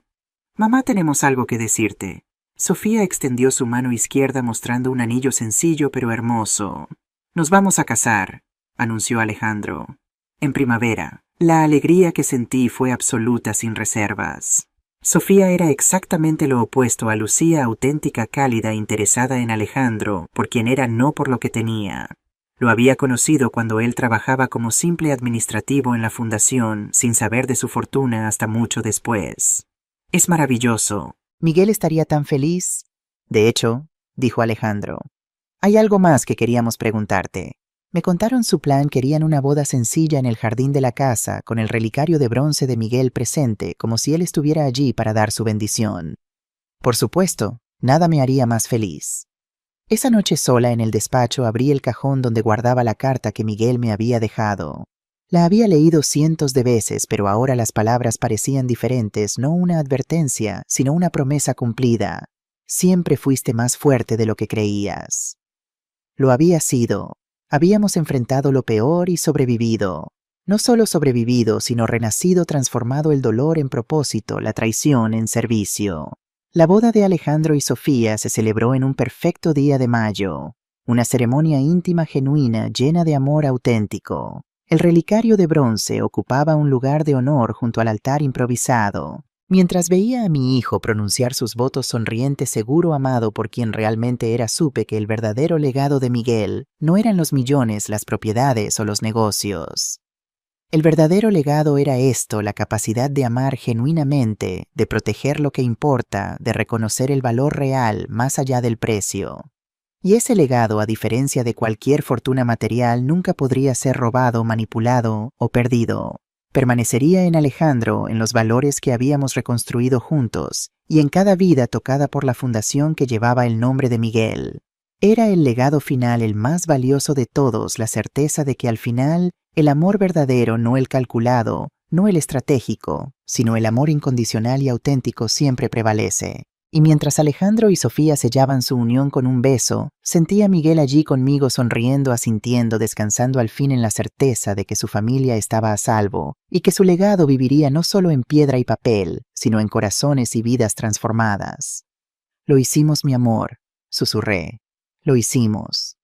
«Mamá, tenemos algo que decirte». Sofía extendió su mano izquierda mostrando un anillo sencillo pero hermoso. «Nos vamos a casar», anunció Alejandro. «En primavera». La alegría que sentí fue absoluta, sin reservas. Sofía era exactamente lo opuesto a Lucía, auténtica, cálida, interesada en Alejandro, por quien era, no por lo que tenía. Lo había conocido cuando él trabajaba como simple administrativo en la fundación, sin saber de su fortuna hasta mucho después. «Es maravilloso». Miguel estaría tan feliz. De hecho, dijo Alejandro, hay algo más que queríamos preguntarte. Me contaron su plan. Querían una boda sencilla en el jardín de la casa, con el relicario de bronce de Miguel presente, como si él estuviera allí para dar su bendición. Por supuesto, nada me haría más feliz. Esa noche, sola en el despacho, abrí el cajón donde guardaba la carta que Miguel me había dejado. La había leído cientos de veces, pero ahora las palabras parecían diferentes, no una advertencia, sino una promesa cumplida. Siempre fuiste más fuerte de lo que creías. Lo había sido. Habíamos enfrentado lo peor y sobrevivido. No solo sobrevivido, sino renacido, transformado el dolor en propósito, la traición en servicio. La boda de Alejandro y Sofía se celebró en un perfecto día de mayo. Una ceremonia íntima, genuina, llena de amor auténtico. El relicario de bronce ocupaba un lugar de honor junto al altar improvisado. Mientras veía a mi hijo pronunciar sus votos sonriente, seguro, amado por quien realmente era, supe que el verdadero legado de Miguel no eran los millones, las propiedades o los negocios. El verdadero legado era esto: la capacidad de amar genuinamente, de proteger lo que importa, de reconocer el valor real más allá del precio. Y ese legado, a diferencia de cualquier fortuna material, nunca podría ser robado, manipulado o perdido. Permanecería en Alejandro, en los valores que habíamos reconstruido juntos, y en cada vida tocada por la fundación que llevaba el nombre de Miguel. Era el legado final, el más valioso de todos, la certeza de que al final el amor verdadero, no el calculado, no el estratégico, sino el amor incondicional y auténtico, siempre prevalece. Y mientras Alejandro y Sofía sellaban su unión con un beso, sentí a Miguel allí conmigo, sonriendo, asintiendo, descansando al fin en la certeza de que su familia estaba a salvo y que su legado viviría no solo en piedra y papel, sino en corazones y vidas transformadas. «Lo hicimos, mi amor», susurré. «Lo hicimos».